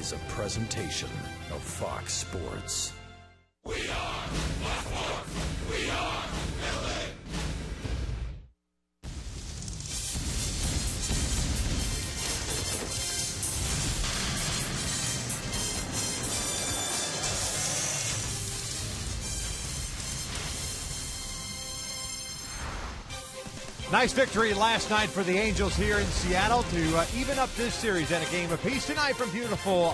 is a presentation of Fox Sports. We are Baltimore. We are Philly. Nice victory last night for the Angels here in Seattle to even up this series at a game apiece tonight from beautiful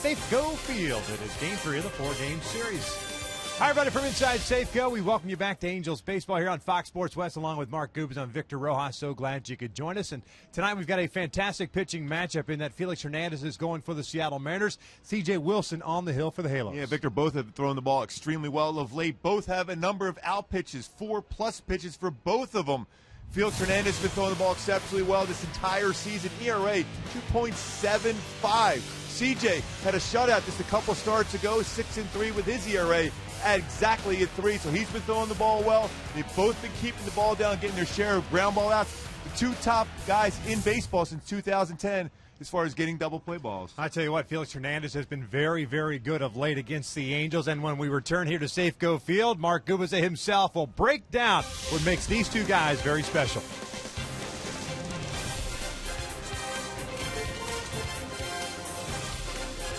Safeco Field. It is game 3 of the 4-game series. Hi, everybody from inside Safeco. We welcome you back to Angels baseball here on Fox Sports West, along with Mark Gubas. I'm Victor Rojas. So glad you could join us. And tonight we've got a fantastic pitching matchup in that Felix Hernandez is going for the Seattle Mariners. C.J. Wilson on the hill for the Halos. Yeah, Victor, both have thrown the ball extremely well of late. Both have a number of out pitches, 4+ pitches for both of them. Felix Hernandez has been throwing the ball exceptionally well this entire season. ERA 2.75. CJ had a shutout just a couple starts ago, 6-3 with his ERA at exactly at 3. So he's been throwing the ball well. They've both been keeping the ball down, getting their share of ground ball outs. The two top guys in baseball since 2010 as far as getting double play balls. I tell you what, Felix Hernandez has been very, very good of late against the Angels. And when we return here to Safeco Field, Mark Gubas himself will break down what makes these two guys very special.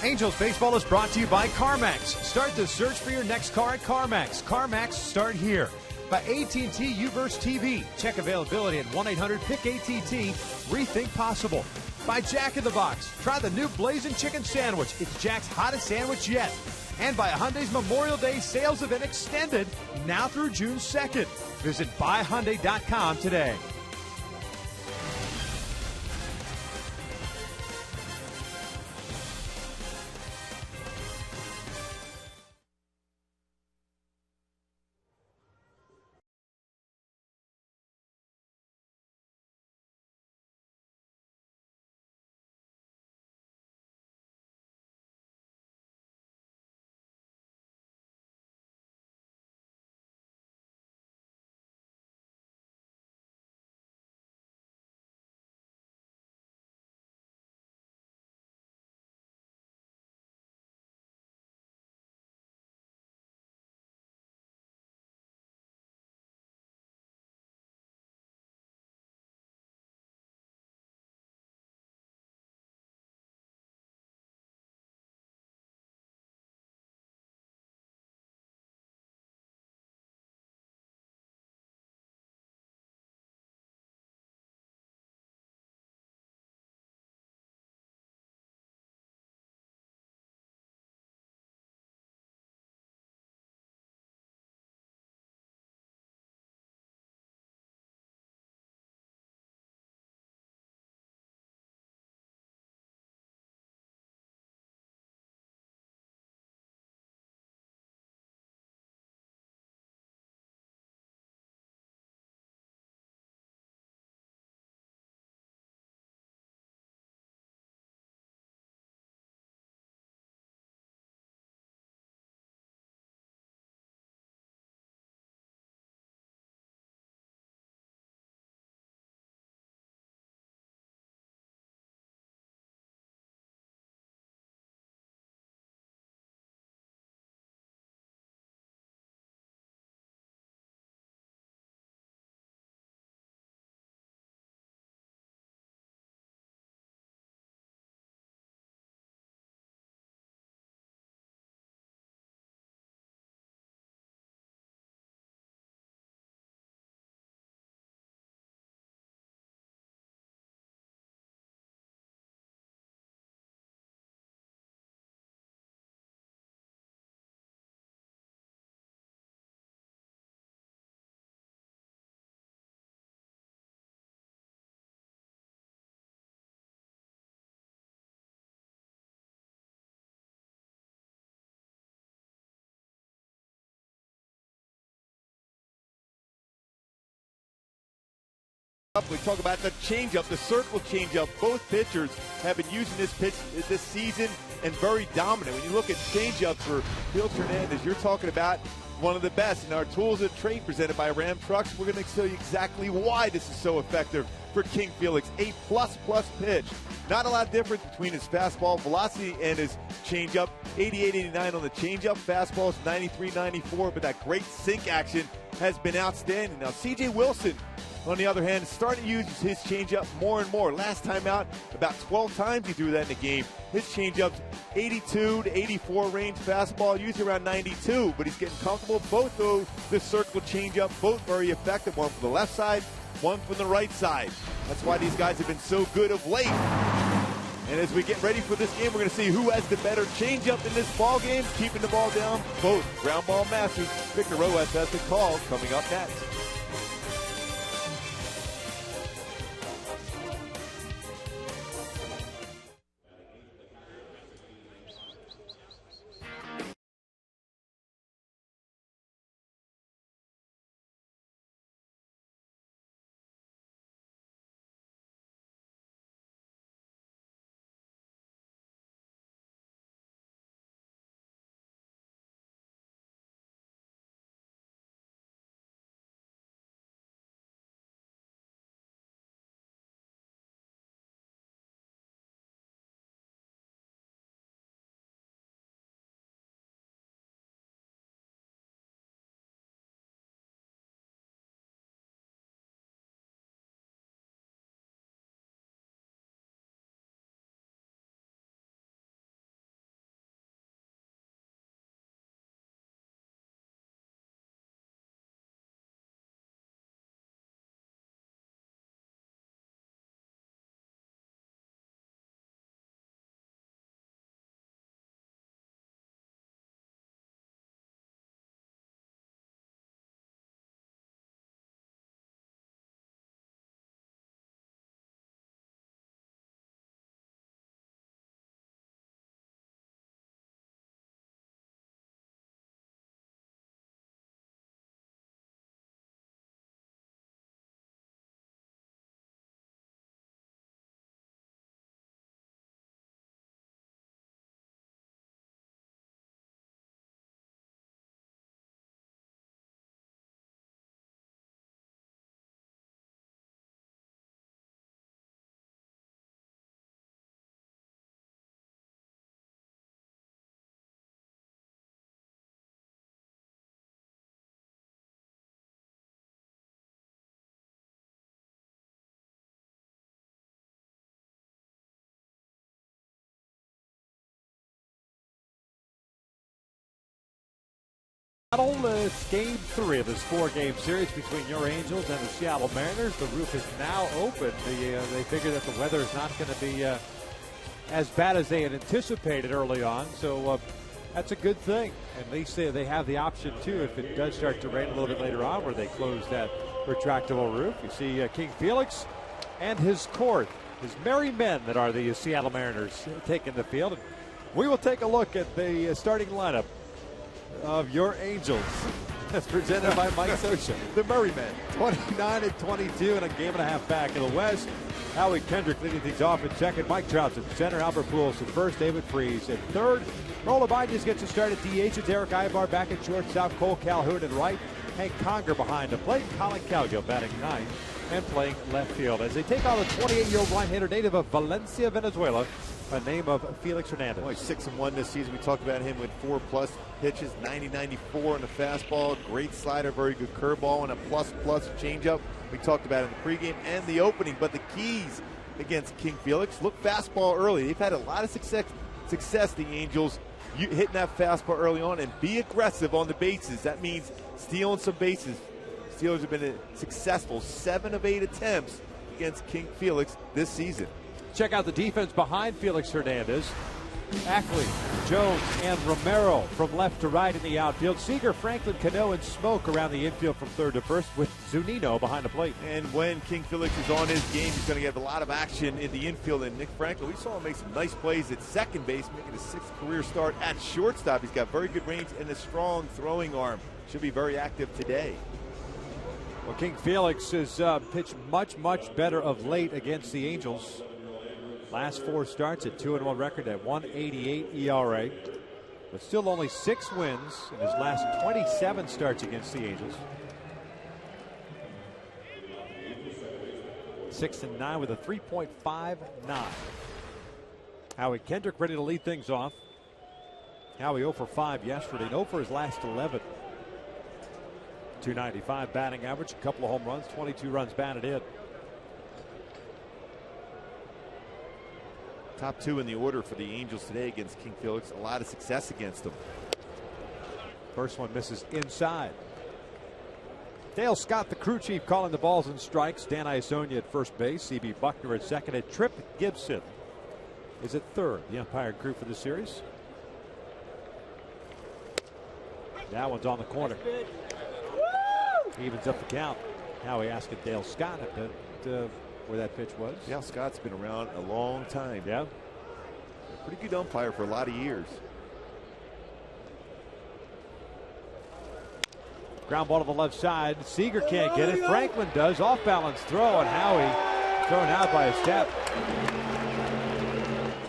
Angels baseball is brought to you by CarMax. Start the search for your next car at CarMax. CarMax, start here. By AT&T Uverse TV. Check availability at 1-800-PICK-ATT. Rethink possible. By Jack in the Box. Try the new Blazing Chicken Sandwich. It's Jack's hottest sandwich yet. And by Hyundai's Memorial Day sales event extended now through June 2nd. Visit buyhyundai.com today. We talk about the changeup, the circle changeup. Both pitchers have been using this pitch this season and very dominant. When you look at changeups for Felix Hernandez, you're talking about one of the best. And our tools of trade presented by Ram Trucks, we're going to tell you exactly why this is so effective for King Felix. A plus pitch. Not a lot difference between his fastball velocity and his changeup. 88-89 on the changeup. Fastball is 93-94, but that great sink action has been outstanding. Now, C.J. Wilson, on the other hand, is starting to use his changeup more and more. Last time out, about 12 times he threw that in the game. His changeup's 82 to 84 range fastball, usually around 92, but he's getting comfortable. Both those, the circle changeup, both very effective. One from the left side, one from the right side. That's why these guys have been so good of late. And as we get ready for this game, we're going to see who has the better changeup in this ball game, keeping the ball down. Both ground ball masters. Victor Roas has the call coming up next. Game 3 of this 4-game series between your Angels and the Seattle Mariners. The roof is now open. They figure that the weather is not going to be as bad as they had anticipated early on, so that's a good thing. At least they have the option, too, if it does start to rain a little bit later on, where they close that retractable roof. You see King Felix and his court, his merry men that are the Seattle Mariners, taking the field. And we will take a look at the starting lineup of your Angels. That's presented by Mike Scioscia. The Murray Men, 29-22 and a game and a half back in the West. Howie Kendrick leading things off at second. Mike Trout's at center. Albert Pujols at first. David Freese at third. Roland Baez gets to start at DH. It's Eric Ivar back at shortstop. Cole Calhoun at right. Hank Conger behind the plate. Colin COWGILL batting ninth and playing left field as they take on the 28-year-old right-hander native of Valencia, Venezuela, by the name of Felix Hernandez. Well, he's 6-1 this season. We talked about him with 4+ pitches, 90-94 on the fastball, great slider, very good curveball, and a plus changeup. We talked about it in the pregame and the opening, but the keys against King Felix, look fastball early. They've had a lot of success, the Angels, hitting that fastball early on, and be aggressive on the bases. That means stealing some bases. Steelers have been successful, 7 of 8 attempts against King Felix this season. Check out the defense behind Felix Hernandez. Ackley, Jones, and Romero from left to right in the outfield. Seager, Franklin, Cano, and Smoke around the infield from third to first, with Zunino behind the plate. And when King Felix is on his game, he's going to get a lot of action in the infield. And Nick Franklin, we saw him make some nice plays at second base, making his 6th career start at shortstop. He's got very good range and a strong throwing arm. Should be very active today. Well, King Felix has pitched much better of late against the Angels. Last 4 starts at 2-1 record at 1.88 ERA. but still only 6 wins in his last 27 starts against the Angels. 6-9 with a 3.59. Howie Kendrick ready to lead things off. Howie 0 for 5 yesterday, 0 for his last 11. 295 batting average, a couple of home runs, 22 runs batted in. Top 2 in the order for the Angels today against King Felix. A lot of success against them. First one misses inside. Dale Scott, the crew chief, calling the balls and strikes. Dan Iasonia at first base. C.B. Buckner at second. And Tripp Gibson is at third. The umpire and crew for the series. That one's on the corner. Evens up the count. Howie asking Dale Scott where that pitch was. Dale Scott's been around a long time. Yeah. Pretty good umpire for a lot of years. Ground ball to the left side. Seager can't get it. Franklin does. Off balance throw, and Howie thrown out by a step.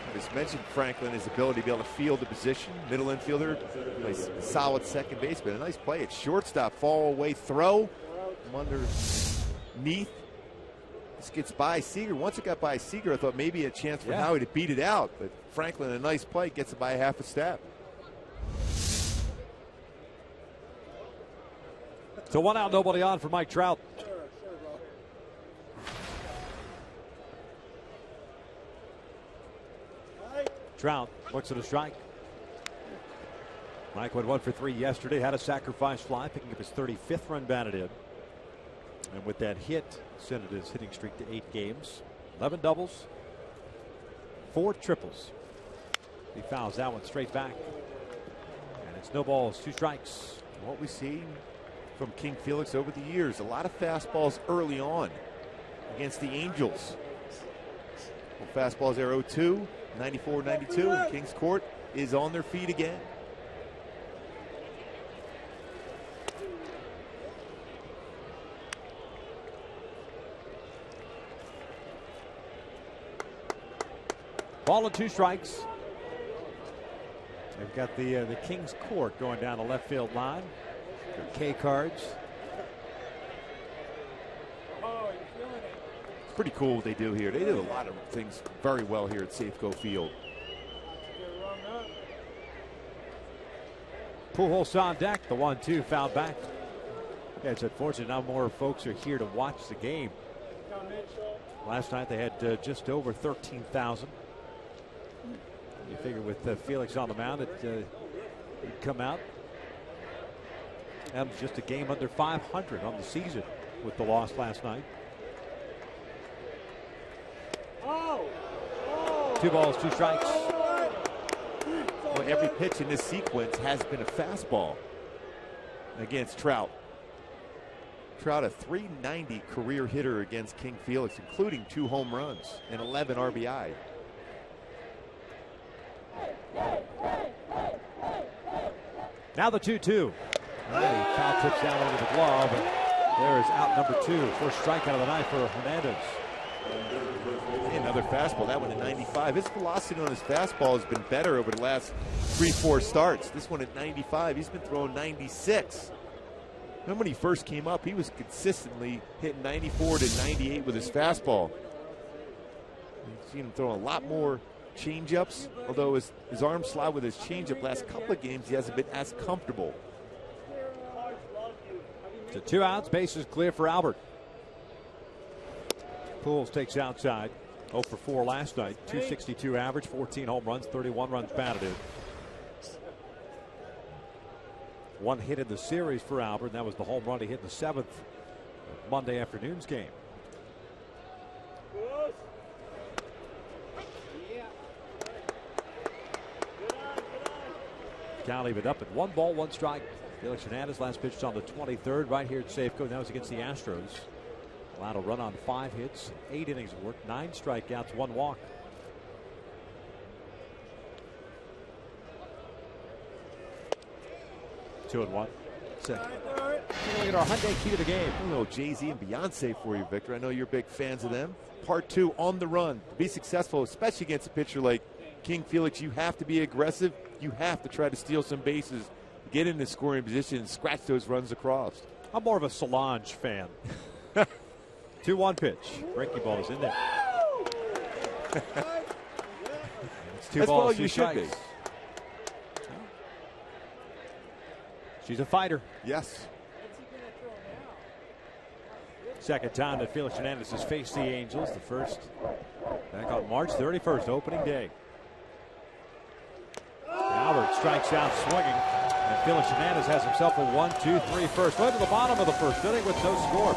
I just mentioned Franklin, his ability to be able to field the position. Middle infielder, nice solid second baseman. A nice play at shortstop. Fall away throw. From underneath. This gets by Seager. Once it got by Seager, I thought maybe a chance for Howie to beat it out. But Franklin, a nice play, gets it by a half a step. So 1 out, nobody on for Mike Trout. Trout looks at a strike. Mike went 1 for 3 yesterday, had a sacrifice fly, picking up his 35th run batted in. And with that hit, sent his hitting streak to 8 games. 11 doubles, 4 triples. He fouls that one straight back. And it's no balls, 2 strikes. What we see from King Felix over the years, a lot of fastballs early on against the Angels. Well, fastballs there 0-2, 94-92, and King's Court is on their feet again. Ball and 2 strikes. They've got the King's Court going down the left field line. Their K cards. It's pretty cool what they do here. They did a lot of things very well here at Safeco Field. Pujols on deck. The 1-2 fouled back. Yeah, it's unfortunate now more folks are here to watch the game. Last night they had just over 13,000. You figure with Felix on the mound that he'd come out. That was just a game under 500 on the season with the loss last night. 2 balls, 2 strikes. Well, every pitch in this sequence has been a fastball against Trout. Trout, a .390 career hitter against King Felix, including 2 home runs and 11 RBI. Now the 2-2. Foul tips down under the glove. There is out number 2. First strikeout of the night for Hernandez. Another fastball. That one at 95. His velocity on his fastball has been better over the last 3-4 starts. This one at 95. He's been throwing 96. Remember when he first came up, he was consistently hitting 94 to 98 with his fastball. You've seen him throw a lot more changeups, although his arm slide with his changeup last couple of games, he hasn't been as comfortable. So 2 outs, bases clear for Albert. Pujols takes outside. 0 for 4 last night. .262 average, 14 home runs, 31 runs batted in. 1 hit in the series for Albert, and that was the home run he hit in the 7th of Monday afternoon's game. Count even up at 1 ball, 1 strike. Felix Hernandez last pitched on the 23rd right here at Safeco. That was against the Astros. Allowed a run on 5 hits, 8 innings of work, 9 strikeouts, 1 walk. Two and 1. Second. Look at our Hyundai key to the game. A little Jay-Z and Beyonce for you, Victor. I know you're big fans of them. Part 2 on the run. To be successful, especially against a pitcher like King Felix, you have to be aggressive. You have to try to steal some bases, get in the scoring position, and scratch those runs across. I'm more of a Solange fan. 2-1 pitch. Breaking ball is in there. It's 2 balls, 2 strikes. She's a fighter. Yes. Second time that Felix Hernandez has faced the Angels. The first back on March 31st, opening day. Albert strikes out swinging, and Felix Hernandez has himself a 1-2-3 first. Led to the bottom of the first inning with no score.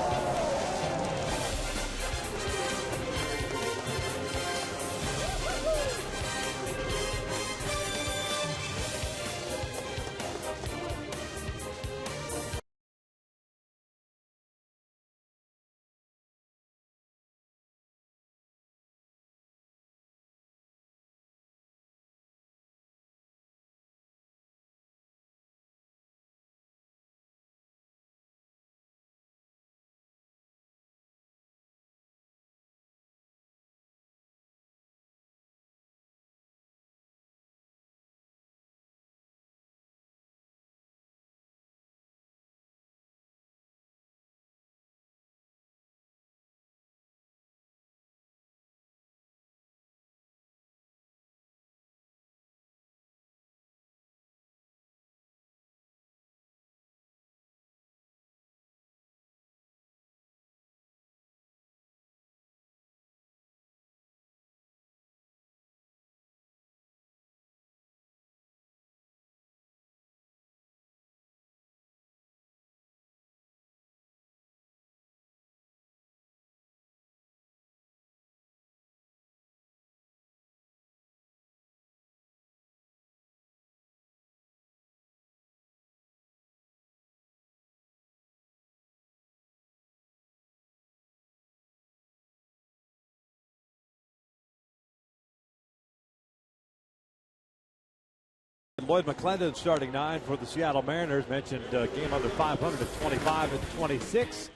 Lloyd McClendon starting 9 for the Seattle Mariners. Mentioned game under 500 at 25 and 26.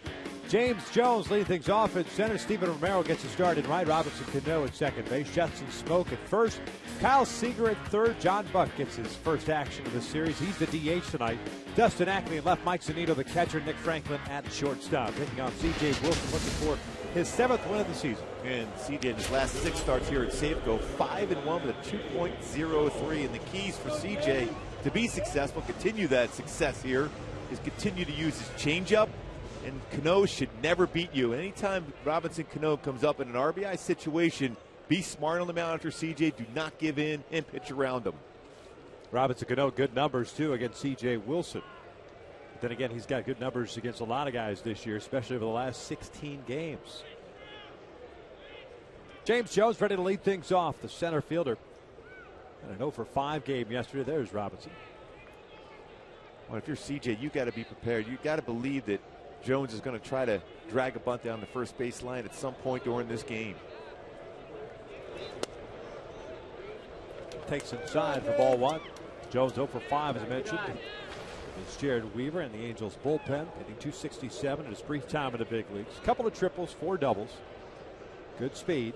James Jones leading things off at center. Steven Romero gets it started right. Robinson Cano at second base. Justin Smoak at first. Kyle Seager at third. John Buck gets his first action of the series. He's the DH tonight. Dustin Ackley and left. Mike ZUNINO the catcher. Nick Franklin at shortstop. Taking on C.J. Wilson, looking for his 7th win of the season. And C.J. in his last 6 starts here at Safeco, 5-1 with a 2.03. And the keys for C.J. to be successful, continue that success here, is continue to use his changeup. And Cano should never beat you. Anytime Robinson Cano comes up in an RBI situation, be smart on the mound after C.J. Do not give in and pitch around him. Robinson Cano, good numbers, too, against C.J. Wilson. But then again, he's got good numbers against a lot of guys this year, especially over the last 16 games. James Jones ready to lead things off, the center fielder. And an 0-for-5 game yesterday. There's Robinson. Well, if you're C.J., you got to be prepared. You got to believe that Jones is going to try to drag a bunt down the first base line at some point during this game. Takes inside for ball 1. Jones 0-for-5, as I mentioned. It's Jared Weaver and the Angels bullpen, hitting .267 in his brief time in the big leagues. A couple of triples, 4 doubles. Good speed.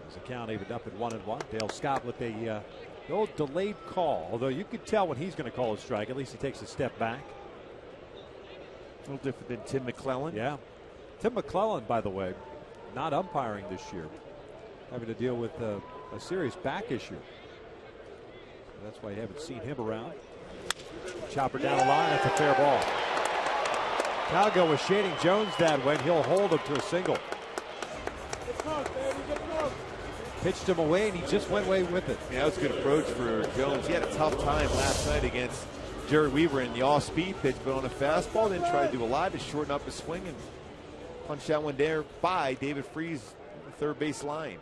As the count evened up at 1-1. Dale Scott with the old delayed call. Although you could tell when he's going to call a strike. At least he takes a step back. A little different than Tim McClellan. Yeah. Tim McClellan, by the way, not umpiring this year. Having to deal with a serious back issue. So that's why you haven't seen him around. Chopper down the line. That's a fair ball. COWGILL was shading Jones that way. He'll hold him to a single. Pitched him away, and he just went away with it. Yeah, that was a good approach for Jones. He had a tough time last night against Jared Weaver in the off-speed pitch, but on a fastball, then tried to do a lot to shorten up his swing and punch that one there by David Freese, the third base line.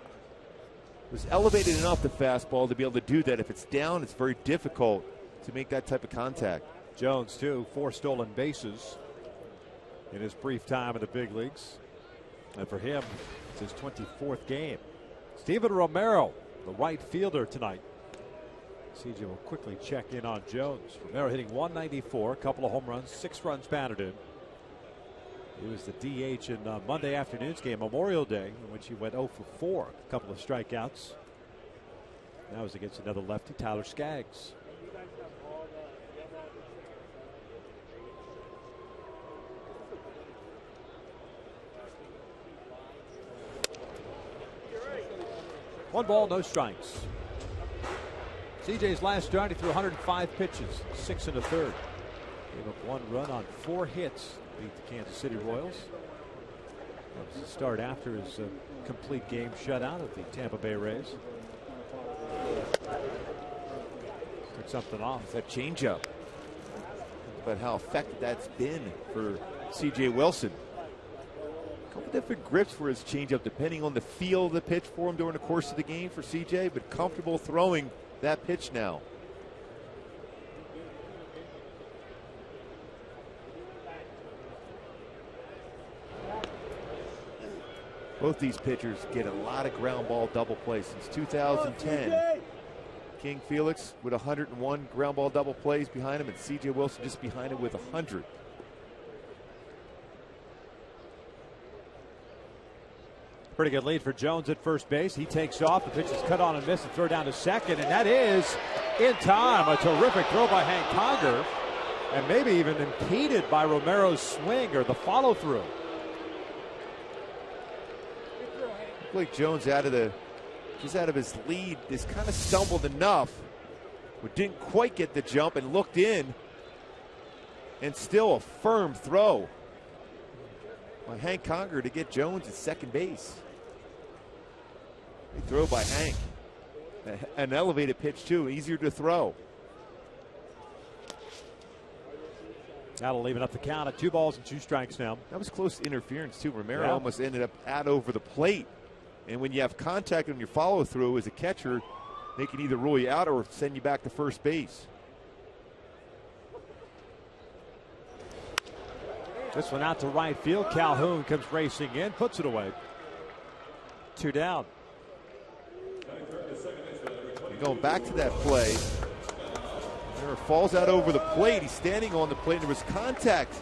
It was elevated enough, the fastball, to be able to do that. If it's down, it's very difficult to make that type of contact. Jones, too, 4 stolen bases in his brief time in the big leagues. And for him, it's his 24th game. Steven Romero, the right fielder tonight. CJ will quickly check in on Jones. Romero hitting .194, a couple of home runs, 6 runs batted in. He was the DH in Monday afternoon's game, Memorial Day, in which he went 0-for-4, a couple of strikeouts. That was against another lefty, Tyler Skaggs. One ball, no strikes. CJ's last start, he threw 105 pitches, 6 1/3. Gave up 1 run on 4 hits. Beat the Kansas City Royals. That was the start after his complete game shutout of the Tampa Bay Rays. Took something off. That changeup. About how effective that's been for C.J. Wilson. A couple different grips for his changeup, depending on the feel of the pitch for him during the course of the game for C.J., but comfortable throwing that pitch now. Both these pitchers get a lot of ground ball double plays since 2010. King Felix with 101 ground ball double plays behind him, and C.J. Wilson just behind him with 100. Pretty good lead for Jones at first base. He takes off. The pitch is cut on and missed. And throw down to second, and that is in time. A terrific throw by Hank Conger, and maybe even impeded by Romero's swing or the follow through. Like Jones just out of his lead, just kind of stumbled enough, but didn't quite get the jump and looked in, and still a firm throw by Hank Conger to get Jones at second base. Big throw by Hank. An elevated pitch too, easier to throw. That'll even up the count at 2 balls and 2 strikes now. That was close to interference too. Romero almost ended up out over the plate. And when you have contact on your follow through as a catcher, they can either rule you out or send you back to first base. This one out to right field. Calhoun comes racing in, puts it away. 2 down. Going back to that play. There falls out over the plate. He's standing on the plate. There was contact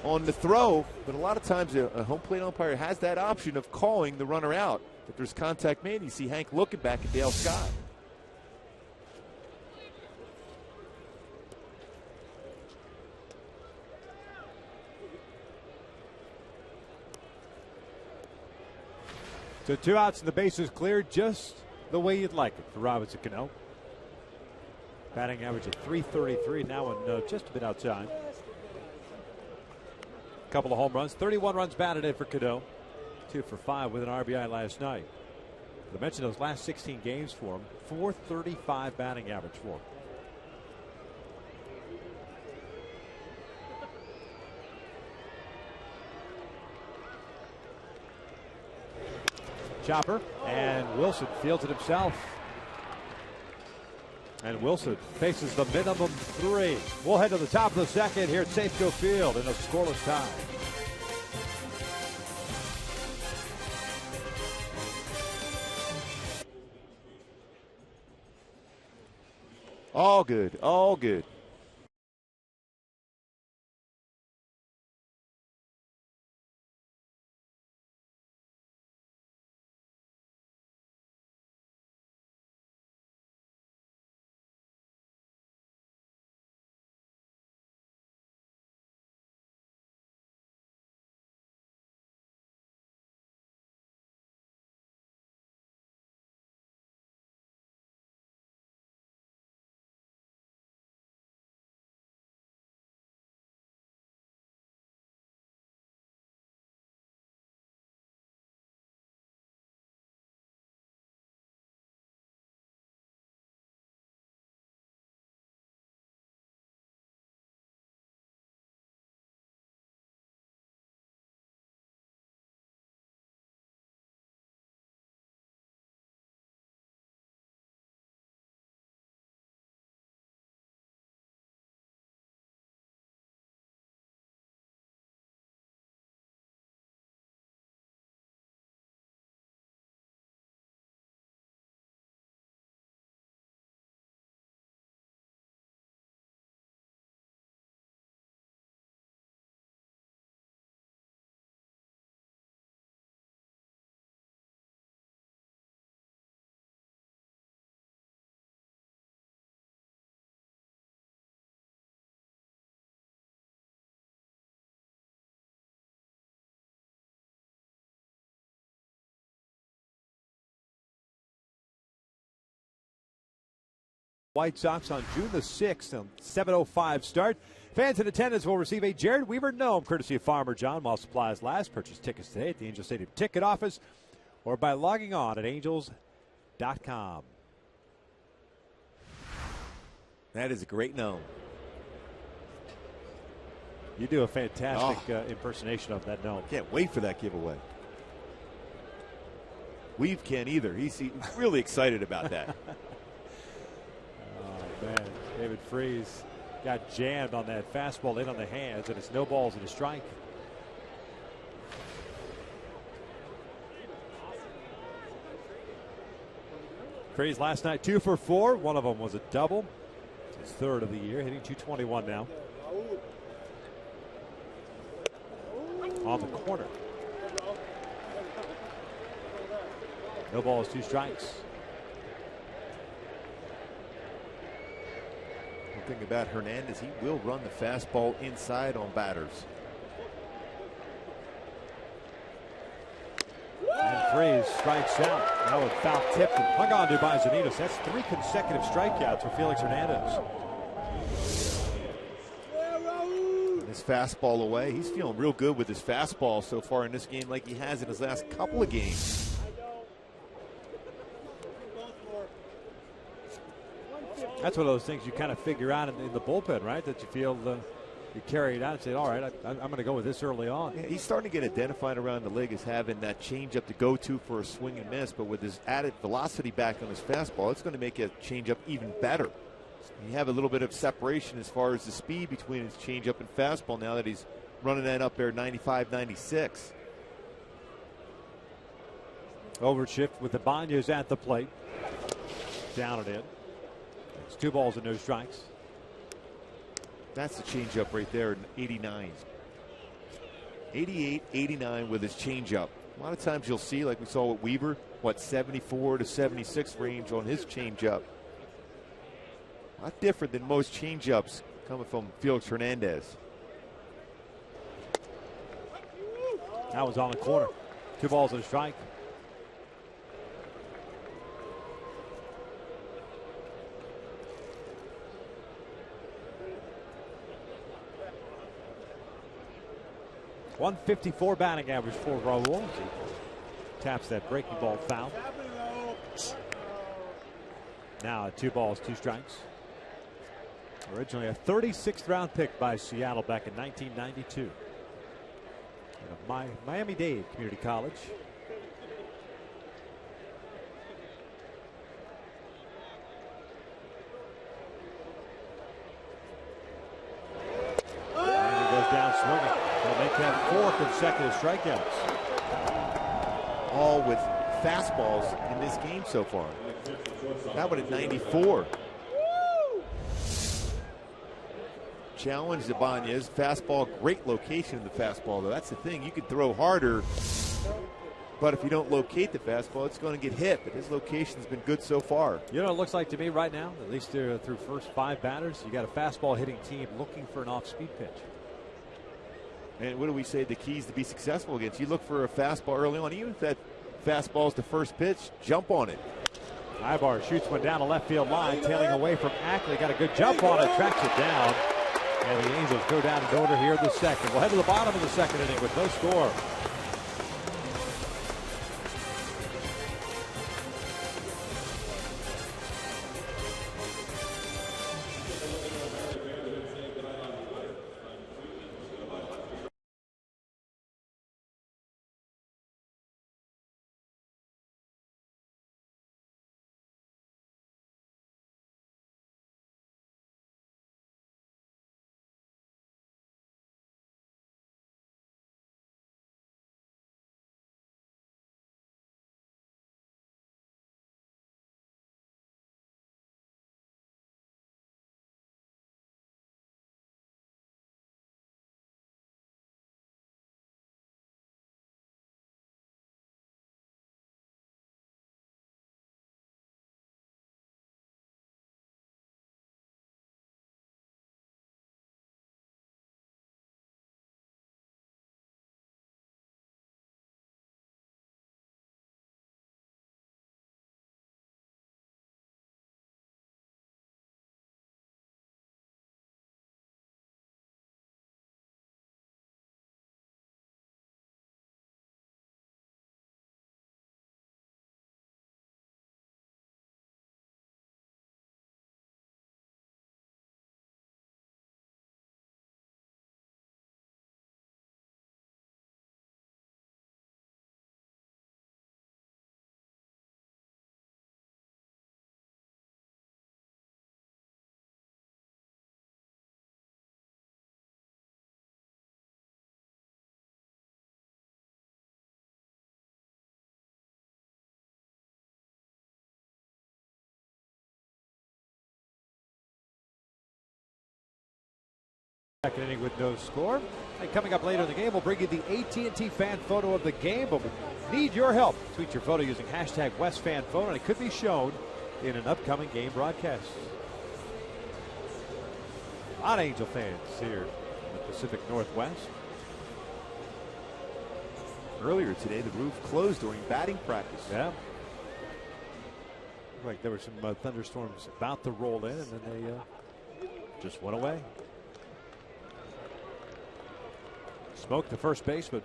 on the throw, but a lot of times a home plate umpire has that option of calling the runner out. If there's contact made, you see Hank looking back at Dale Scott. So 2 outs and the bases cleared, just the way you'd like it for Robinson Cano. Batting average at .333 now, and just a bit outside. Couple of home runs, 31 runs batted in for Cano, 2 for 5 with an RBI last night. I mentioned those last 16 games for him, .435 batting average for him. Chopper, and Wilson fields it himself. And Wilson faces the minimum 3. We'll head to the top of the second here at Safeco Field in a scoreless tie. All good, all good. White Sox on June the 6th on 7:05 start. Fans in attendance will receive a Jared Weaver gnome courtesy of Farmer John while supplies last. Purchase tickets today at the Angel Stadium ticket office or by logging on at angels.com. That is a great gnome. You do a fantastic impersonation of that gnome. Can't wait for that giveaway. Weave can't either. He's really excited about that. Oh, man. David Freese got jammed on that fastball in on the hands, and it's no balls and a strike. Freese last night 2 for 4. One of them was a double. His third of the year, hitting .221 now. On the corner. No balls, 2 strikes. One thing about Hernandez, he will run the fastball inside on batters. And Freese strikes out. That was foul tipped and hung on to by ZUNINO. So that's 3 consecutive strikeouts for Felix Hernandez. His fastball away. He's feeling real good with his fastball so far in this game, like he has in his last couple of games. That's one of those things you kind of figure out in the bullpen, right? That you feel you carry it out and say, all right, I'm going to go with this early on. Yeah, he's starting to get identified around the league as having that changeup to go to for a swing and miss, but with his added velocity back on his fastball, it's going to make a changeup even better. You have a little bit of separation as far as the speed between his changeup and fastball now that he's running that up there 95, 96. Overshift with the Ibanez at the plate. Down and in. It's 2 balls and no strikes. That's the changeup right there, 89. 88, 89 with his changeup. A lot of times you'll see, like we saw with Weaver, 74 to 76 range on his changeup. A lot different than most changeups coming from Felix Hernandez. That was on the corner. 2 balls and a strike. .154 batting average for Raul. He taps that breaking ball foul. Now 2 balls, 2 strikes. Originally a 36th round pick by Seattle back in 1992. Out of Miami-Dade Community College. And he goes down swinging. They'll make that 4 consecutive strikeouts. All with fastballs in this game so far. That one at 94. Challenge Ibanez. Fastball, great location in the fastball, though. That's the thing. You can throw harder, but if you don't locate the fastball, it's going to get hit. But his location's been good so far. You know what it looks like to me right now, at least through first 5 batters, you got a fastball hitting team looking for an off-speed pitch. And what do we say the keys to be successful against? You look for a fastball early on. Even if that fastball is the first pitch, jump on it. Ibar shoots one down the left field line, tailing away from Ackley. Got a good jump on it, tracks it down. And the Angels go down in order here in the second. We'll head to the bottom of the second inning with no score. Second inning with no score. And coming up later in the game, we'll bring you the AT&T fan photo of the game, but we need your help. Tweet your photo using hashtag WestFanPhoto, and it could be shown in an upcoming game broadcast. A lot of Angel fans here in the Pacific Northwest. Earlier today, the roof closed during batting practice. Yeah. Like there were some thunderstorms about to roll in, and then they just went away. Smoke, the first baseman,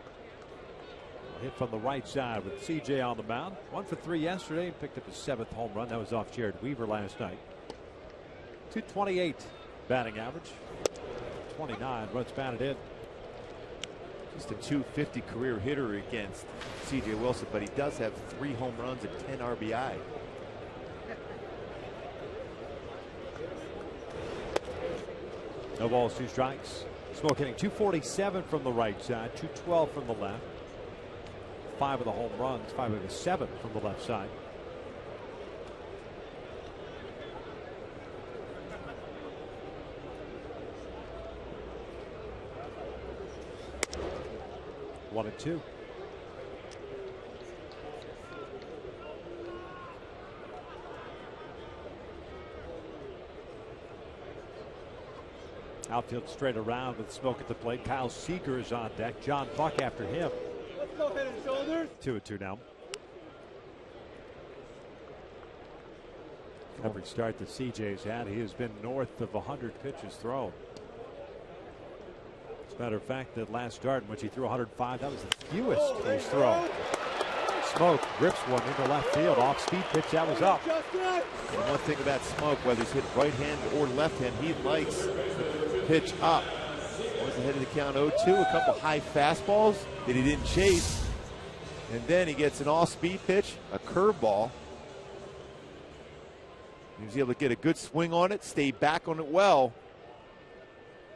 hit from the right side with CJ on the mound. 1 for 3 yesterday and picked up his 7th home run. That was off Jared Weaver last night. 228 batting average. 29 runs batted in. Just a 250 career hitter against C.J. Wilson, but he does have 3 home runs and 10 RBI. No balls, 2 strikes. Smoke hitting 247 from the right side, 212 from the left. 5 of the home runs, 5 of the 7 from the left side. One and 2. Outfield straight around with Smoke at the plate. Kyle Seager is on deck. John Buck after him. Let's go head and shoulders. 2-2 now. Every start that CJ's had, he has been north of 100 pitches thrown. As a matter of fact, that last start in which he threw 105, that was the fewest he's thrown. Smoke rips one into left field. Off speed pitch, that was up. And one thing about Smoke, whether he's hit right hand or left hand, he likes the pitch up. Was ahead of the count 0-2, a couple high fastballs that he didn't chase. And then he gets an off-speed pitch, a curveball. He was able to get a good swing on it, stay back on it well,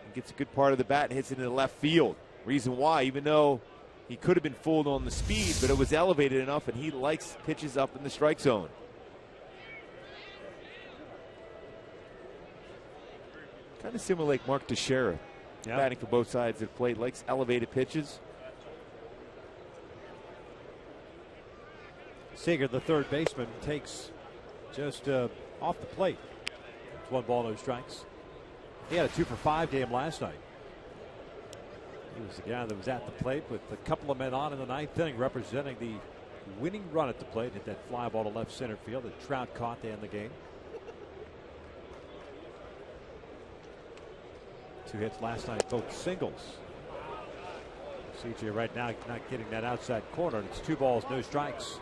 and gets a good part of the bat and hits it into left field. Reason why, even though he could have been fooled on the speed, but it was elevated enough, and he likes pitches up in the strike zone. Kind of similar like Mark Teixeira, batting for both sides of the plate, likes elevated pitches. Seager, the third baseman, takes just off the plate. It's 1 ball, no strikes. He had a 2 for 5 game last night. He was the guy that was at the plate with a couple of men on in the 9th inning, representing the winning run at the plate. Hit that fly ball to left center field that Trout caught to end the game. 2 hits last night, both singles. CJ right now not getting that outside corner. It's 2 balls, no strikes.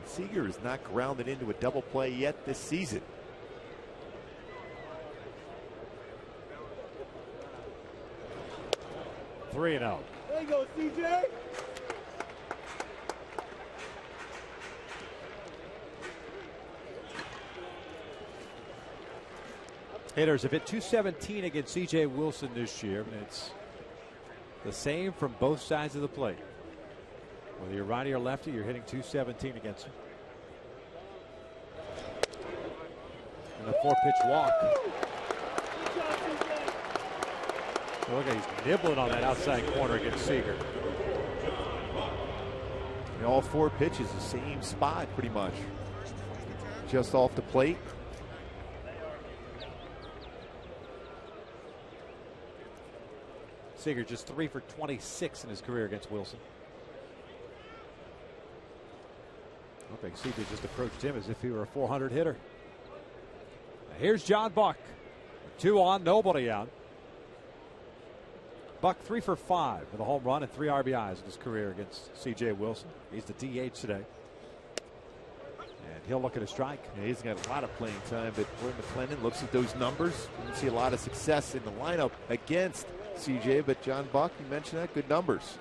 Seager is not grounded into a double play yet this season. Three and out. There you go, CJ. Hitters have hit 217 against C.J. Wilson this year, and it's the same from both sides of the plate. Whether you're righty or lefty, you're hitting 217 against him. And a 4-pitch walk. So look at, he's nibbling on that outside corner against Seager. And all 4 pitches, the same spot pretty much. Just off the plate. Seager just 3 for 26 in his career against Wilson. I think CJ just approached him as if he were a 400 hitter. Now here's John Buck. 2 on, nobody out. Buck 3 for 5 with a home run and 3 RBIs in his career against C.J. Wilson. He's the DH today. And he'll look at a strike. Yeah, he's got a lot of playing time, but Roy McClendon looks at those numbers. You can see a lot of success in the lineup against CJ, but John Buck, you mentioned that, good numbers.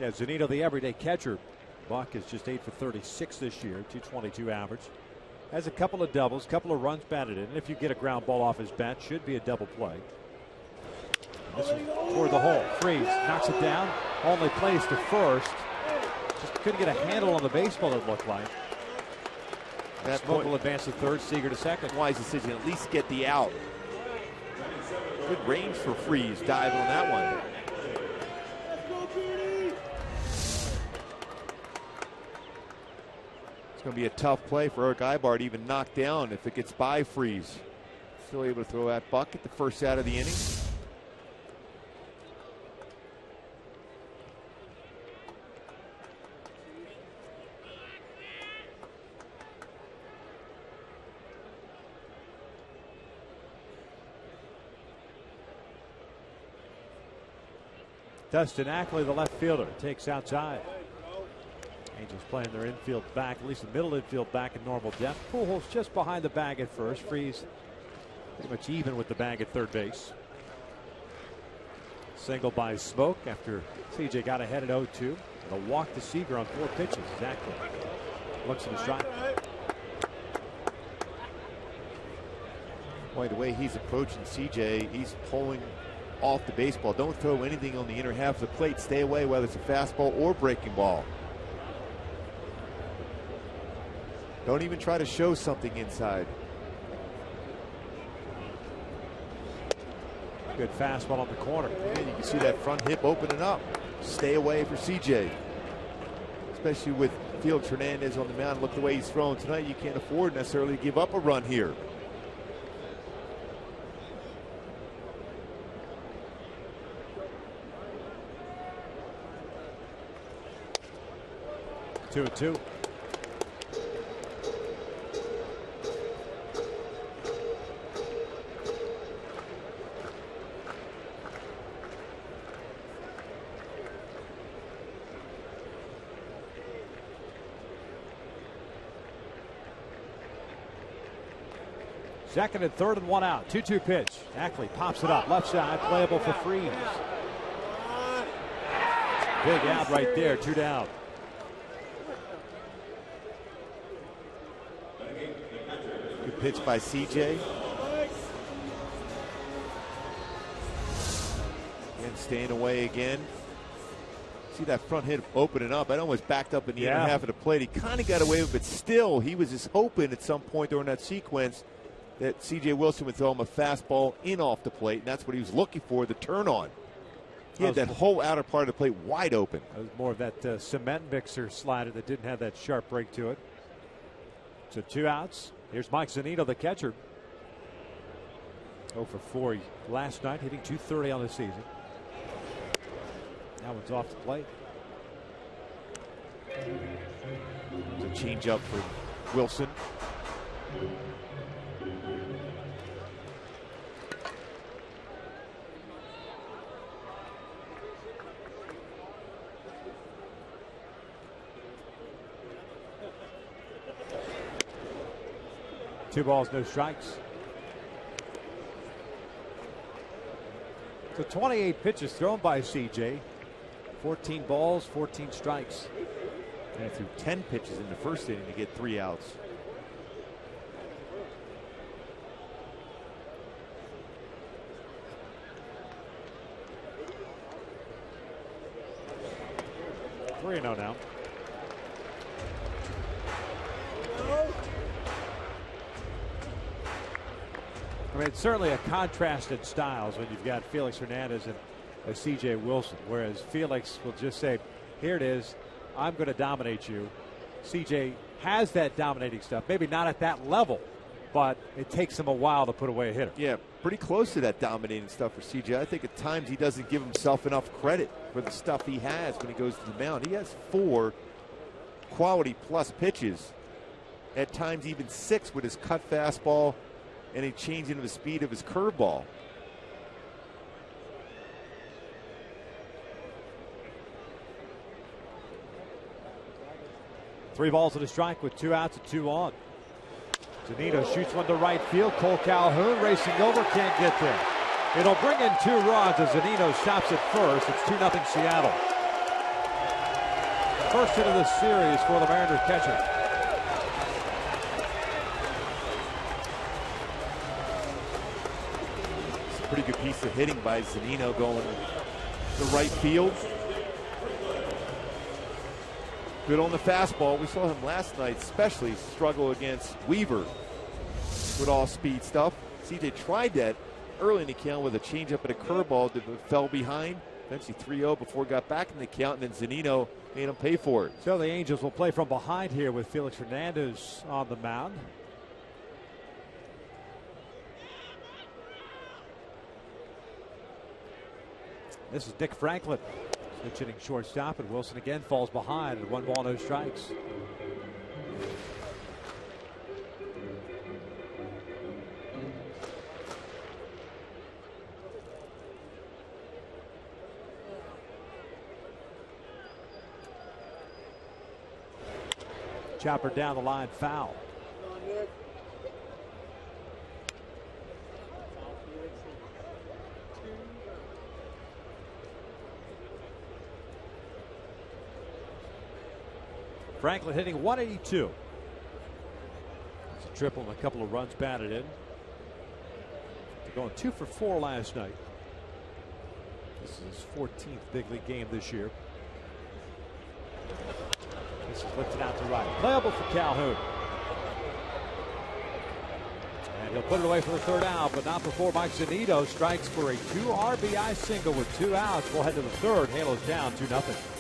Yeah, ZUNINO, the everyday catcher. Buck is just 8 for 36 this year, 222 average. Has a couple of doubles, couple of runs batted in. And if you get a ground ball off his bat, should be a double play. And this is toward the hole. Freeze knocks it down. Only plays to first. Just couldn't get a handle on the baseball, it looked like. That SMOAK will advance to third, Seager to second. Wise decision, at least get the out. Good range for Freeze, diving on that one. It's going to be a tough play for Eric Ibar to even knock down if it gets by Freeze. Still able to throw that bucket the first out of the inning. Dustin ACKLEY, the left fielder, takes outside. Angels playing their infield back, at least the middle infield back in normal depth. Pujols just behind the bag at first. Freeze pretty much even with the bag at third base. Single by SMOAK after CJ got ahead at 0-2. And a walk to Seager on 4 pitches. ACKLEY looks at the strike. Boy, the way he's approaching CJ, he's pulling off the baseball. Don't throw anything on the inner half of the plate. Stay away, whether it's a fastball or breaking ball. Don't even try to show something inside. Good fastball on the corner. And you can see that front hip opening up. Stay away for CJ. Especially with Felix Hernandez on the mound. Look the way he's throwing tonight. You can't afford necessarily to give up a run here. Two and two. Second and third and 1 out. 2-2 pitch. ACKLEY pops it up. Left side, playable for Freeze. Big out right there. 2 down. Good pitch by CJ. And staying away again. See that front hit opening up. That almost backed up in the inner half of the plate. He kind of got away with it, but still, he was just hoping at some point during that sequence that C.J. Wilson would throw him a fastball in off the plate, and that's what he was looking for, the turn on. He had that whole outer part of the plate wide open. That was more of that cement mixer slider that didn't have that sharp break to it. So 2 outs. Here's Mike ZUNINO, the catcher. 0 for 4 last night, hitting .230 on the season. That one's off the plate. It's a changeup for Wilson. Two balls, no strikes. So 28 pitches thrown by CJ. 14 balls, 14 strikes. And he threw 10 pitches in the first inning to get 3 outs. Three and 0 now. I mean, it's certainly a contrast in styles when you've got Felix Hernandez and C.J. Wilson, whereas Felix will just say, here it is, I'm going to dominate you. C.J. has that dominating stuff, maybe not at that level, but it takes him a while to put away a hitter. Yeah, pretty close to that dominating stuff for C.J. I think at times he doesn't give himself enough credit for the stuff he has when he goes to the mound. He has 4 quality plus pitches, at times even 6 with his cut fastball and a change in the speed of his curveball. Three balls and a strike with 2 outs and 2 on. ZUNINO shoots one to right field. Cole Calhoun racing over, can't get there. It'll bring in 2 runs as ZUNINO stops at first. It's 2-0 Seattle. First hit of the series for the Mariners catcher. Pretty good piece of hitting by ZUNINO going to right field. Good on the fastball. We saw him last night especially struggle against Weaver with all-speed stuff. CJ tried that early in the count with a changeup and a curveball that fell behind. Eventually 3-0 before he got back in the count, and then ZUNINO made him pay for it. So the Angels will play from behind here with Felix Hernandez on the mound. This is Dick Franklin, switch hitting shortstop, and Wilson again falls behind at 1 ball, no strikes. Chopper down the line, foul. Franklin hitting 182. It's a triple and a couple of runs batted in. They're going 2 for 4 last night. This is his 14th big league game this year. This is lifted out to right. Playable for Calhoun. And he'll put it away for the 3rd out, but not before Mike ZUNINO strikes for a 2 RBI single with 2 outs. We'll head to the 3rd. Halos down 2-0.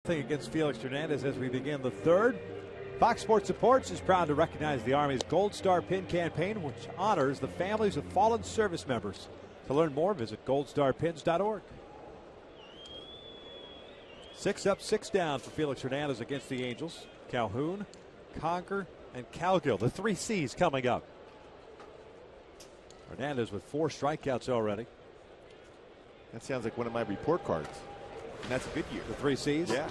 Against Felix Hernandez as we begin the 3rd. Fox Sports Supports is proud to recognize the Army's Gold Star Pin campaign, which honors the families of fallen service members. To learn more, visit goldstarpins.org. 6 up, 6 down for Felix Hernandez against the Angels. Calhoun, Conger, and COWGILL. The 3 C's coming up. Hernandez with 4 strikeouts already. That sounds like one of my report cards. And that's a good year. The 3 C's? Yeah.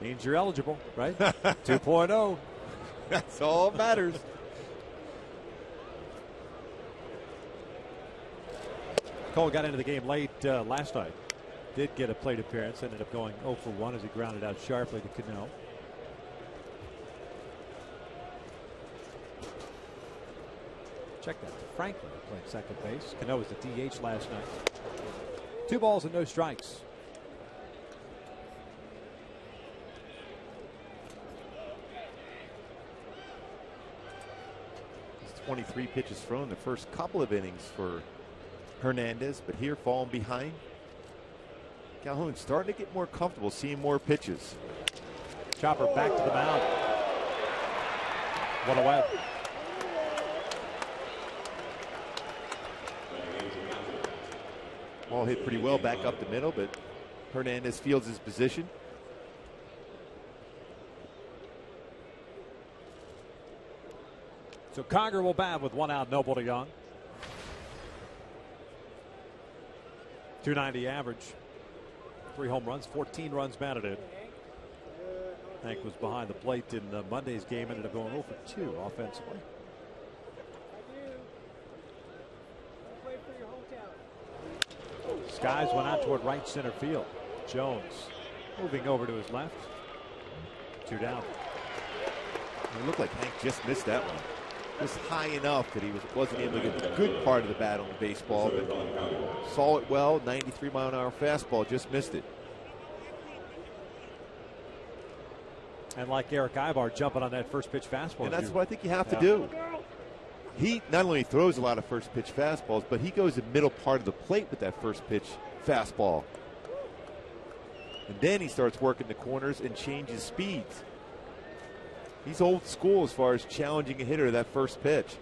Means you're eligible, right? 2.0. That's all that matters. Cole got into the game late last night. Did get a plate appearance. Ended up going 0 for 1 as he grounded out sharply to Cano. Check that. Franklin playing second base. Cano was the DH last night. 2 balls and no strikes. It's 23 pitches thrown the first couple of innings for Hernandez, but here falling behind. Calhoun starting to get more comfortable, seeing more pitches. Chopper back to the mound. 1 away. Ball hit pretty well back up the middle, but Hernandez fields his position. So Conger will bat with 1 out, Noble to Young. 290 average. 3 home runs, 14 runs batted in. Hank was behind the plate in Monday's game, ended up going 0 for 2 offensively. Skies went out toward right center field. Jones moving over to his left. 2 down. It looked like Hank just missed that one. Just high enough that he wasn't able to get the good part of the bat on the baseball, but saw it well. 93-mile-an-hour fastball, just missed it. And like Eric Ibar jumping on that first pitch fastball. And that's what I think you have to do. He not only throws a lot of first pitch fastballs, but he goes the middle part of the plate with that first pitch fastball. And then he starts working the corners and changes speeds. He's old school as far as challenging a hitter that first pitch.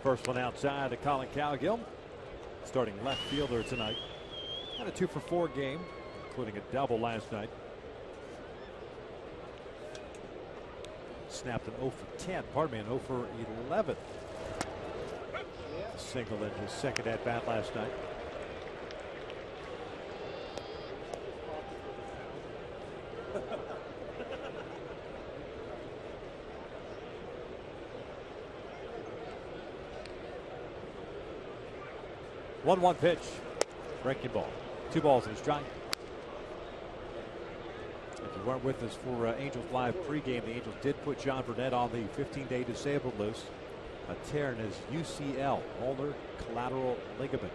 First one outside to Collin COWGILL, starting left fielder tonight. Had a 2 for 4 game, including a double last night. Snapped an 0 for 10, pardon me, an 0 for 11. Single in his second at bat last night. One pitch, breaking ball. 2 balls and a strike. If you weren't with us for Angels Live pregame, the Angels did put John Burnett on the 15-day disabled list. A tear in his UCL, ulnar collateral ligament.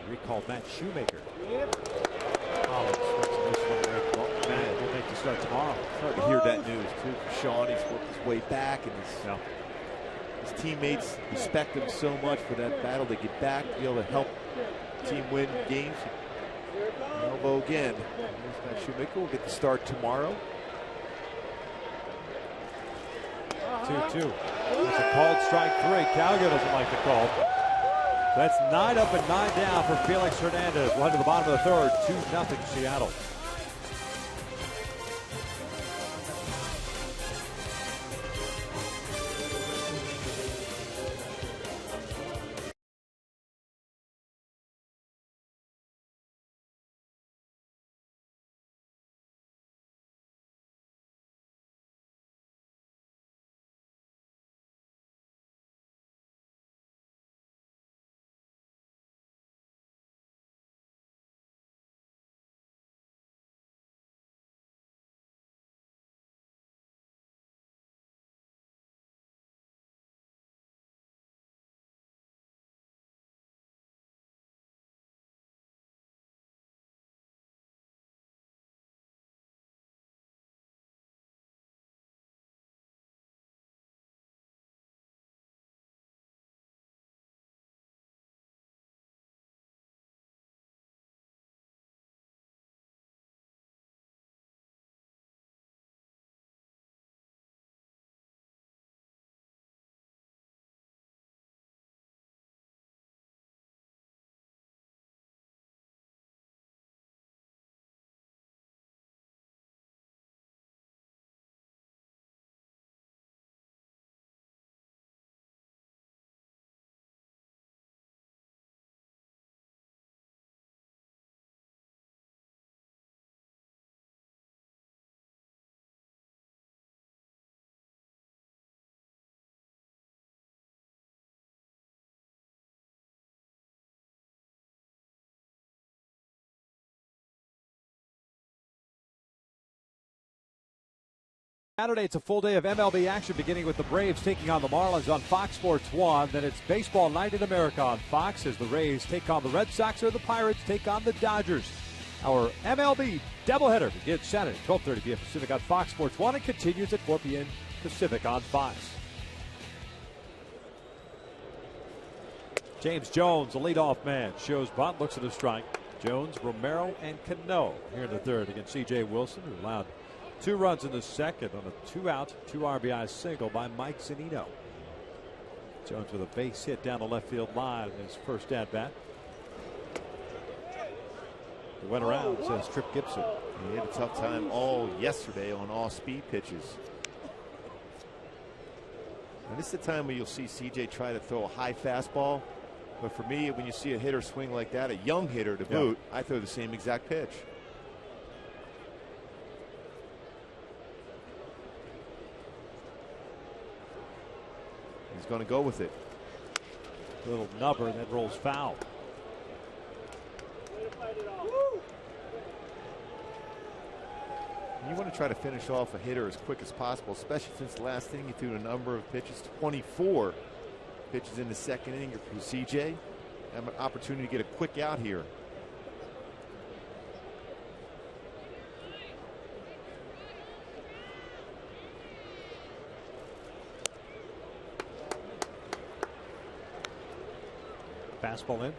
We recalled Matt Shoemaker. Matt will make the start tomorrow. Hard to hear that news too for Sean. He's worked his way back, and his teammates respect him so much for that battle to get back, to be able to help the team win games. Elbow again. Matt Shoemaker will get the start tomorrow. 2-2. It's a called strike 3. COWGILL doesn't like the call. So that's 9 up and 9 down for Felix Hernandez. One to the bottom of the third. 2-0 Seattle. Saturday, it's a full day of MLB action, beginning with the Braves taking on the Marlins on Fox Sports 1. Then it's Baseball Night in America on Fox as the Rays take on the Red Sox or the Pirates take on the Dodgers. Our MLB doubleheader begins Saturday, 12:30 p.m. Pacific on Fox Sports 1 and continues at 4 p.m. Pacific on Fox. James Jones, the leadoff man, shows bunt, looks at a strike. Jones, Romero, and Cano here in the third against C.J. Wilson, who allowed 2 runs in the second on a 2-out, 2 RBI single by Mike ZUNINO. Jones with a base hit down the left field line in his first at bat. He went around, says Trip Gibson. He had a tough time all yesterday on all speed pitches. And this is the time where you'll see CJ try to throw a high fastball. But for me, when you see a hitter swing like that, a young hitter to boot, I throw the same exact pitch. He's going to go with it. Little nubber that rolls foul. You want to try to finish off a hitter as quick as possible, especially since the last inning he threw a number of pitches, 24 pitches in the second inning for CJ. Have an opportunity to get a quick out here. Fastball in.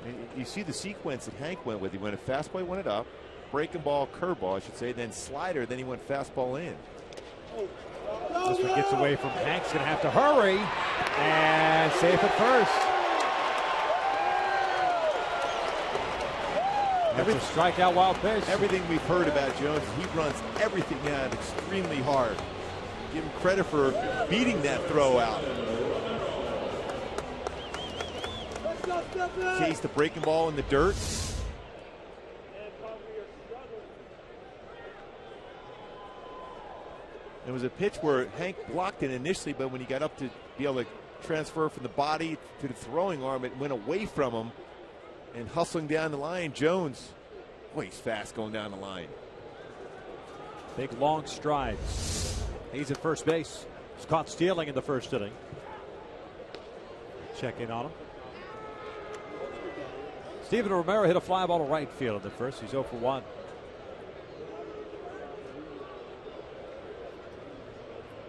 And you see the sequence that Hank went with. He went a fastball, he went it up, breaking ball, curveball, I should say, then slider, then he went fastball in. This one gets away from Hank's going to have to hurry and safe at first. That's a strikeout wild pitch. Everything we've heard about Jones, he runs everything out extremely hard. Give him credit for beating that throw out. Chase the breaking ball in the dirt. It was a pitch where Hank blocked it initially, but when he got up to be able to transfer from the body to the throwing arm, it went away from him. And hustling down the line, Jones, boy, he's fast going down the line. Big long strides. He's at first base. He's caught stealing in the first inning. Check in on him. Steven Romero hit a fly ball to right field in the first. He's 0 for 1.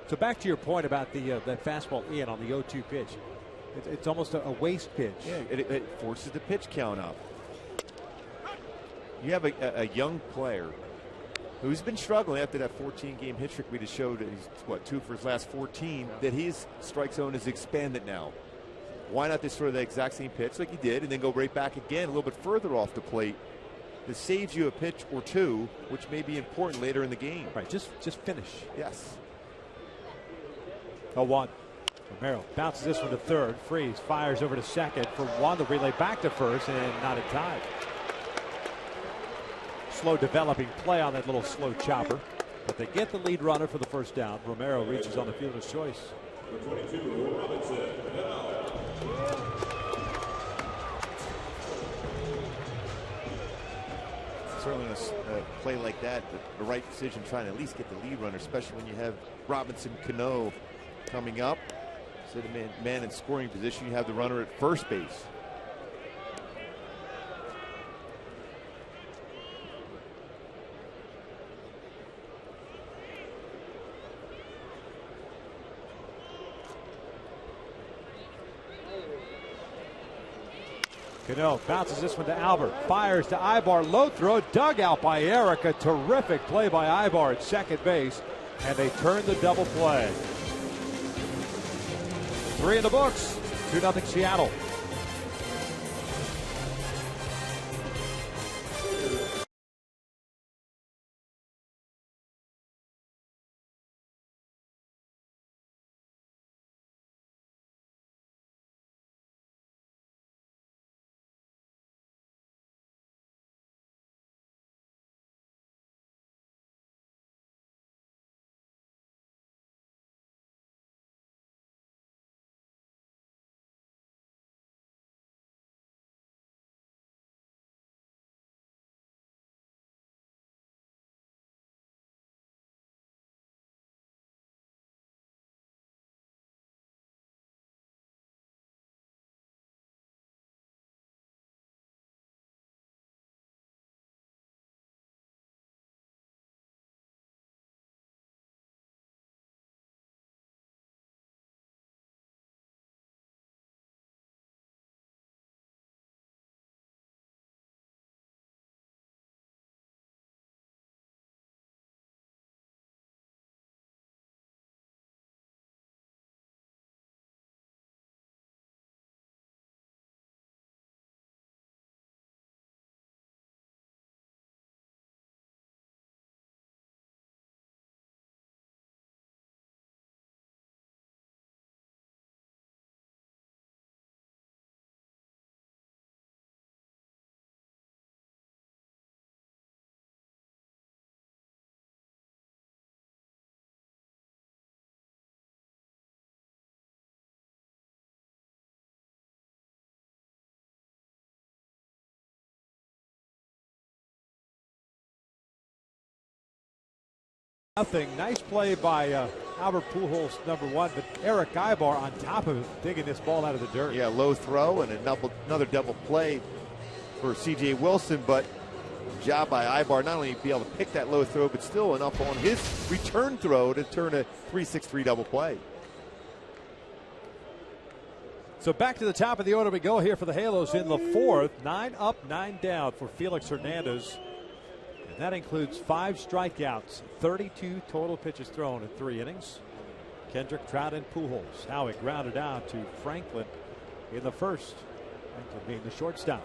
So back to your point about the that fastball in on the 0-2 pitch. It's almost a waste pitch. Yeah, it forces the pitch count up. You have a young player who's been struggling after that 14-game hit streak we just showed. He's, what, 2 for his last 14, that his strike zone is expanded now. Why not just throw the exact same pitch like he did and then go right back again a little bit further off the plate? This saves you a pitch or two, which may be important later in the game. Right, just finish. Yes. 0-1. Romero bounces this one to third. Freeze fires over to second for one. The relay back to first and not in time. Slow developing play on that little slow chopper. But they get the lead runner for the first down. Romero reaches on the fielder's choice. Certainly a play like that, the right decision, trying to at least get the lead runner, especially when you have Robinson Cano coming up. So the man in scoring position, you have the runner at first base. Cano bounces this one to Albert. Fires to Ibar. Low throw. Dug out by Eric. A terrific play by Ibar at second base. And they turn the double play. 3 in the books. 2-0 Seattle. Nothing. Nice play by Albert Pujols, #1, but Eric Ibar on top of it, digging this ball out of the dirt. Yeah, low throw and another double play for C.J. Wilson, but job by Ibar not only be able to pick that low throw, but still enough on his return throw to turn a 3-6-3 double play. So back to the top of the order we go here for the Halos in the 4th. 9 up, 9 down for Felix Hernandez. And that includes 5 strikeouts, 32 total pitches thrown in 3 innings. Kendrick, Trout, and Pujols. Howie grounded out to Franklin in the 1st. Franklin being the shortstop.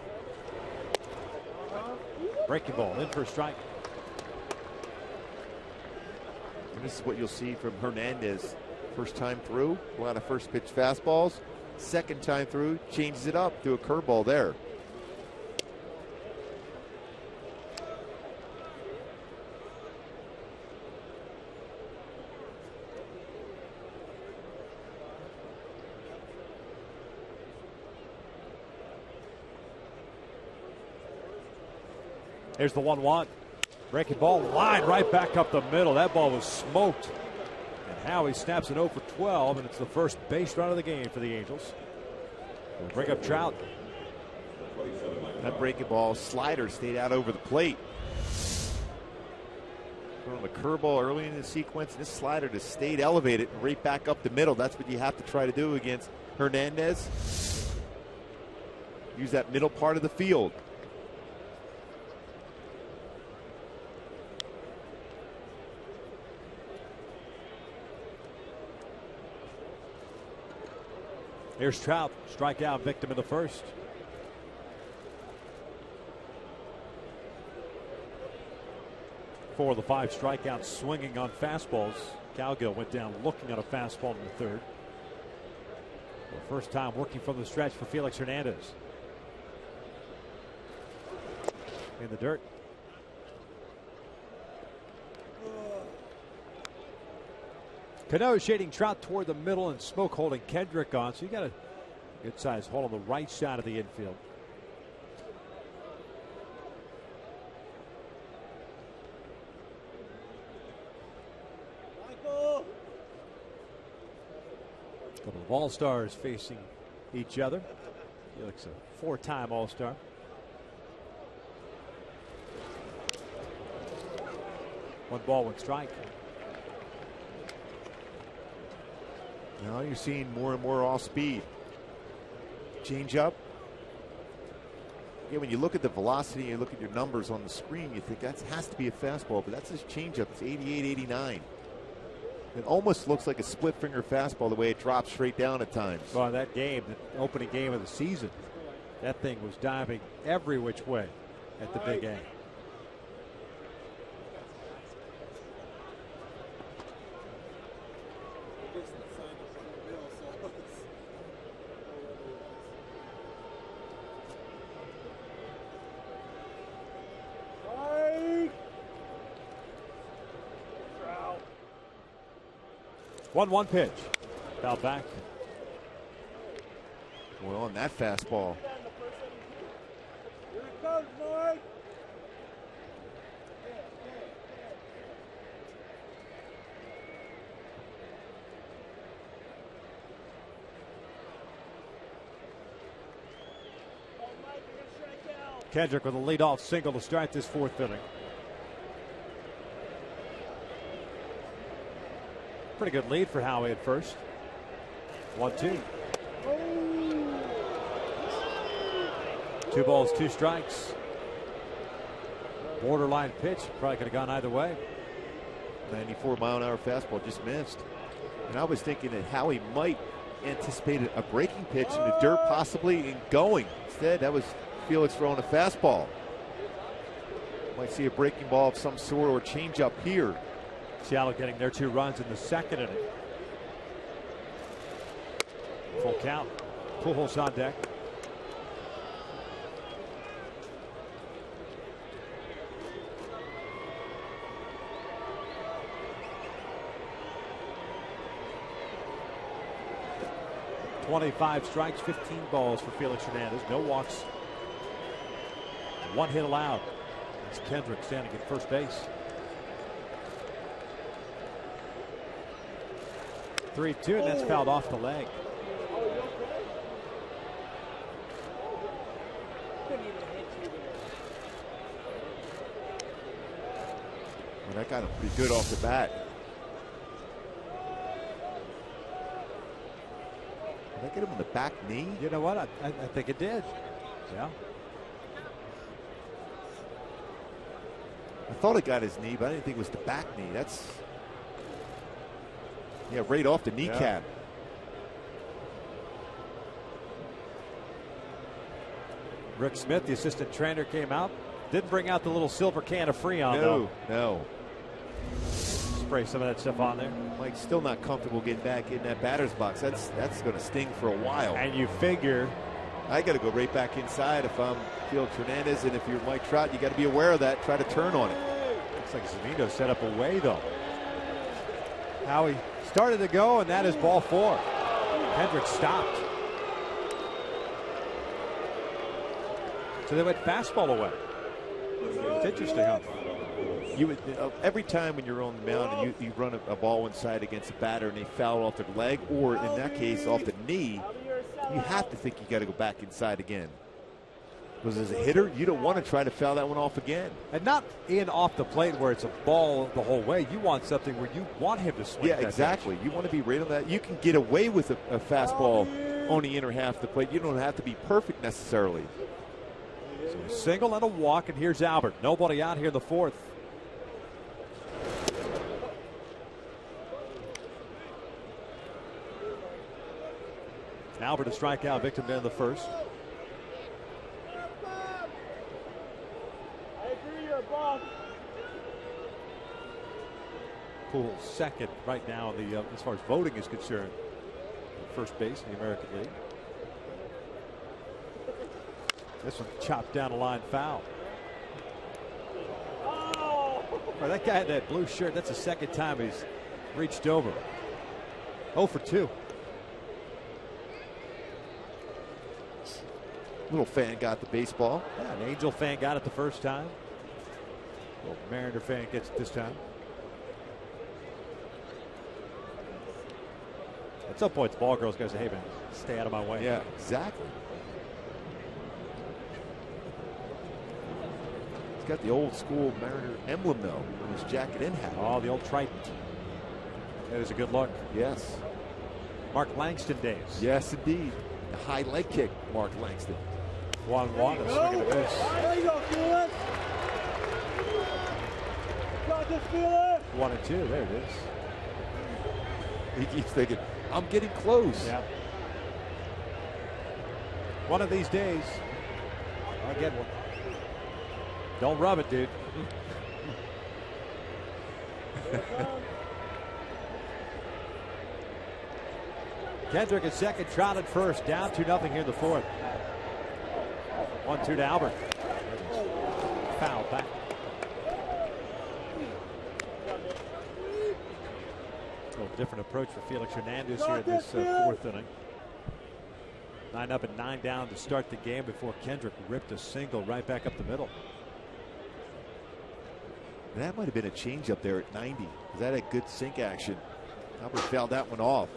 Breaking ball in for a strike. And this is what you'll see from Hernandez. First time through, a lot of first pitch fastballs. Second time through, changes it up to a curveball there. Here's the 1-1. Breaking ball, line right back up the middle. That ball was smoked. And Howie snaps it 0 for 12, and it's the first base run of the game for the Angels. We'll bring up Trout. That breaking ball slider stayed out over the plate. Throwing the curveball early in the sequence. This slider just stayed elevated and right back up the middle. That's what you have to try to do against Hernandez. Use that middle part of the field. Here's Trout, strikeout victim in the 1st. For the 5 strikeouts, swinging on fastballs. COWGILL went down looking at a fastball in the 3rd. The first time working from the stretch for Felix Hernandez. In the dirt. Cano shading Trout toward the middle and Smoke holding Kendrick on. So you got a good sized hole on the right side of the infield. Michael. A couple of All-Stars facing each other. Felix, a 4-time All-Star. One ball, one strike. Now you're seeing more and more off speed. Change up. Yeah, when you look at the velocity, you look at your numbers on the screen, you think that has to be a fastball, but that's his change up. It's 88, 89. It almost looks like a split finger fastball the way it drops straight down at times. Well, that game, the opening game of the season, that thing was diving every which way at the Big A. One pitch. Foul back. Well, on that fastball. Here it comes, Mike. Kendrick with a leadoff single to start this 4th inning. Pretty good lead for Howie at first. 1-2. 2 balls, 2 strikes. Borderline pitch. Probably could have gone either way. 94-mile-an-hour fastball just missed. And I was thinking that Howie might anticipate a breaking pitch in the dirt, possibly, and going. Instead, that was Felix throwing a fastball. Might see a breaking ball of some sort or change up here. Seattle getting their 2 runs in the 2nd inning. Full count. Pujols on deck. .25 strikes, 15 balls for Felix Hernandez. No walks. 1 hit allowed. It's Kendrick standing at first base. 3-2, and that's fouled off the leg. Well, that got him pretty good off the bat. Did that get him in the back knee? You know what? I think it did. Yeah. I thought it got his knee, but I didn't think it was the back knee. That's, yeah, right off the kneecap. Yeah. Rick Smith, the assistant trainer, came out. Didn't bring out the little silver can of Freon, though. No. Spray some of that stuff on there. Mike's still not comfortable getting back in that batter's box. That's going to sting for a while. And you figure, I got to go right back inside if I'm Felix Hernandez, and if you're Mike Trout, you got to be aware of that. Try to turn on it. Looks like ZUNINO set up away, though. Howie started to go, and that is ball 4. Kendrick stopped. So they went fastball away. It's interesting, huh? You would, every time when you're on the mound and you run a ball inside against a batter and they foul off their leg, or in that case off the knee, you have to think you got to go back inside again. Because as a hitter, you don't want to try to foul that one off again. And not in off the plate where it's a ball the whole way. You want something where you want him to swing. Yeah, exactly. You want to be right on that. You can get away with a fastball on the inner half of the plate. You don't have to be perfect necessarily. So a single and a walk, and here's Albert. Nobody out here in the 4th. Albert a strikeout victim there in the 1st. Pujols second right now in the as far as voting is concerned. First base in the American League. This one chopped down a line foul. Oh, that guy in that blue shirt, that's the second time he's reached over. 0 for 2. Little fan got the baseball. Yeah, an Angel fan got it the first time. Little Mariner fan gets it this time. At some point, the ball girl's going to say, hey, man, stay out of my way. Yeah, exactly. He's got the old school Mariner emblem, though, on his jacket and hat. Oh, the old Trident. That is a good look. Yes. Mark Langston days. Yes, indeed. The high leg kick, Mark Langston. 1-1, a swing and a miss. There you go, feel it. Got this, feel it. 1 and 2, there it is. He keeps thinking, I'm getting close. Yeah. One of these days, I'll get one. Don't rub it, dude. Kendrick at second, Trout at first, down 2-0 here in the 4th. 1-2 to Albert. Foul back. A little different approach for Felix Hernandez here in this 4th inning. 9 up and 9 down to start the game before Kendrick ripped a single right back up the middle. That might have been a change up there at 90. That had good sink action. Albert fouled that one off.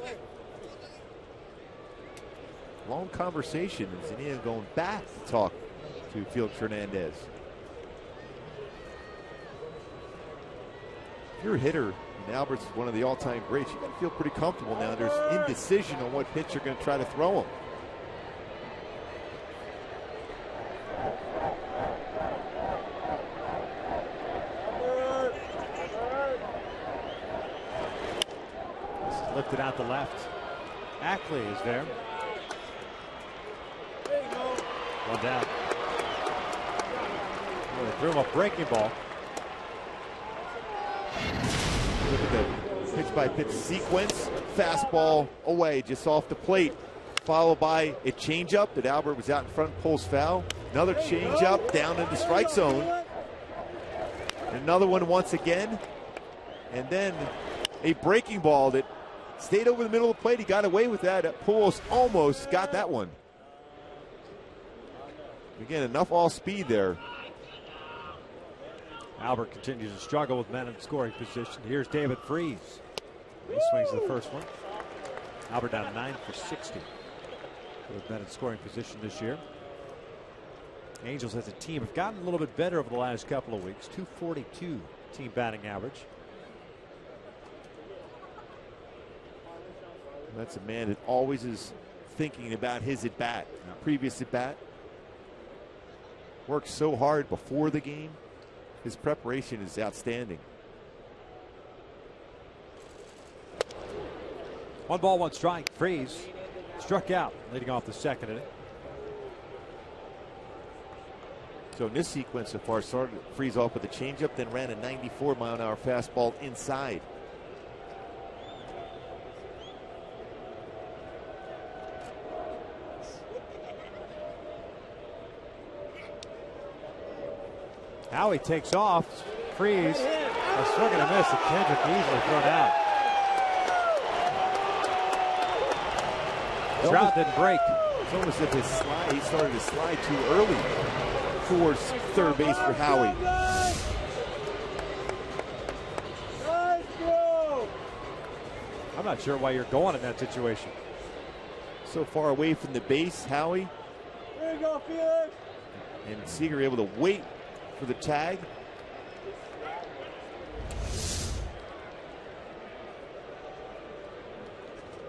Long conversation, and ZUNINO going back to talk to Felix Hernandez. If you're a hitter, and Albert's one of the all-time greats, you got to feel pretty comfortable now. There's indecision on what pitch you're going to try to throw him. This is lifted out the left. Ackley is there. One down. Oh, they threw him a breaking ball. Look at the pitch-by-pitch sequence. Fastball away, just off the plate. Followed by a changeup that Albert was out in front, pulls foul. Another changeup down in the strike zone. Another one once again. And then a breaking ball that stayed over the middle of the plate. He got away with that. Pujols almost got that one. Again, enough all speed there. Albert continues to struggle with men in scoring position. Here's David Freeze. He swings the first one. Albert down 9 for 60. They've been in scoring position this year. Angels as a team have gotten a little bit better over the last couple of weeks. 242 team batting average. That's a man that always is thinking about his at bat, previous at bat. Works so hard before the game. His preparation is outstanding. 1 ball, 1 strike. Freeze struck out, leading off the second inning. So in this sequence so far, started Freeze off with a changeup, then ran a 94-mile-an-hour fastball inside. Howie takes off. Freeze. A swing and a miss, and Kendrick easily thrown out. Trout didn't break. It's almost as if his slide, he started to slide too early towards third base for Howie. I'm not sure why you're going in that situation. So far away from the base, Howie. There you go, Felix. And Seager able to wait for the tag.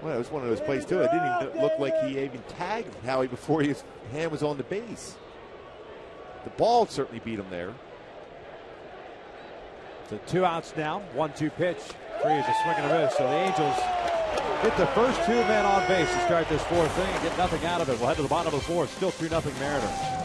Well, it was one of those plays too. It didn't even look like he even tagged Howie before his hand was on the base. The ball certainly beat him there. So 2 outs now. 1-2 pitch. Freeze a swing and a miss. So the Angels get the first 2 men on base to start this 4th inning and get nothing out of it. We'll head to the bottom of the 4th. Still 2-0 Mariners.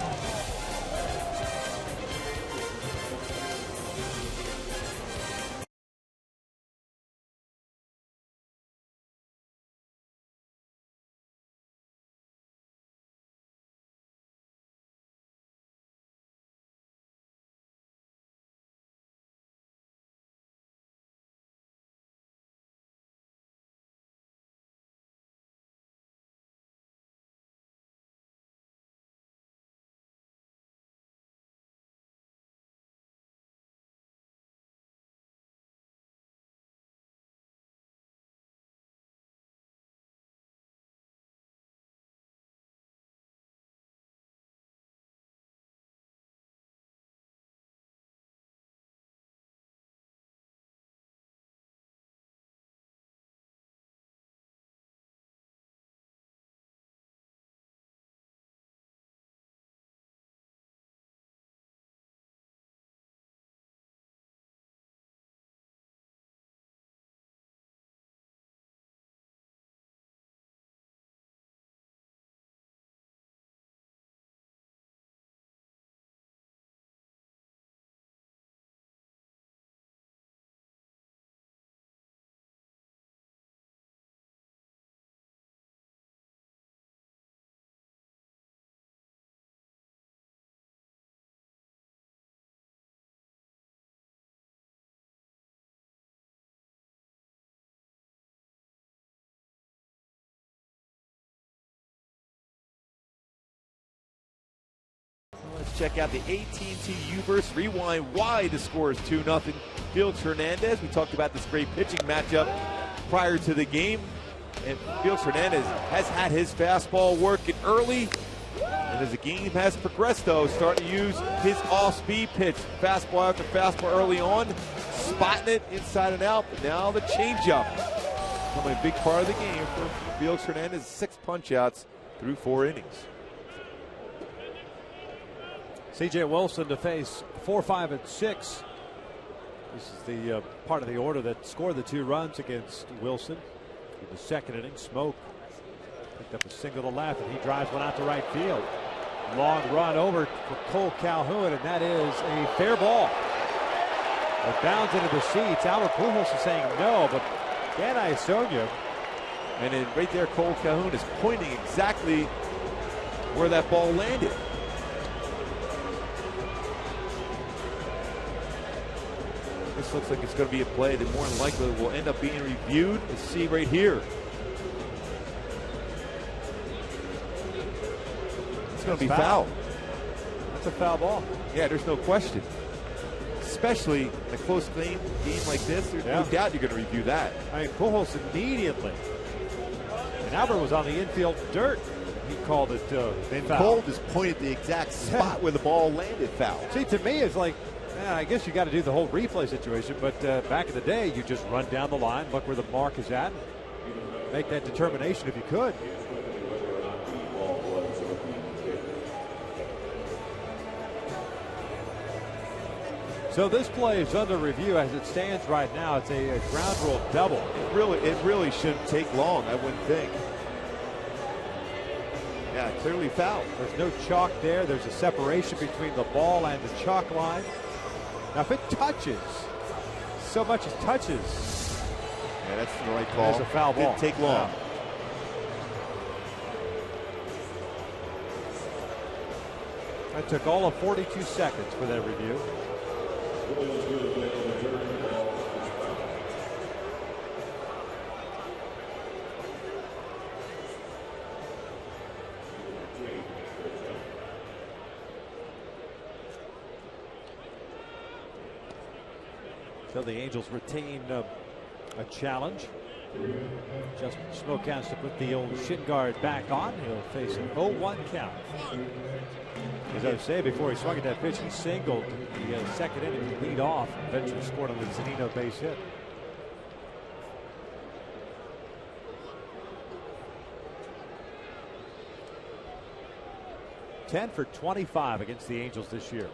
Let's check out the AT&T U-verse. Rewind why the score is 2-0. Felix Hernandez. We talked about this great pitching matchup prior to the game. And Felix Hernandez has had his fastball working early. And as the game has progressed, though, starting to use his off-speed pitch. Fastball after fastball early on. Spotting it inside and out. But now the changeup becoming a big part of the game for Felix Hernandez. 6 punch-outs through 4 innings. C.J. Wilson to face 4, 5, and 6. This is the part of the order that scored the 2 runs against Wilson in the second inning. SMOAK picked up a single to left, and he drives one out to right field. Long run over for Cole Calhoun, and that is a fair ball. It bounds into the seats. Albert Pujols is saying no, but Dan Iasonia. And then right there, Cole Calhoun is pointing exactly where that ball landed. This looks like it's going to be a play that more than likely will end up being reviewed. Let's see right here. It's going to be foul. That's a foul ball. Yeah, there's no question. Especially in a close game like this, there's no doubt you're going to review that. I mean, Pujols immediately And Albert was on the infield dirt. He called it And foul. Cole just pointed the exact spot where the ball landed foul. See, to me, it's like, I guess you got to do the whole replay situation, but back in the day, you just run down the line, look where the mark is at, and make that determination if you could. So this play is under review as it stands right now. It's a ground rule double. It really shouldn't take long, I wouldn't think. Yeah, clearly foul. There's no chalk there. There's a separation between the ball and the chalk line. Now, if it touches, so much as touches, yeah, that's the right call. It's a foul ball. Didn't take long. That took all of 42 seconds for that review. So the Angels retain a challenge. Just Smoke has to put the old shin guard back on. He'll face an 0-1 count. As I was saying before he swung at that pitch, he singled the second inning to lead off. Eventually scored on the ZUNINO base hit. $10 for 25 against the Angels this year.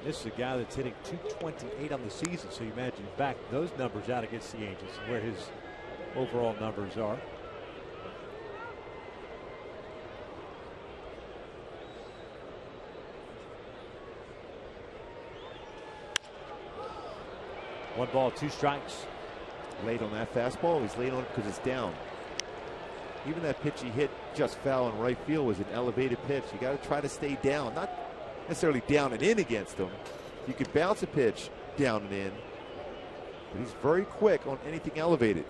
This is a guy that's hitting .228 on the season, so you imagine back those numbers out against the Angels and where his overall numbers are. One ball, two strikes. Late on that fastball. He's late on it because it's down. Even that pitch he hit just foul in right field was an elevated pitch. You got to try to stay down, not necessarily down and in against him. You could bounce a pitch down and in, but he's very quick on anything elevated.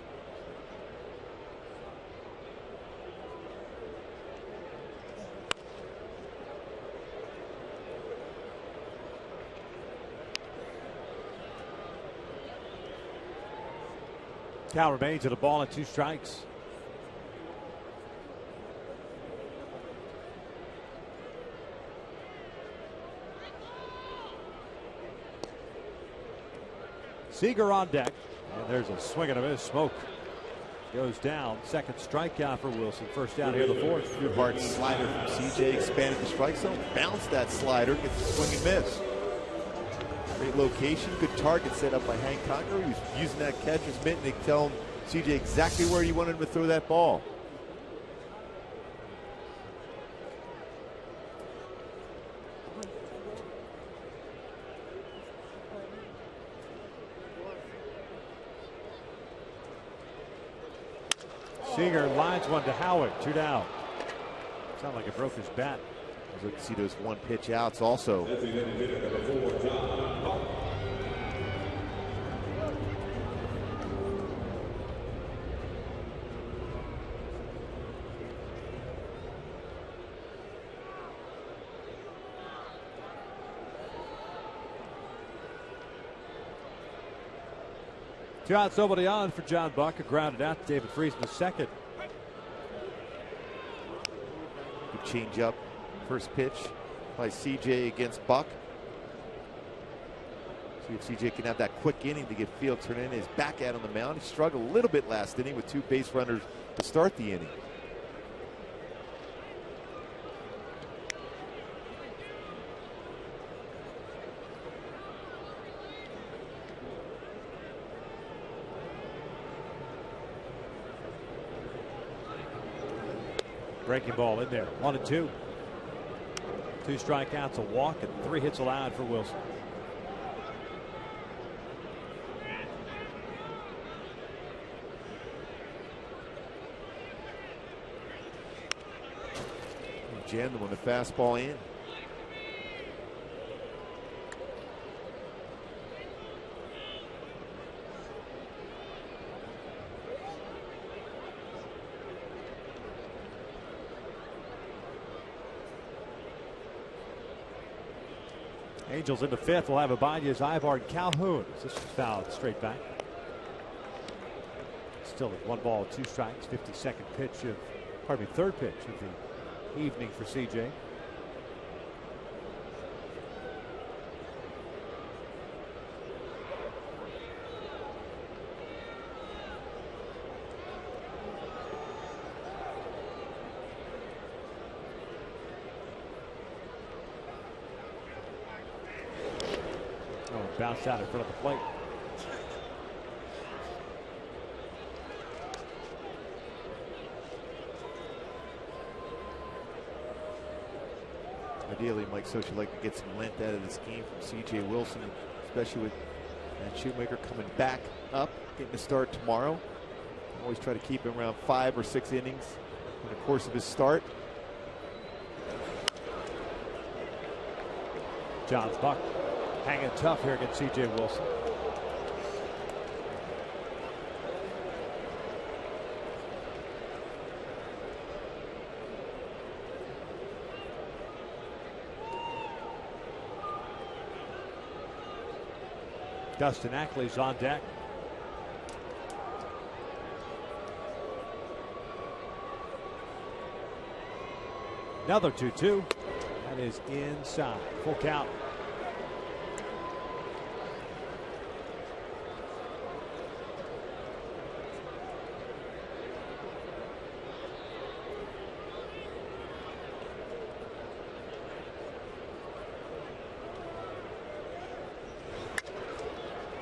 Count remains at a ball and two strikes. Seager on deck, and there's a swing and a miss. Smoke goes down. Second strikeout for Wilson. First down here, the fourth. Good hard slider from CJ, expanded the strike zone, bounced that slider, gets the swing and miss. Great location, good target set up by Hank Conger. He was using that catcher's mitt and telling CJ exactly where he wanted him to throw that ball. Seager lines one to Howard, 2 down. Sound like it broke his bat. As we see those one pitch outs also. Two outs, nobody on for John Buck. A grounded out to David Freese in the second. Good change up. First pitch by CJ against Buck. See if CJ can have that quick inning to get Felix Hernandez back out on the mound. He struggled a little bit last inning with two base runners to start the inning. Breaking ball in there. 1-2. Two strikeouts, a walk, and 3 hits allowed for Wilson. Jammed him on the fastball in. Angels in the fifth will have Ibanez, Ivar, and Calhoun. This is fouled straight back. Still at 1 ball, 2 strikes. 52nd pitch of, pardon me, 3rd pitch of the evening for CJ. Bounced out in front of the plate. Ideally, Mike Socha would like to get some length out of this game from C.J. Wilson, especially with Shoemaker coming back up, getting to start tomorrow. Always try to keep him around 5 or 6 innings in the course of his start. John's buck hanging tough here against C.J. Wilson. Dustin Ackley's on deck. Another 2-2. That is inside. Full count.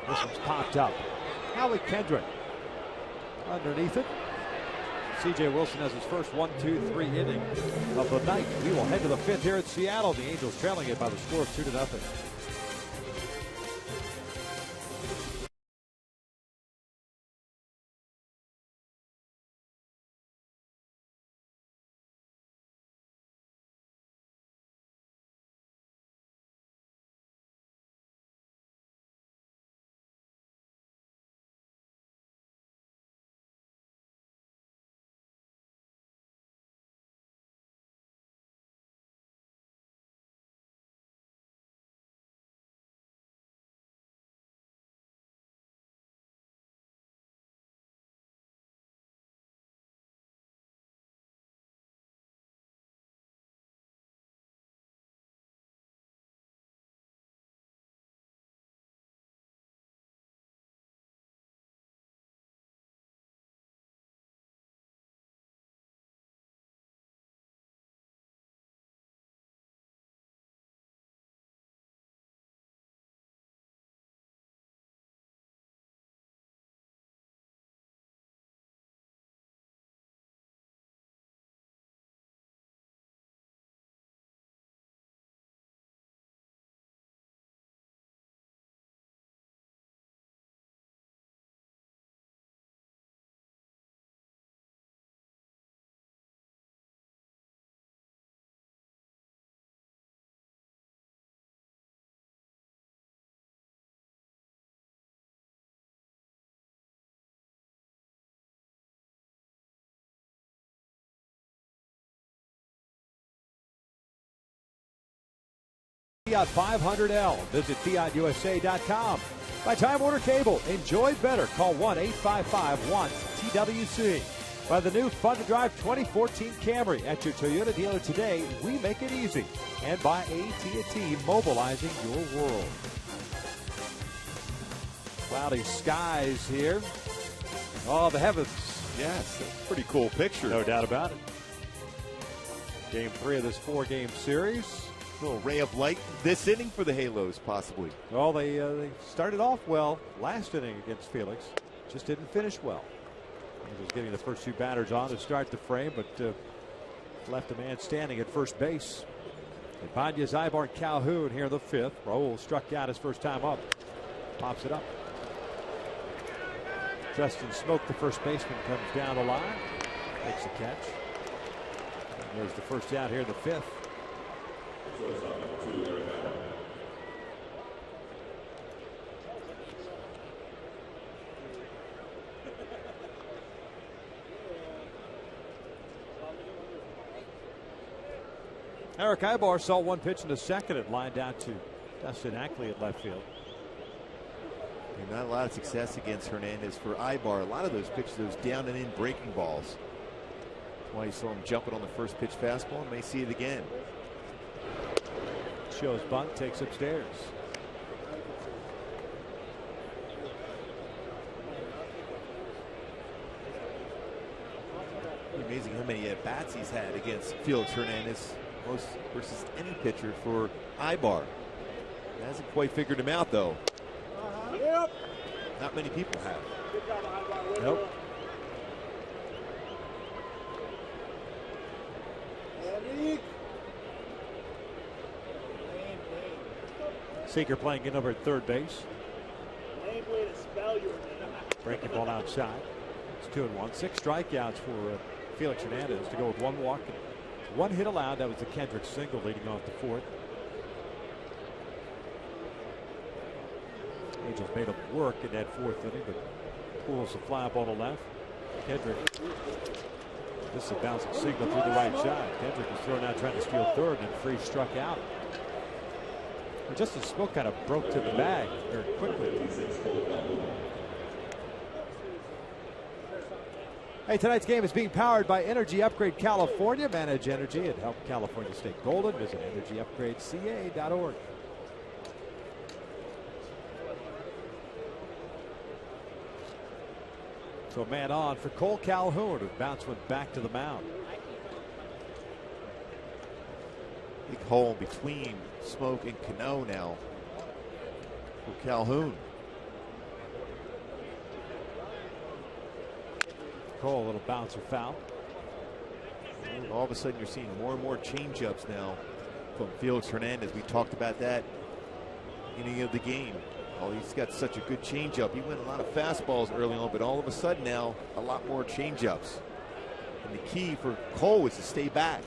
This one's popped up. Howie Kendrick underneath it. C.J. Wilson has his first 1-2-3 inning of the night. We will head to the 5th here at Seattle. The Angels trailing it by the score of 2-0. Fiat 500L. Visit FiatUSA.com. By Time Warner Cable, enjoy better. Call 1-855-1-TWC. By the new Fun to Drive 2014 Camry at your Toyota dealer today. We make it easy. And by AT&T, mobilizing your world. Cloudy skies here. Oh, the heavens. Yes, that's a pretty cool picture. No doubt about it. Game 3 of this 4-game series. A little ray of light this inning for the Halos, possibly. Well, they started off well last inning against Felix. Just didn't finish well. He was getting the first 2 batters on to start the frame, but left a man standing at first base. Ibanez, Ibar, Calhoun here in the 5th. Raul struck out his first time up. Pops it up. Justin SMOAK, the first baseman, comes down the line. Makes the catch. And there's the first out here in the 5th. Eric Ibar saw 1 pitch in the 2nd. It lined out to Dustin Ackley at left field. And not a lot of success against Hernandez for Ibar. A lot of those pitches, those down and in breaking balls. That's why you saw him jumping on the first pitch fastball, and may see it again. Shows bunt, takes upstairs. Amazing how many at-bats he's had against Felix Hernandez, most versus any pitcher for Ibar. Hasn't quite figured him out, though. Yep. Not many people have. Good job, Ibar. Nope. Seeker playing in over at third base. Lame way to spell your name. Breaking ball outside. It's 2-1. 6 strikeouts for Felix Hernandez to go with 1 walk and 1 hit allowed. That was the Kendrick single leading off the 4th. Angels made him work in that 4th inning, but pulls a fly ball to left. Kendrick. This is a bouncing signal through the right side. Kendrick was thrown out trying to steal third, and Freeze struck out. And just as SMOAK kind of broke to the bag very quickly. Hey, tonight's game is being powered by Energy Upgrade California. Manage energy and help California stay golden. Visit energyupgradeca.org. So man on for Cole Calhoun, who bounced one back to the mound. Big hole between SMOAK and Cano now for Calhoun. Cole, a little bouncer foul. And all of a sudden you're seeing more and more changeups now from Felix Hernandez. We talked about that beginning of the game. Oh, he's got such a good changeup. He went a lot of fastballs early on, but all of a sudden now a lot more changeups. And the key for Cole was to stay back.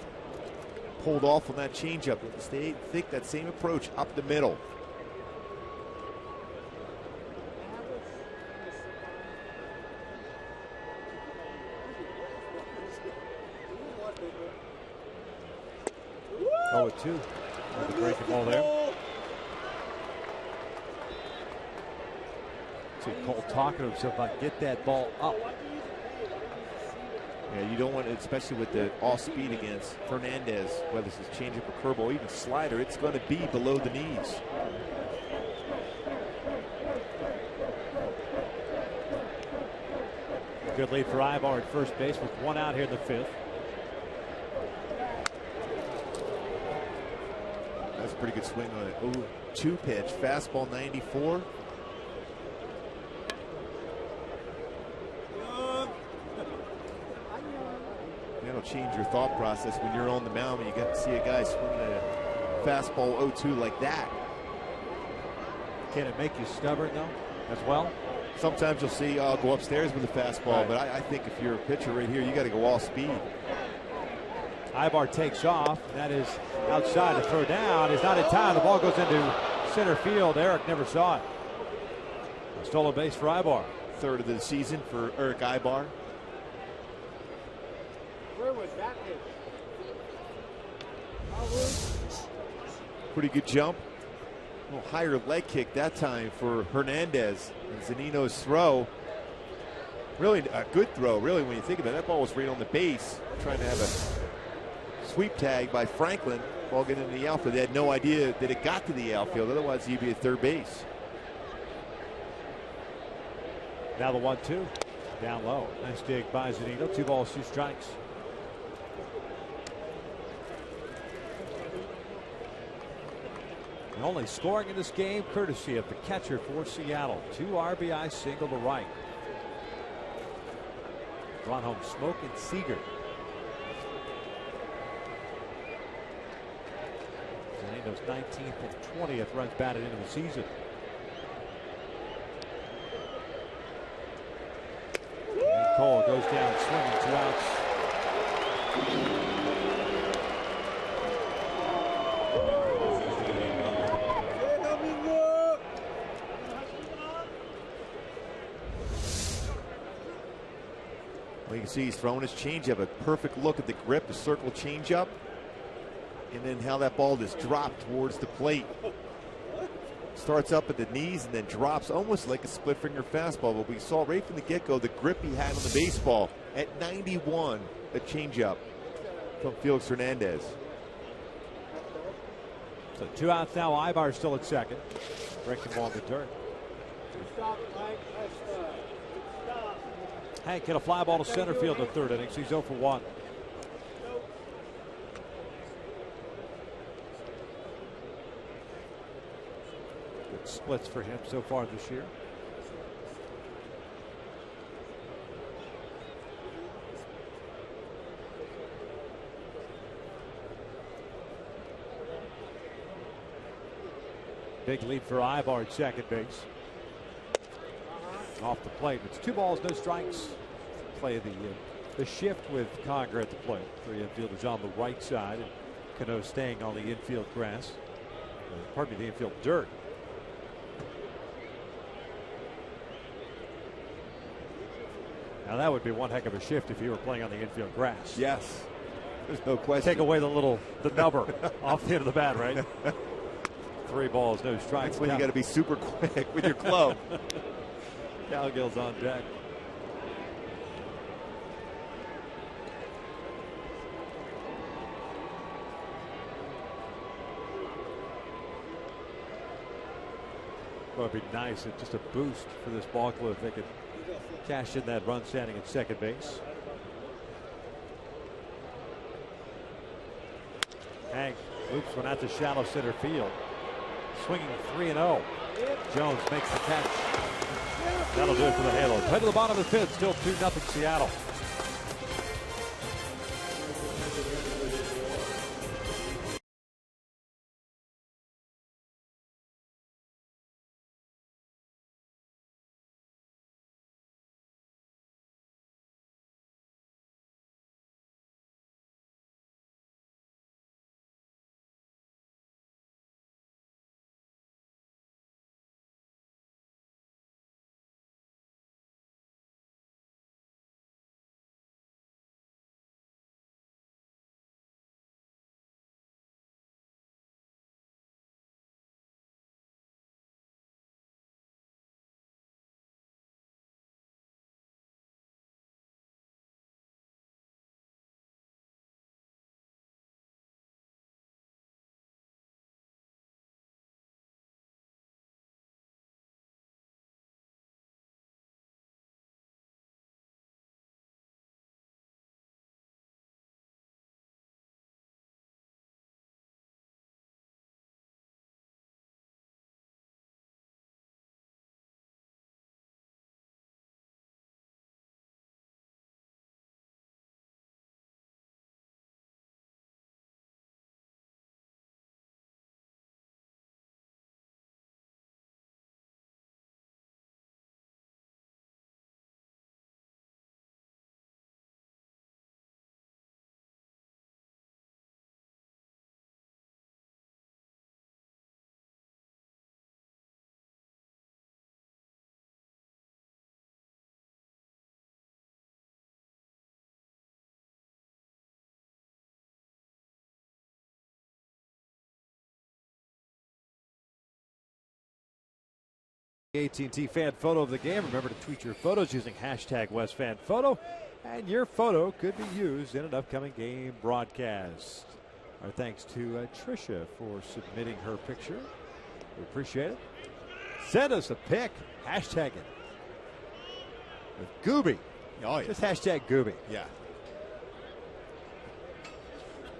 Pulled off on that changeup. Stay thick, that same approach up the middle. Oh, 2. With the breaking ball there. See Cole talking to himself about get that ball up. Yeah, you don't want it, especially with the off speed against Hernandez, whether it's his changeup or curveball, even slider, it's going to be below the knees. Good lead for Ibar at first base with 1 out here in the 5th. That's a pretty good swing on it. 0-2 pitch, fastball 94. That'll change your thought process when you're on the mound and you get to see a guy swinging a fastball 0-2 like that. Can it make you stubborn though, as well? Sometimes you'll see, I'll go upstairs with a fastball, Right. but I think if you're a pitcher right here, you got to go all speed. Ibar takes off. That is outside to throw down. Is not in time. The ball goes into center field. Eric never saw it. A stolen base for Ibar. 3rd of the season for Eric Ibar. Where was that hit? Pretty good jump. A little higher leg kick that time for Hernandez. And ZUNINO's throw. Really a good throw, really, when you think about it. That ball was right on the base. Trying to have a sweep tag by Franklin. Ball getting into the outfield. They had no idea that it got to the outfield. Otherwise, he'd be at third base. Now the 1-2. Down low. Nice dig by ZUNINO. 2 balls, 2 strikes. And only scoring in this game courtesy of the catcher for Seattle. 2 RBI single to right. Brought home SMOAK and Seager. ZUNINO's 19th and 20th runs batted into the season. And Cole goes down swinging, 2 outs. Well, you can see he's throwing his changeup. A perfect look at the grip, the circle changeup, and then how that ball just dropped towards the plate. starts up at the knees and then drops almost like a split finger fastball. But we saw right from the get-go the grip he had on the baseball. At 91, a changeup from Felix Hernandez. So 2 outs now. Ibar still at second. Breaking ball in the dirt. Stop, Mike. Stop. Hank hit a fly ball to center field in the third inning. He's 0 for 1. Good splits for him so far this year. Big lead for Ibar at second base. Off the plate. It's 2 balls, no strikes. Play the shift with Conger at the plate. 3 infielders on the right side, and Cano staying on the infield grass. Pardon me, the infield dirt. Now that would be one heck of a shift if you were playing on the infield grass. Yes, there's no question. Take away the number off the end of the bat, right? 3 balls, no strikes. That's when you got to be super quick with your glove. COWGILL's on deck. Well, it'd be nice. It's just a boost for this ball club if they could cash in that run standing at second base. Hank loops one out to shallow center field. Swinging 3-0. Jones makes the catch. That'll do it for the Halo. Play to the bottom of the 5th. Still 2-0 Seattle. AT&T fan photo of the game. Remember to tweet your photos using hashtag WestFanPhoto, and your photo could be used in an upcoming game broadcast. Our thanks to Tricia for submitting her picture. We appreciate it. Send us a pic. Hashtag it. With Gooby. Oh, yeah. Just hashtag Gooby. Yeah.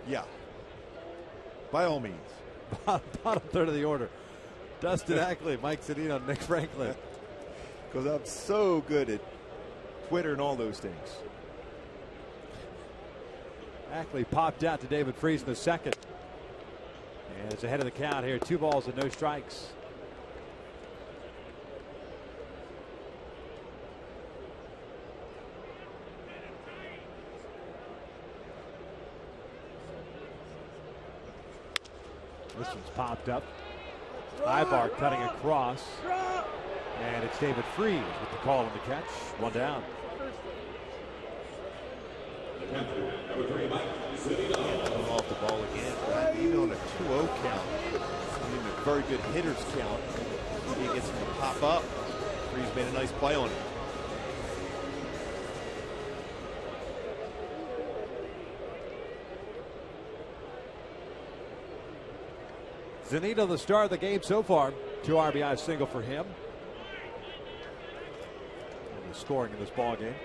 Yeah. By all means. Bottom third of the order. Dustin Ackley, Mike ZUNINO, Nick Franklin. Because I'm so good at Twitter and all those things. Ackley popped out to David Freese in the second. And it's ahead of the count here. 2 balls and no strikes. This one's popped up. Ibar cutting across. And it's David Freese with the call on the catch. 1 down. Off the ball again. Even on a 2-0 count. very good hitters count. He gets him to pop up. Freeze made a nice play on it. ZUNINO, the star of the game so far. 2 RBI single for him. And the scoring in this ball game.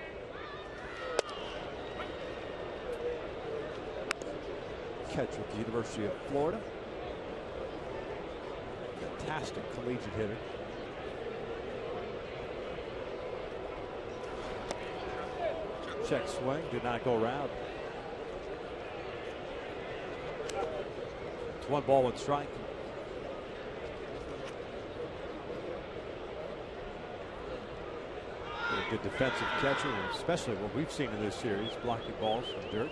Catch with the University of Florida. Fantastic collegiate hitter. Check swing, did not go around. It's 1 ball, 1 strike. A good defensive catcher, especially what we've seen in this series, blocking balls from Dirk.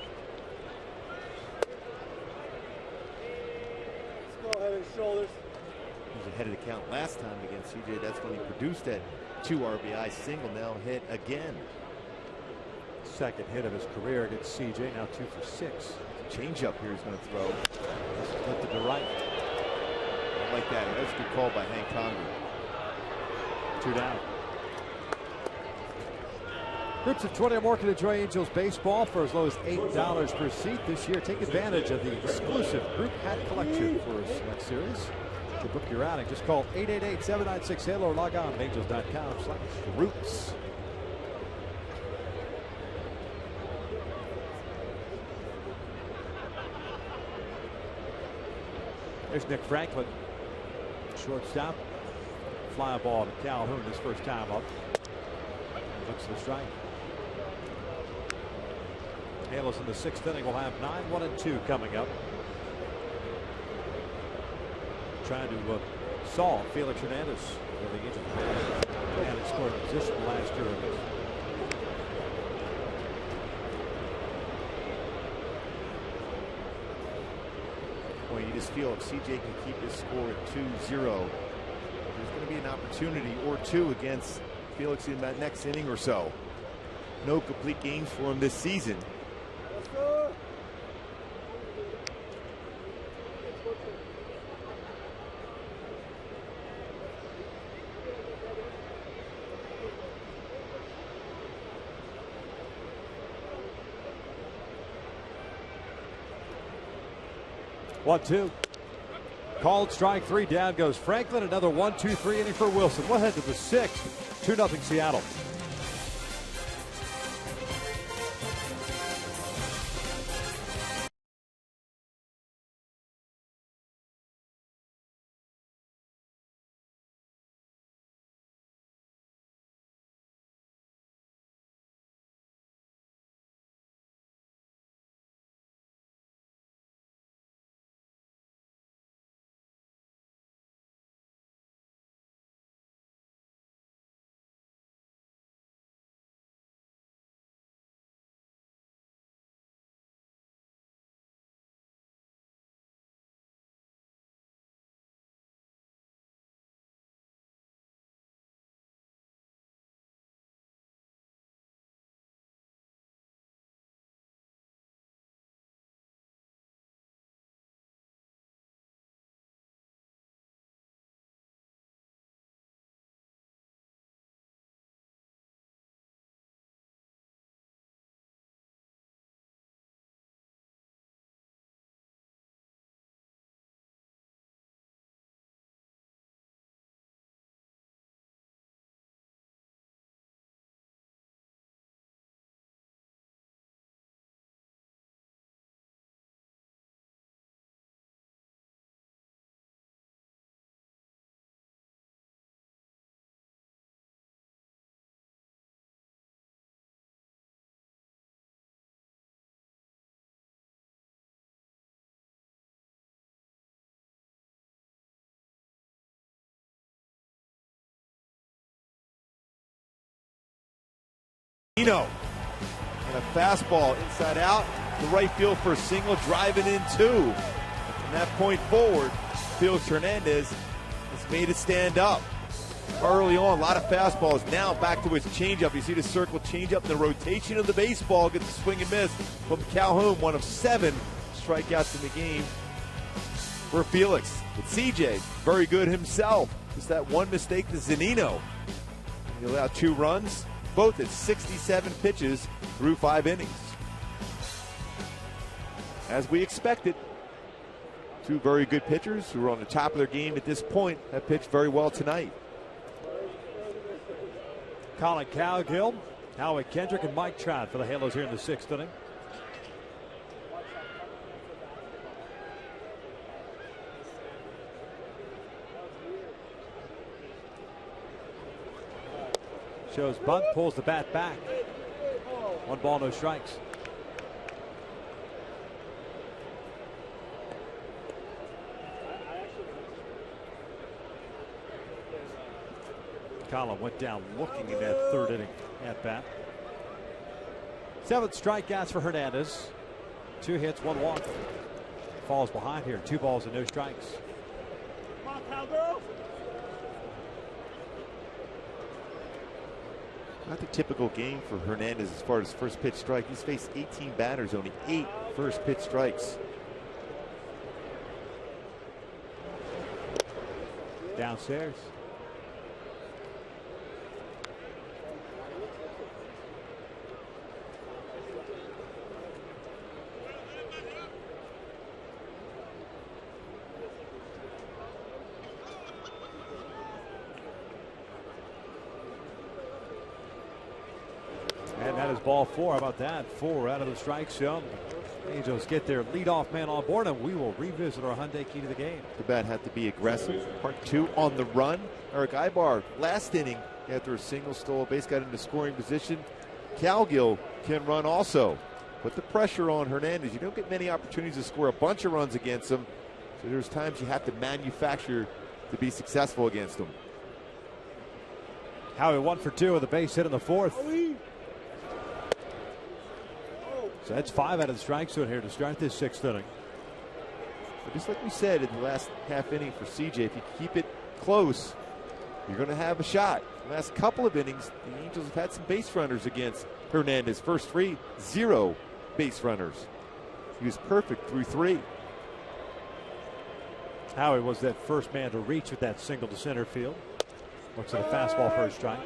Let's go head and shoulders. He was ahead of the count last time against CJ. That's when he produced that 2 RBI single. Now hit again. Second hit of his career against CJ. Now 2 for 6. Changeup here he's going to throw. Lifted to right. I like that. That's a good call by Hank Conger. 2 down. Groups of 20 or more can enjoy Angels baseball for as low as $8 per seat this year. Take advantage of the exclusive group hat collection for this next series. To book your outing, just call 888-796-HALO or log on to angels.com/groups. There's Nick Franklin, shortstop. Fly ball to Calhoun his first time up. Looks to the strike. Halos in the 6th inning will have 9-1-2 coming up. Trying to solve Felix Hernandez. The Angels had scored a position last year. Well, you just feel if CJ can keep his score at 2-0, there's going to be an opportunity or 2 against Felix in that next inning or so. No complete games for him this season. Let's go. 1-2. Called strike 3. Down goes Franklin. Another 1-2-3 inning for Wilson. We'll head to the 6th. 2-0 Seattle. ZUNINO. And a fastball inside out to right field for a single, driving in 2. And from that point forward, Felix Hernandez has made it stand up. Early on, a lot of fastballs. Now back to his changeup. You see the circle changeup, the rotation of the baseball, gets a swing and miss from Calhoun, 1 of 7 strikeouts in the game. for Felix. But CJ, very good himself. Just that one mistake to ZUNINO. He allowed 2 runs, both at 67 pitches through 5 innings. As we expected, 2 very good pitchers who are on the top of their game at this point have pitched very well tonight. Colin Cowgill, Howie Kendrick, and Mike Trout for the Halos here in the 6th inning. Shows bunt, pulls the bat back. 1 ball, no strikes. Colin went down looking in that 3rd inning at bat. 7 strikeouts for Hernandez. 2 hits, 1 walk. Falls behind here. 2 balls and no strikes. Come on, cowgirls. Not the typical game for Hernandez as far as first pitch strike. He's faced 18 batters, only 8 first pitch strikes. Downstairs. And that is ball 4. How about that? 4 out of the strike zone. Angels get their leadoff man on board, and we will revisit our Hyundai key to the game. The bat had to be aggressive. Part 2 on the run. Eric Ibar, last inning, after a single stole a base, got into scoring position. COWGILL can run also. Put the pressure on Hernandez. You don't get many opportunities to score a bunch of runs against him. So there's times you have to manufacture to be successful against him. Howie 1 for 2 with a base hit in the 4th. So that's 5 out of the strike zone here to start this 6th inning. But just like we said in the last half inning for CJ, if you keep it close, you're going to have a shot. The last couple of innings, the Angels have had some base runners against Hernandez. First 3, 0 base runners. He was perfect through 3. Howie was that first man to reach with that single to center field. Looks at a fastball for a strike.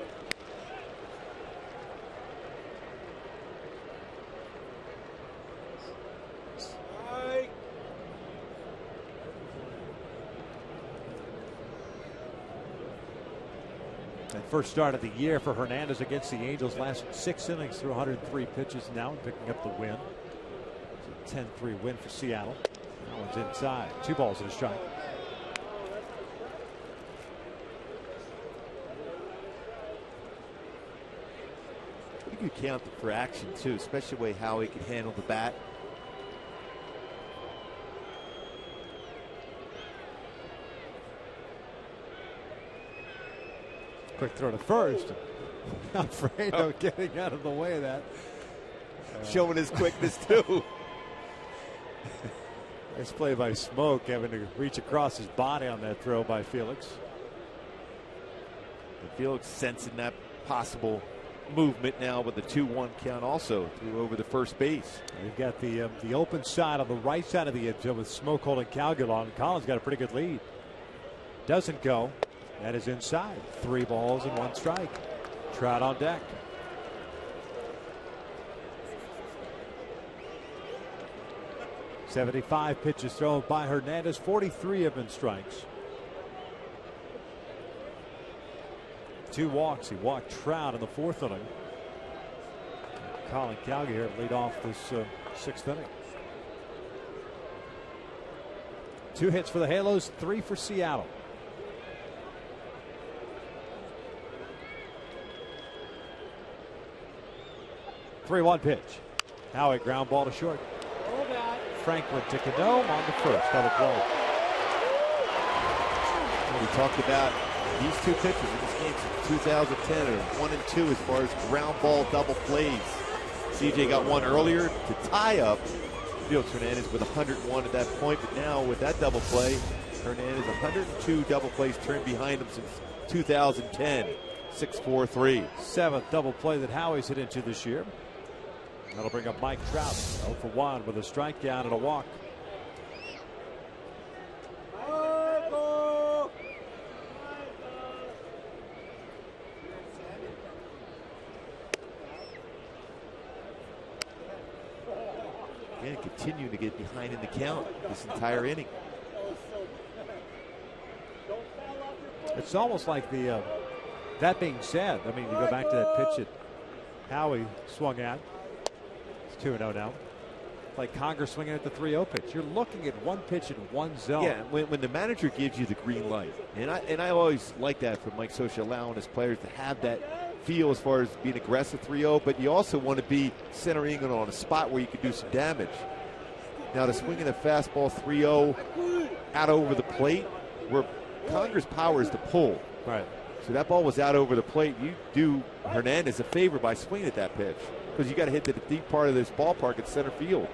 And first start of the year for Hernandez against the Angels. Last 6 innings through 103 pitches now, picking up the win. It's a 10-3 win for Seattle. That one's inside. 2 balls and a strike. Pretty good count for action too, especially the way Howie can handle the bat. Quick throw to first. Afraid of getting out of the way of that. Showing his quickness too. Nice play by SMOAK, having to reach across his body on that throw by Felix. And Felix sensing that possible movement now with the 2-1 count also threw over the first base. You've got the open side on the right side of the infield with SMOAK holding COWGILL on. Collins got a pretty good lead. Doesn't go. That is inside. 3 balls and 1 strike. Trout on deck. .75 pitches thrown by Hernandez. 43 have been strikes. 2 walks. He walked Trout in the 4th inning. Colin Cowgill here to lead off this 6th inning. 2 hits for the Halos, 3 for Seattle. .3-1 pitch. Howie ground ball to short. Franklin to Cano on the first. Double play. We talked about these 2 pitchers in this game since 2010 are 1 and 2 as far as ground ball double plays. CJ got one earlier to tie up Felix Hernandez with 101 at that point, but now with that double play, Hernandez 102 double plays turned behind him since 2010. 6-4-3. 7th double play that Howie's hit into this year. That'll bring up Mike Trout. 0 for 1 with a strikeout and a walk. Again, continuing to get behind in the count this entire inning. It's almost like the, that being said, I mean, you go back to that pitch that Howie swung at. It's 2-0 now. Like Conger swinging at the 3-0 pitch. You're looking at one pitch in one zone. Yeah, when the manager gives you the green light, and I always like that from Mike Scioscia, allowing his players to have that feel as far as being aggressive 3-0, but you also want to be centering it on a spot where you can do some damage. Now to swing in a fastball 3-0 out over the plate, where Conger's power is to pull. Right. So that ball was out over the plate. You do Hernandez a favor by swinging at that pitch, because you got to hit the deep part of this ballpark at center field.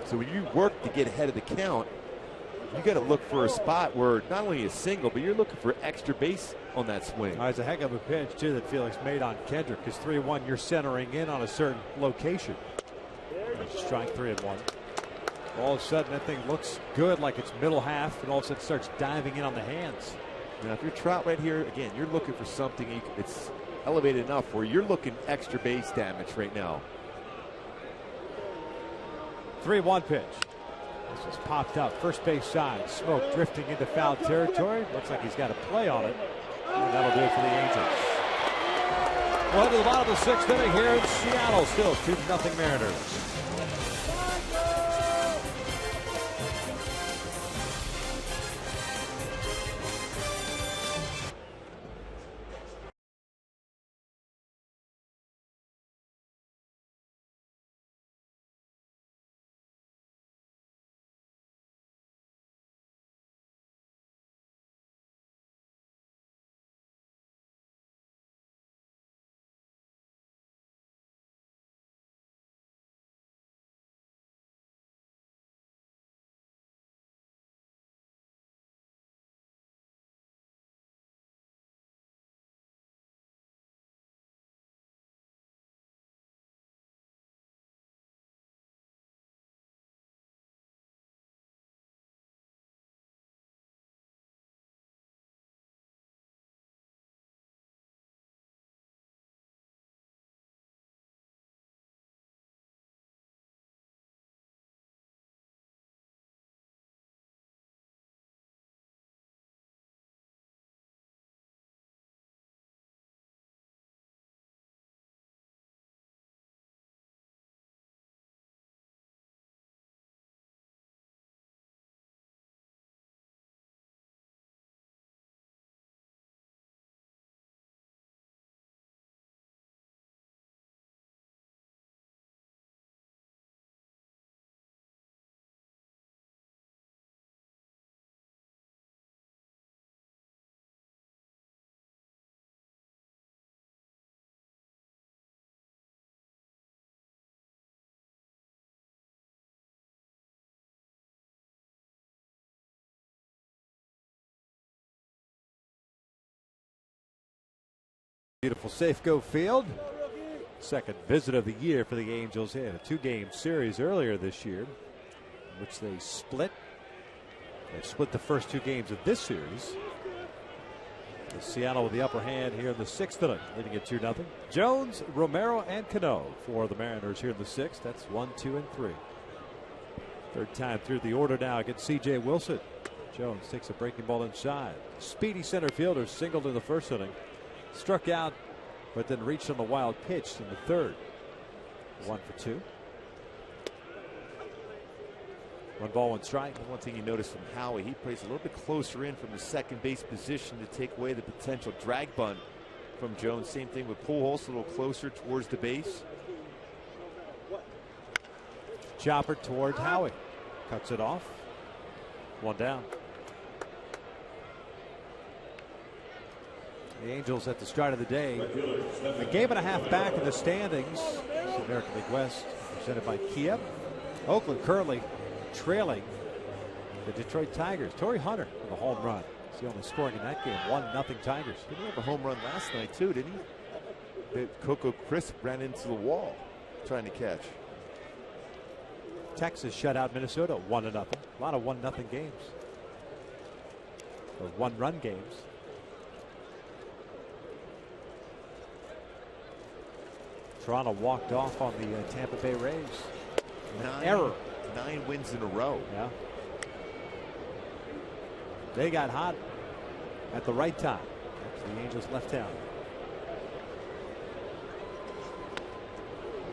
So when you work to get ahead of the count, you got to look for a spot where not only a single, but you're looking for extra base on that swing. It's a heck of a pitch, too, that Felix made on Kendrick, because 3-1, you're centering in on a certain location. Strike 3-1. All of a sudden, that thing looks good, like it's middle half, and all of a sudden starts diving in on the hands. Now, if you're Trout right here, again, you're looking for something it's elevated enough where you're looking extra base damage right now. 3-1 pitch. This is popped up. First base side. Smoke drifting into foul territory. Looks like he's got a play on it. And that'll do it for the Angels. Well, to the bottom of the 6th inning here in Seattle. Still 2-0 Mariners. Beautiful Safeco Field. Second visit of the year for the Angels. They had a 2-game series earlier this year, in which they split. They've split the first 2 games of this series. Seattle with the upper hand here in the 6th inning, leading it 2-0. Jones, Romero, and Cano for the Mariners here in the 6th. That's 1, 2, and 3. Third time through the order now against C.J. Wilson. Jones takes a breaking ball inside. Speedy center fielder singled in the first inning. Struck out, but then reached on the wild pitch in the 3rd. 1 for 2. 1 ball, 1 strike. One thing you notice from Howie, he plays a little bit closer in from the second base position to take away the potential drag bunt from Jones. Same thing with Pujols, a little closer towards the base. Chopper towards Howie. Cuts it off. 1 down. The Angels at the start of the day, a game and a half back in the standings. It's the American League West, presented by Kia. Oakland currently trailing the Detroit Tigers. Torrey Hunter with a home run. He's the only scoring in that game. 1-0 Tigers. Didn't he have a home run last night too, didn't he? Coco Crisp ran into the wall trying to catch. Texas shut out Minnesota 1-0. A lot of 1-0 games. Or 1-run games. Toronto walked off on the Tampa Bay Rays. error. 9 wins in a row. Yeah. They got hot at the right time. The Angels left town.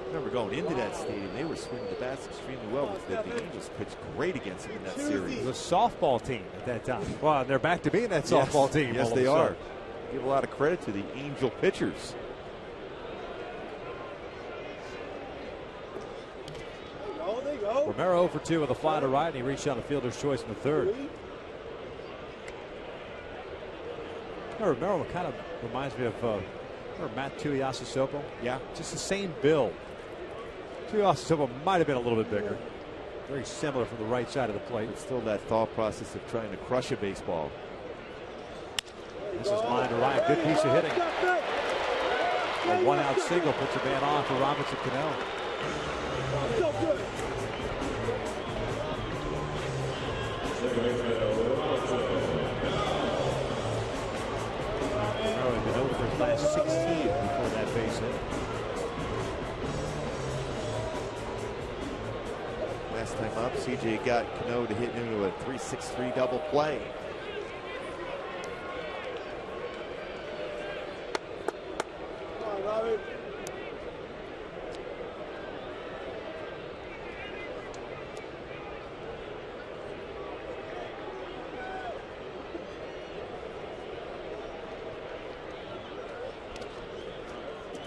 Remember going into that stadium, they were swinging the bats extremely well. The Angels pitched great against them in that series. It was a softball team at that time. Well, they're back to being that softball team. Yes, they are. Give a lot of credit to the Angel pitchers. Romero for 2 with a fly to right, and he reached out a fielder's choice in the third. Romero kind of reminds me of Matt Tuiasosopo. Yeah. Just the same build. Tuiasosopo might have been a little bit bigger. Very similar from the right side of the plate. It's still that thought process of trying to crush a baseball. This is line to right. Good piece of hitting. A 1-out single puts a man on for Robinson Cano. He's been over for his last 16 before that base hit. Last time up, CJ got Cano to hit into a 3-6-3 double play.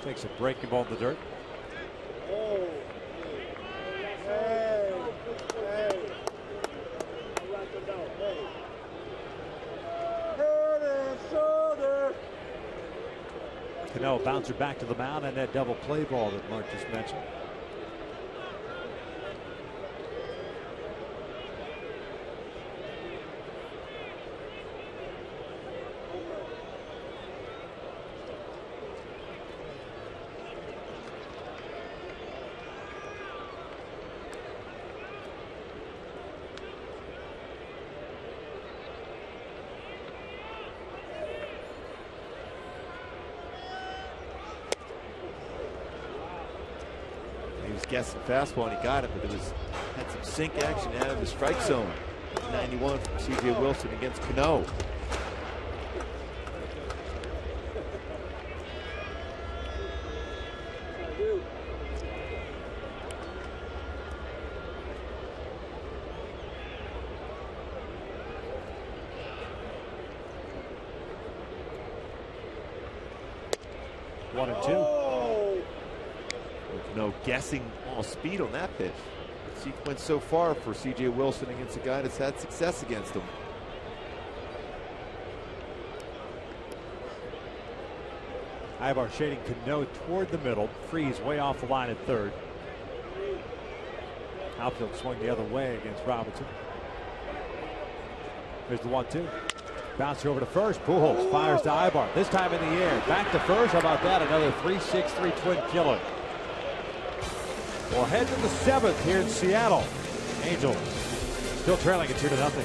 Takes a breaking ball in the dirt. Cano bouncer back to the mound, and that double play ball that Mark just mentioned. Guessing fastball and he got it, but it had some sink action out of the strike zone. 91 from CJ Wilson against Cano. One and two. No guessing all speed on that pitch. The sequence so far for CJ Wilson against a guy that's had success against him. Ibar shading Cano toward the middle. Freeze way off the line at third. Outfield swung the other way against Robinson. Here's the 1-2. Bouncer over to first. Pujols fires to Ibar. This time in the air. Back to first. How about that? Another 3-6-3 twin killer. We'll head to the 7th here in Seattle. Angels still trailing at 2-0.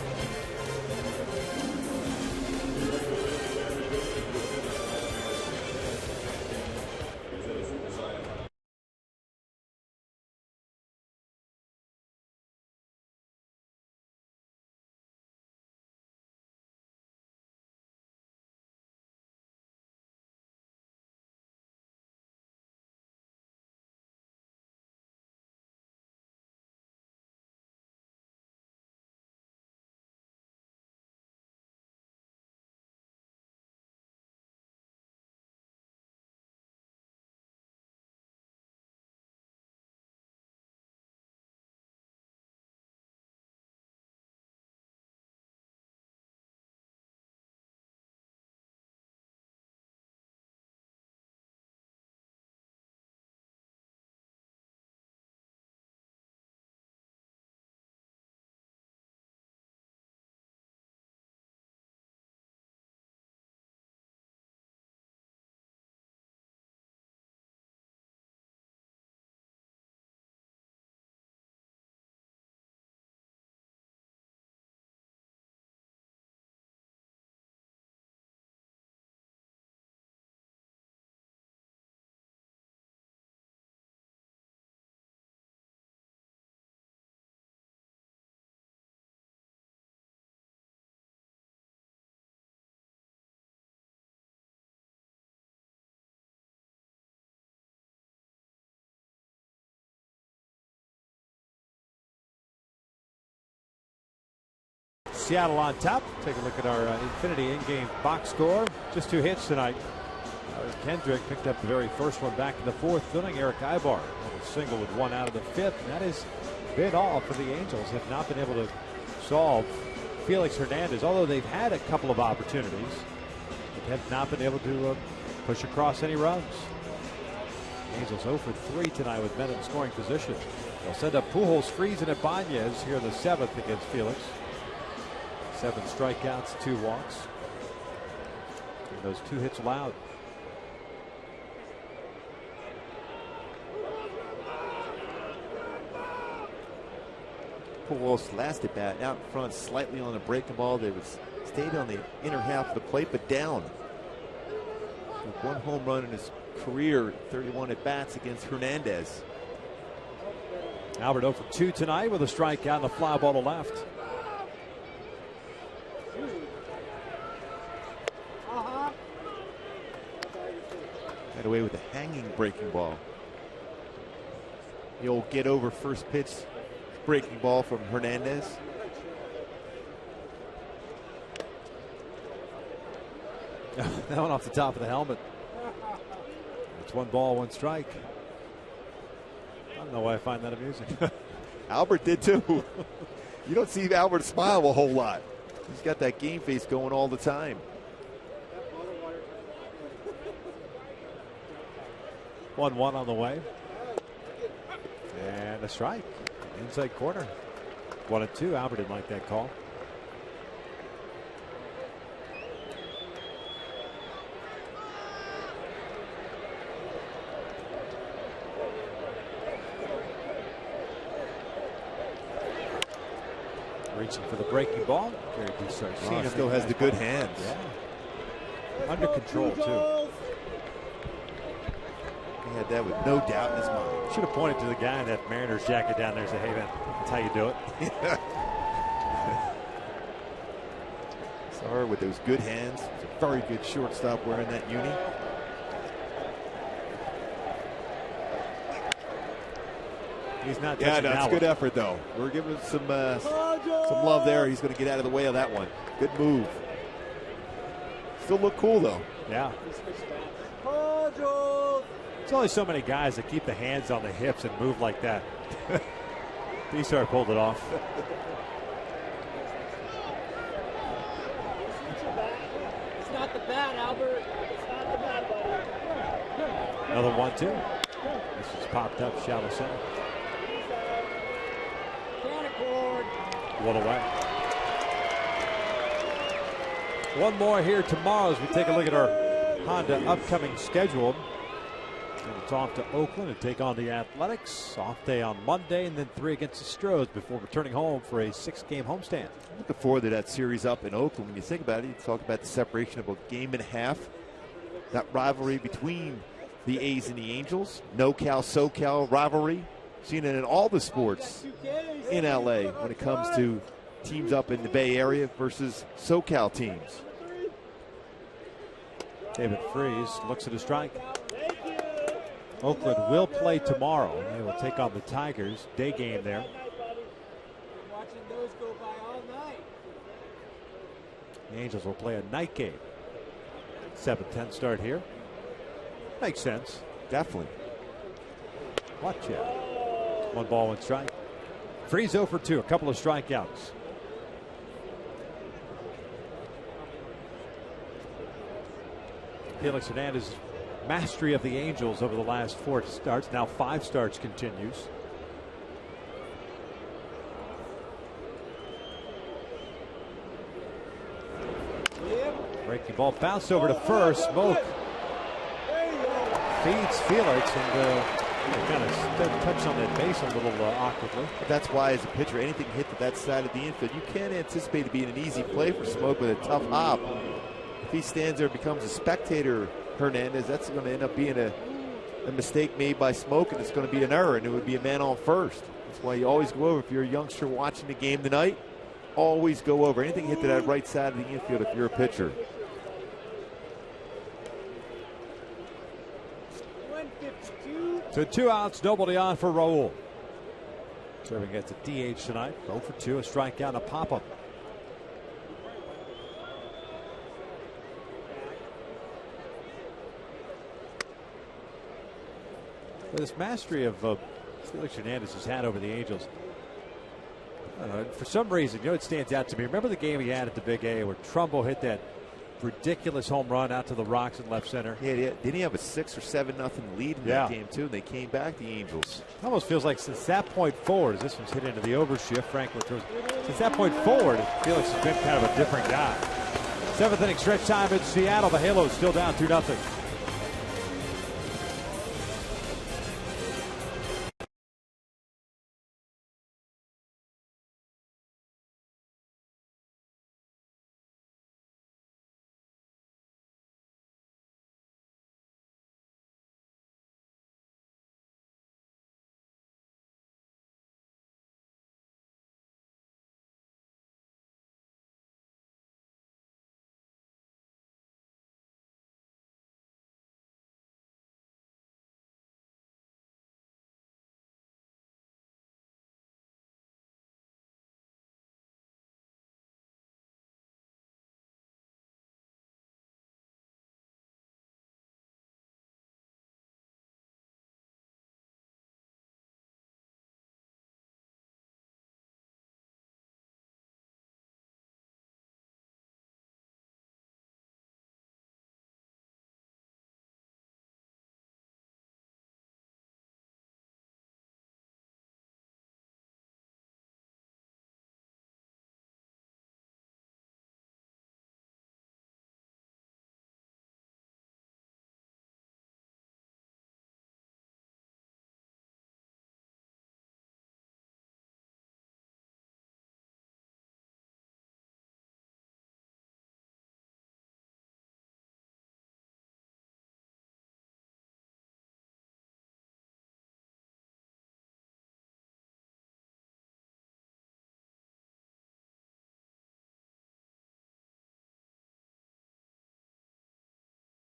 Seattle on top. Take a look at our Infinity in-game box score. Just 2 hits tonight. Kendrick picked up the very first one back in the 4th inning. Eric Ibar had a single with 1 out of the 5th. And that has been all for the Angels. Have not been able to solve Felix Hernandez, although they've had a couple of opportunities. They have not been able to push across any runs. Angels 0 for 3 tonight with men in scoring position. They'll send up Pujols, Freeze, and Ibanez here in the 7th against Felix. 7 strikeouts, 2 walks. And those 2 hits allowed. Pujols last at bat out in front, slightly on the breaking ball. They stayed on the inner half of the plate, but down. With 1 home run in his career, 31 at bats against Hernandez. Albert 0 for 2 tonight with a strikeout and a fly ball to left. Got away with a hanging breaking ball. The old get over first pitch breaking ball from Hernandez. That one off the top of the helmet. It's 1 ball, 1 strike. I don't know why I find that amusing. Albert did too. You don't see Albert smile a whole lot. He's got that game face going all the time. One on the way. And a strike. Inside corner. 1-2. Albert didn't like that call. Reaching for the breaking ball. Very good start. Still has the good hands. Yeah. Under control, too. He had that with no doubt in his mind. Should have pointed to the guy in that Mariners jacket down there and said, hey, man, that's how you do it. Sorry, with those good hands. It's a very good shortstop wearing that uni. He's not. Yeah, no, it's good effort though. We're giving him some love there. He's going to get out of the way of that one. Good move. Still look cool though. Yeah. There's only so many guys that keep the hands on the hips and move like that. Pizarro pulled it off. It's not the bat, Albert. It's not the bat, buddy. Another 1-2. This is popped up, shallow center. One away. One more here tomorrow as we take a look at our Honda upcoming schedule. It's off to Oakland and take on the Athletics. Off day on Monday, and then 3 against the Astros before returning home for a 6-game homestand. Looking forward to that series up in Oakland. When you think about it, you talk about the separation of a game and a half. That rivalry between the A's and the Angels. No-Cal, SoCal rivalry. Seen it in all the sports in LA when it comes to teams up in the Bay Area versus SoCal teams. David Freeze looks at a strike. Oakland will play tomorrow. They will take on the Tigers. Day game there. The Angels will play a night game. 7-10 start here. Makes sense. Definitely. Watch out. 1 ball, 1 strike. Freeze 0 for 2. A couple of strikeouts. Felix Hernandez's mastery of the Angels over the last 4 starts. Now 5 starts continues. Breaking ball bounced over to first. SMOAK feeds Felix and kind of touched on that base a little awkwardly. But that's why, as a pitcher, anything hit to that side of the infield, you can't anticipate it being an easy play for SMOAK with a tough hop. If he stands there and becomes a spectator, Hernandez, that's going to end up being a mistake made by SMOAK, and it's going to be an error, and it would be a man on first. That's why you always go over. If you're a youngster watching the game tonight, always go over. Anything hit to that right side of the infield if you're a pitcher. So 2 outs, nobody on for Raul. Serving gets a DH tonight. 0 for 2, a strikeout, and a pop-up. This mastery of Felix Hernandez has had over the Angels. For some reason, it stands out to me. Remember the game he had at the Big A where Trumbo hit that ridiculous home run out to the rocks in left center? Yeah, didn't he have a 6 or 7-0 lead in that game too? And they came back, the Angels. It almost feels like since that point forward, as this one's hit into the overshift, Franklin throws. Since that point forward, Felix has been kind of a different guy. 7th inning stretch time in Seattle. The Halos still down 2-0.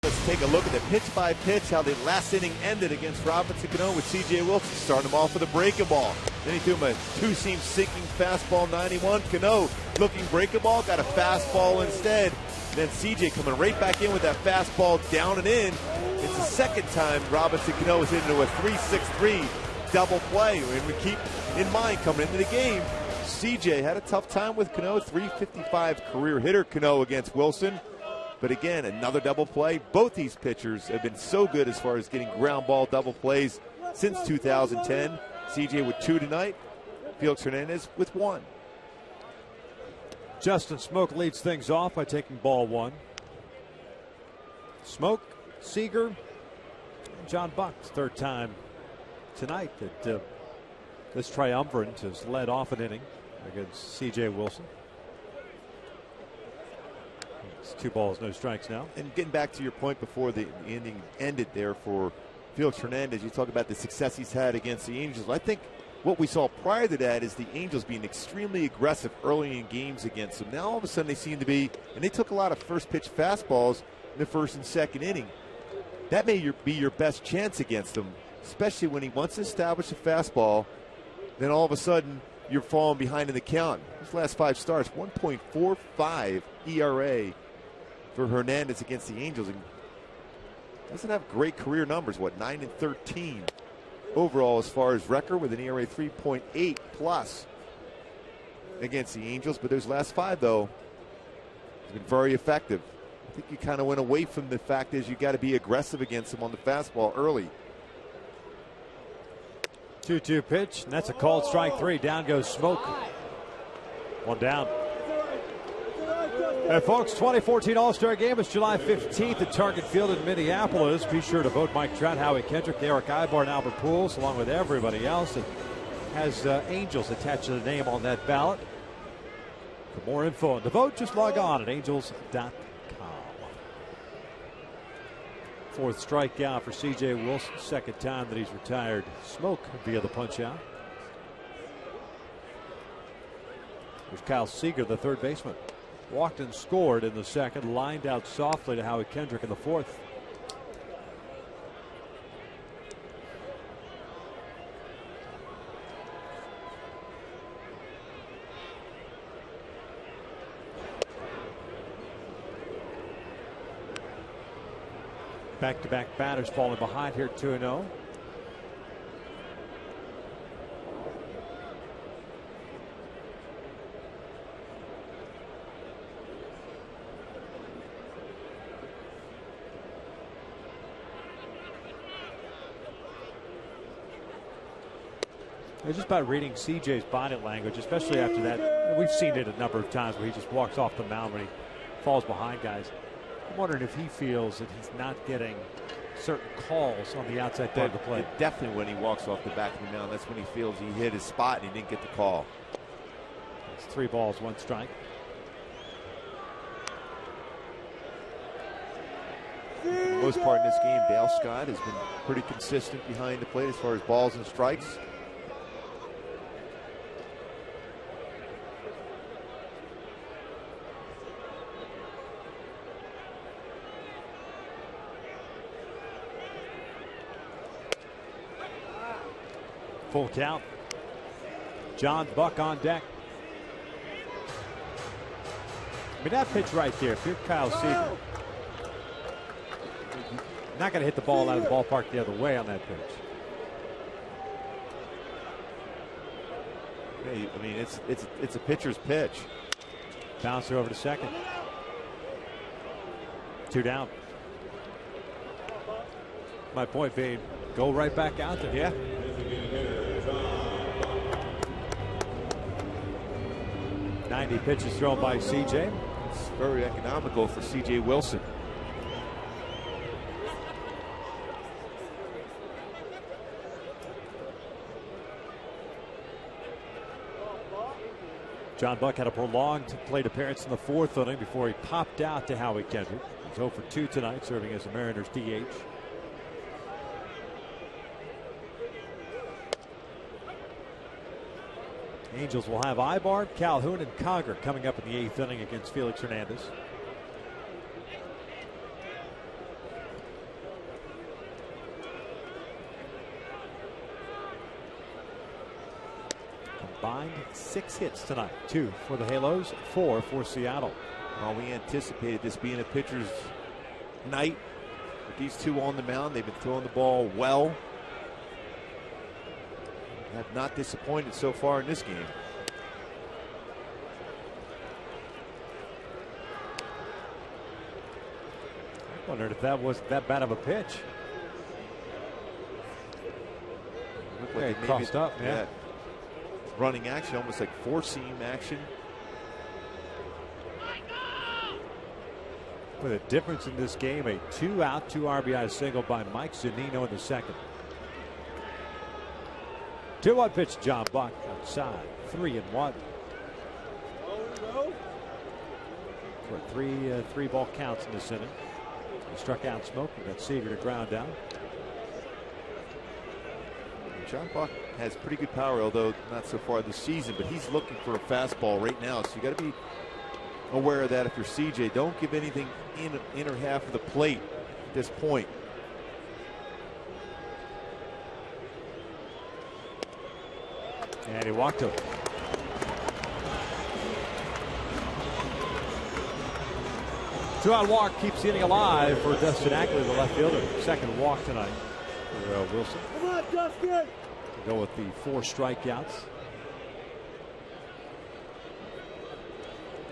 Let's take a look at the pitch by pitch, how the last inning ended against Robinson Cano with C.J. Wilson starting him off with a breaking ball. Then he threw him a two-seam sinking fastball 91. Cano looking breaking ball, got a fastball instead. Then C.J. coming right back in with that fastball down and in. It's the second time Robinson Cano was hit into a 3-6-3 double play. And we keep in mind coming into the game, C.J. had a tough time with Cano, 355 career hitter Cano against Wilson. But again, another double play. Both these pitchers have been so good as far as getting ground ball double plays since 2010. CJ with 2 tonight. Felix Hernandez with 1. Justin Smoak leads things off by taking ball 1. Smoak, Seager, and John Buck. Third time tonight that this triumvirate has led off an inning against C.J. Wilson. It's 2 balls, no strikes now. And getting back to your point before the inning ended there for Felix Hernandez, you talk about the success he's had against the Angels. I think what we saw prior to that is the Angels being extremely aggressive early in games against them. Now all of a sudden they seem to be, and they took a lot of first pitch fastballs in the first and second inning. That may be your best chance against them, especially when he wants to establish a fastball, then all of a sudden you're falling behind in the count. His last 5 starts, 1.45 ERA for Hernandez against the Angels, and doesn't have great career numbers. 9-13 overall as far as record, with an ERA 3.8 plus against the Angels. But those last 5 though, has been very effective. I think you kind of went away from the fact is you got to be aggressive against them on the fastball early. 2-2 pitch, and that's a called strike 3. Down goes Smoak. 1 down. Hey folks, 2014 All-Star Game is July 15th at Target Field in Minneapolis. Be sure to vote Mike Trout, Howie Kendrick, Eric Ibar, and Albert Pujols, along with everybody else that has Angels attached to the name on that ballot. For more info on the vote, just log on at angels.com. 4th strikeout for C.J. Wilson, 2nd time that he's retired Smoak via the punch out. There's Kyle Seager, the third baseman. Walked and scored in the 2nd, lined out softly to Howie Kendrick in the 4th. Back-to-back batters falling behind here, 2-0. It's just about reading CJ's body language, especially after that. We've seen it a number of times where he just walks off the mound when he falls behind guys. I'm wondering if he feels that he's not getting certain calls on the outside part of the plate. Definitely when he walks off the back of the mound, that's when he feels he hit his spot and he didn't get the call. It's 3 balls, 1 strike. For the most part in this game, Dale Scott has been pretty consistent behind the plate as far as balls and strikes. Full count. John Buck on deck. I mean, that pitch right there, if you're Kyle Seager, you're not going to hit the ball out of the ballpark the other way on that pitch. Yeah, I mean, it's a pitcher's pitch. Bouncer over to second. 2 down. My point being, go right back out there. Yeah. .90 pitches thrown by CJ. It's very economical for CJ Wilson. John Buck had a prolonged plate appearance in the 4th inning before he popped out to Howie Kendrick. He's 0 for 2 tonight, serving as the Mariners DH. Angels will have Ibar, Calhoun, and Conger coming up in the 8th inning against Felix Hernandez. Combined 6 hits tonight. 2 for the Halos, 4 for Seattle. Well, we anticipated this being a pitcher's night with these 2 on the mound. They've been throwing the ball well. Have not disappointed so far in this game. I wondered if that wasn't that bad of a pitch. Looked Yeah, like it crossed up, yeah. Running action, almost like 4-seam action. With a difference in this game, a 2-out, 2 RBI single by Mike Zunino in the 2nd. 2-1 pitch, John Buck outside, 3-1. For 3 ball counts in this inning. He struck out Smoke and got Seager to ground down. John Buck has pretty good power, although not so far this season, but he's looking for a fastball right now, so you got to be aware of that if you're CJ. Don't give anything in the inner half of the plate at this point. And he walked him. Two-out walk keeps the inning alive for Dustin Ackley, the left fielder. 2nd walk tonight for Wilson. Come on, Dustin! Go with the 4 strikeouts.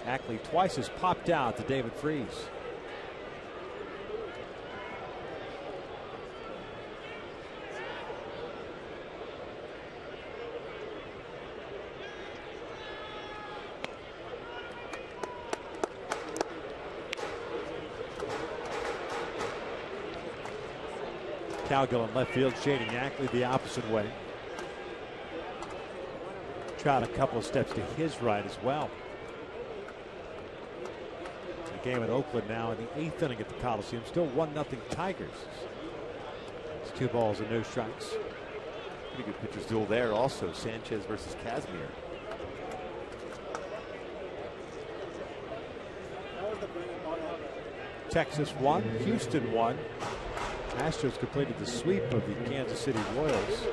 Ackley twice has popped out to David Freese. COWGILL in left field, shading Ackley the opposite way. Trout a couple of steps to his right as well. The game at Oakland now in the 8th inning at the Coliseum. Still 1-0 Tigers. It's 2 balls and no strikes. Pretty good pitcher's duel there also. Sanchez versus Casimir. Texas won. Houston won. Astros completed the sweep of the Kansas City Royals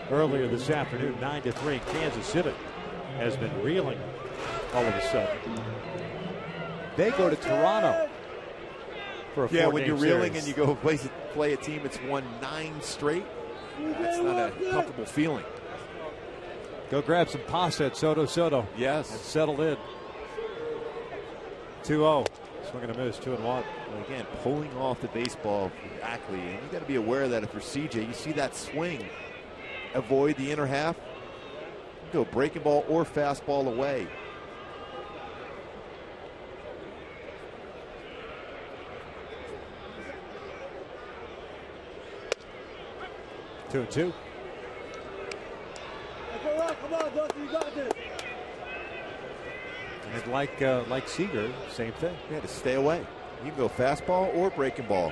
earlier this afternoon, 9-3. Kansas City has been reeling all of a sudden. They go to Toronto for a 4-game Yeah, when you're reeling series. and you go play a team that's won 9 straight, that's not a comfortable feeling. Go grab some pasta at Soto. Yes. And settle in. 2-0. Swing and a miss, 2-1. Well, again, pulling off the baseball for Ackley, and you got to be aware of that if you're CJ. You see that swing, avoid the inner half. Go breaking ball or fastball away. Two and two. Come on, Dustin, you got this. And like Seager, same thing. You had to stay away. You can go fastball or breaking ball.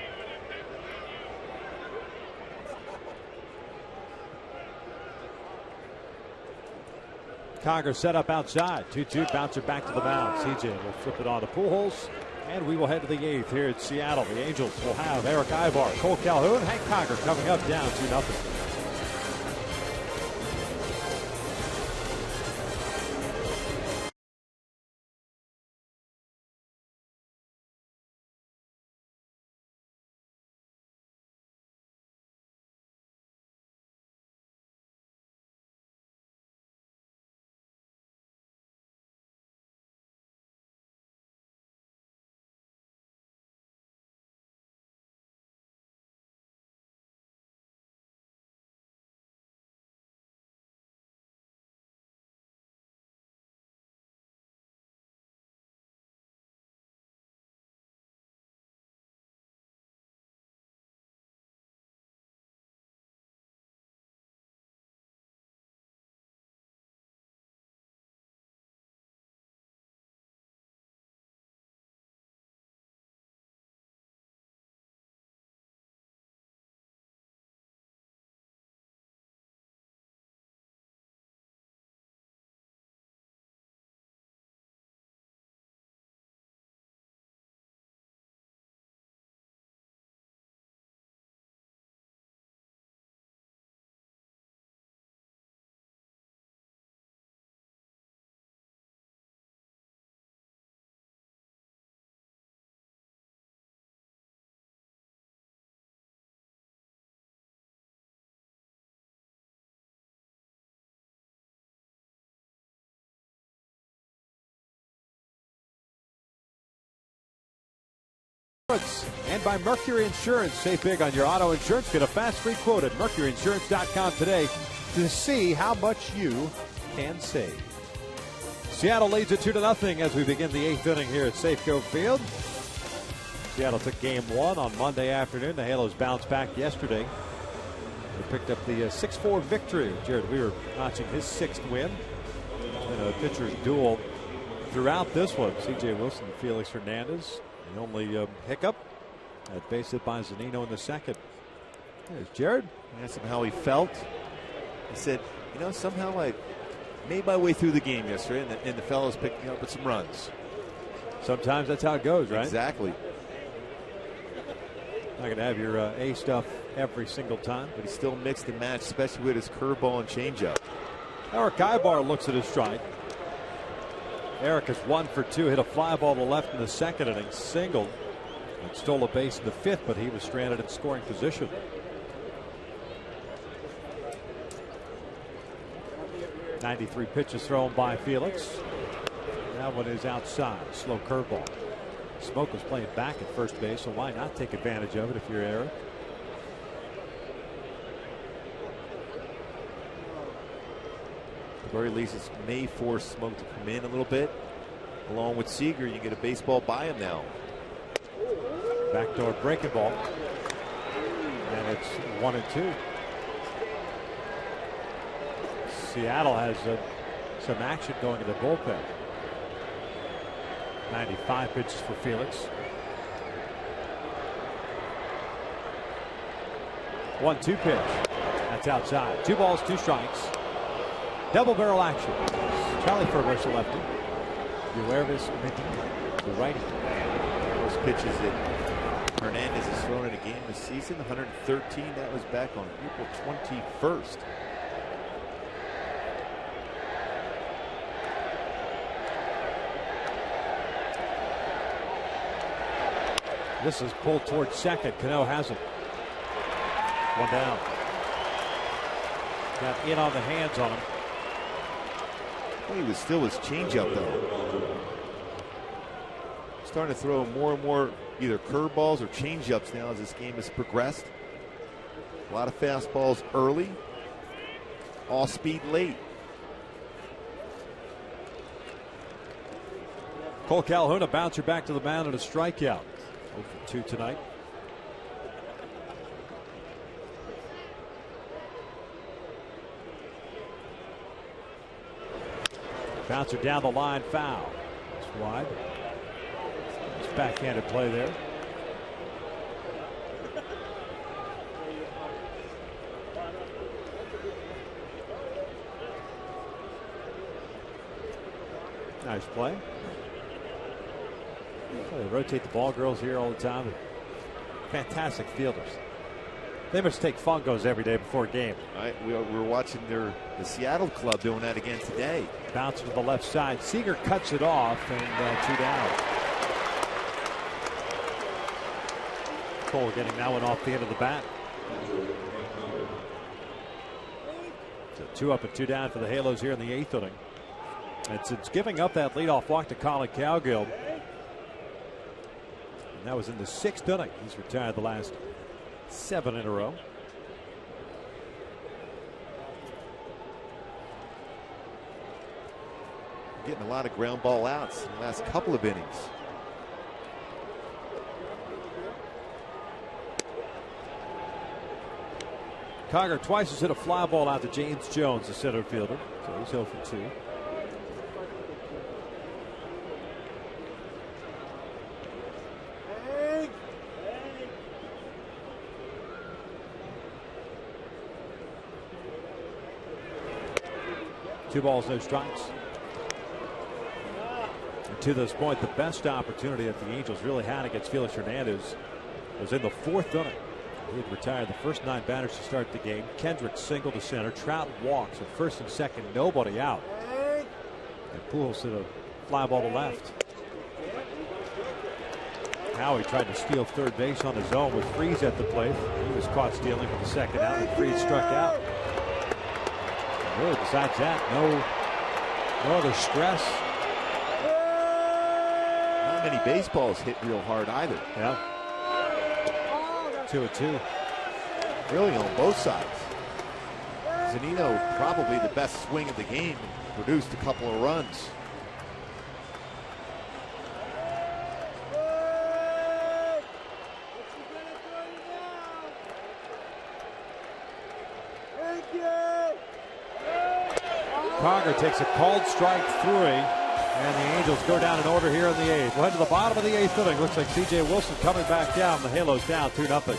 Conger set up outside. 2-2, bouncer back to the mound. CJ will flip it on to Pujols. And we will head to the 8th here at Seattle. The Angels will have Eric Ivar, Cole Calhoun, Hank Conger coming up down 2-0. And by Mercury Insurance. Save big on your auto insurance. Get a fast free quote at mercuryinsurance.com today to see how much you can save. Seattle leads it 2-0 as we begin the 8th inning here at Safeco Field. Seattle took game 1 on Monday afternoon. The Halos bounced back yesterday. They picked up the 6-4 victory. Jared Weaver notching his 6th win in a pitcher's duel throughout this one. C.J. Wilson, Felix Hernandez. The only hiccup, that base hit by ZUNINO in the 2nd. There's Jared. I asked him how he felt. He said, you know, somehow I made my way through the game yesterday, and the fellas picked me up with some runs. Sometimes that's how it goes, right? Exactly. Not going to have your A stuff every single time. But he still mixed and matched, especially with his curveball and changeup. Eric Ivar looks at his stride. Eric is 1 for 2, hit a fly ball to left in the 2nd inning, singled, and stole a base in the 5th, but he was stranded in scoring position. .93 pitches thrown by Felix. That one is outside, slow curveball. Smoke was playing back at first base, so why not take advantage of it if you're Eric? At the very least, it may force Smoke to come in a little bit. Along with Seager, you get a baseball by him now. Backdoor breaking ball. And it's 1-2. Seattle has some action going in the bullpen. 95 pitches for Felix. 1-2 pitch. That's outside. 2 balls, 2 strikes. Double barrel action. Charlie Fergus, the lefty. Be aware of his the righty. Those pitches that Hernandez has thrown in a game this season, 113. That was back on April 21st. This is pulled towards second. Cano has it. 1 down. Got in on the hands on him. Well, he was still his changeup though. Starting to throw more and more either curveballs or changeups now as this game has progressed. A lot of fastballs early, all speed late. Cole Calhoun, a bouncer back to the mound and a strikeout. 0 for 2 tonight. Bouncer down the line, foul. It's wide. It's backhanded play there. Nice play. They rotate the ball girls here all the time. Fantastic fielders. They must take fungos every day before a game. Right, we're watching the Seattle club doing that again today. Bounce to the left side. Seager cuts it off, and 2 down. Cole getting that one off the end of the bat. So 2 up and 2 down for the Halos here in the 8th inning. It's giving up that leadoff walk to Colin COWGILL. And that was in the 6th inning. He's retired the last 7 in a row. Getting a lot of ground ball outs in the last couple of innings. Conger twice has hit a fly ball out to James Jones, the center fielder. So he's 0 for 2. Two balls, no strikes. And to this point, the best opportunity that the Angels really had against Felix Hernandez was in the 4th inning. He had retired the first 9 batters to start the game. Kendrick single to center. Trout walks at first and second, nobody out. And Pujols hit a fly ball to left. Howie tried to steal third base on his own with Freeze at the plate. He was caught stealing for the second out, and Freeze struck out. Really, besides that, no other stress. Not many baseballs hit real hard either. Yeah. 2-2. Really on both sides. ZUNINO, probably the best swing of the game, produced a couple of runs. Conger takes a called strike 3, and the Angels go down in order here in the 8th. We'll head to the bottom of the 8th inning. Looks like C.J. Wilson coming back down. The Halos down 2-0.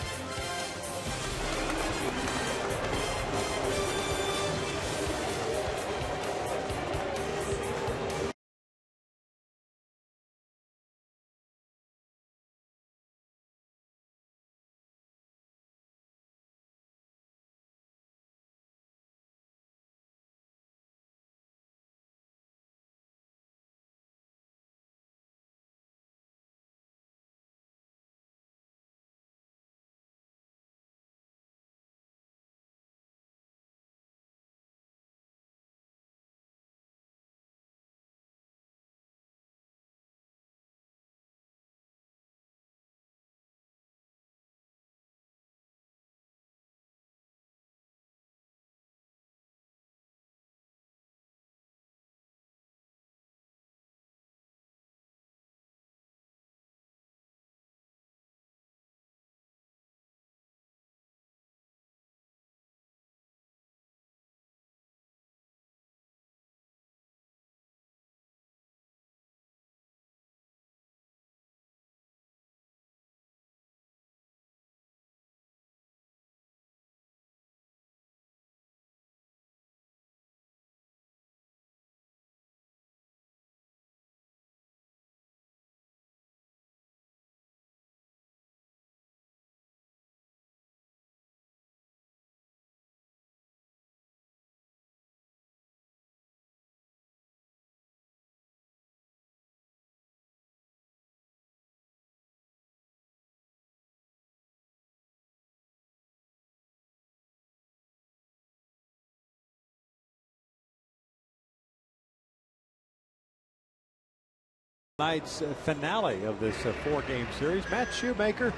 Tonight's finale of this 4-game series. Matt Shoemaker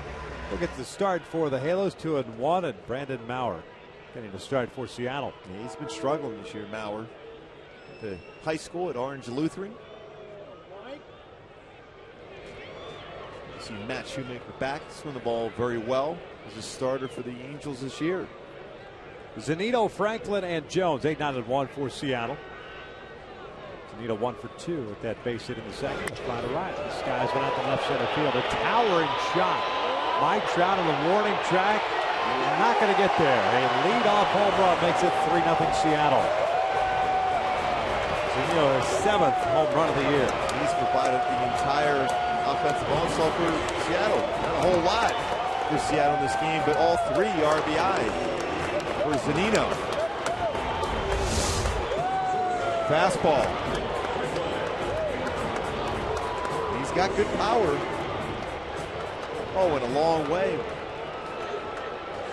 will get the start for the Halos, 2-1, and Brandon Maurer getting the start for Seattle. Yeah, he's been struggling this year, Maurer. The high school at Orange Lutheran. You see Matt Shoemaker back, swing the ball very well as a starter for the Angels this year. ZUNINO, Franklin, and Jones. 8-9-1 for Seattle. ZUNINO 1 for 2 at that base hit in the second. Let's try to right. This guy's went out to left center field. A towering shot. Mike Trout on the warning track. Not going to get there. A leadoff home run makes it 3-0 Seattle. ZUNINO, his 7th home run of the year. He's provided the entire offensive onslaught for Seattle. Not a whole lot for Seattle in this game, but all 3 RBI for ZUNINO. Fastball. He's got good power. Oh, and a long way.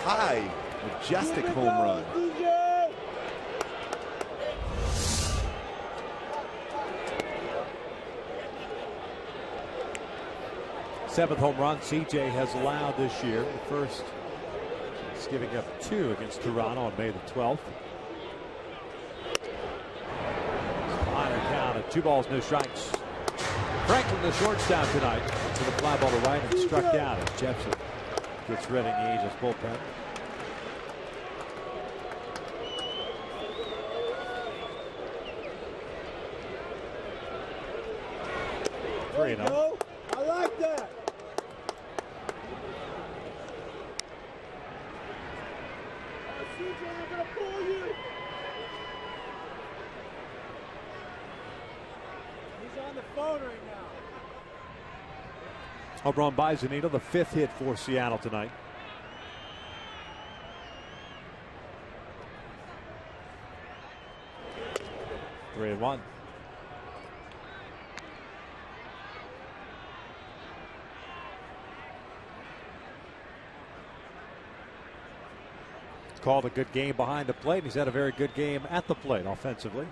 High, majestic home run. Seventh home run CJ has allowed this year. The first, he's giving up 2 against Toronto on May the 12th. Minor count of 2 balls, no strikes. Franklin, the shortstop tonight, with a fly ball to right and struck out as Jepson gets ready in the Angels bullpen. I like that. CJ, I'm gonna pull you. He's on the phone right now. Home run by ZUNINO, the 5th hit for Seattle tonight. Three and one. Called a good game behind the plate. He's had a very good game at the plate offensively.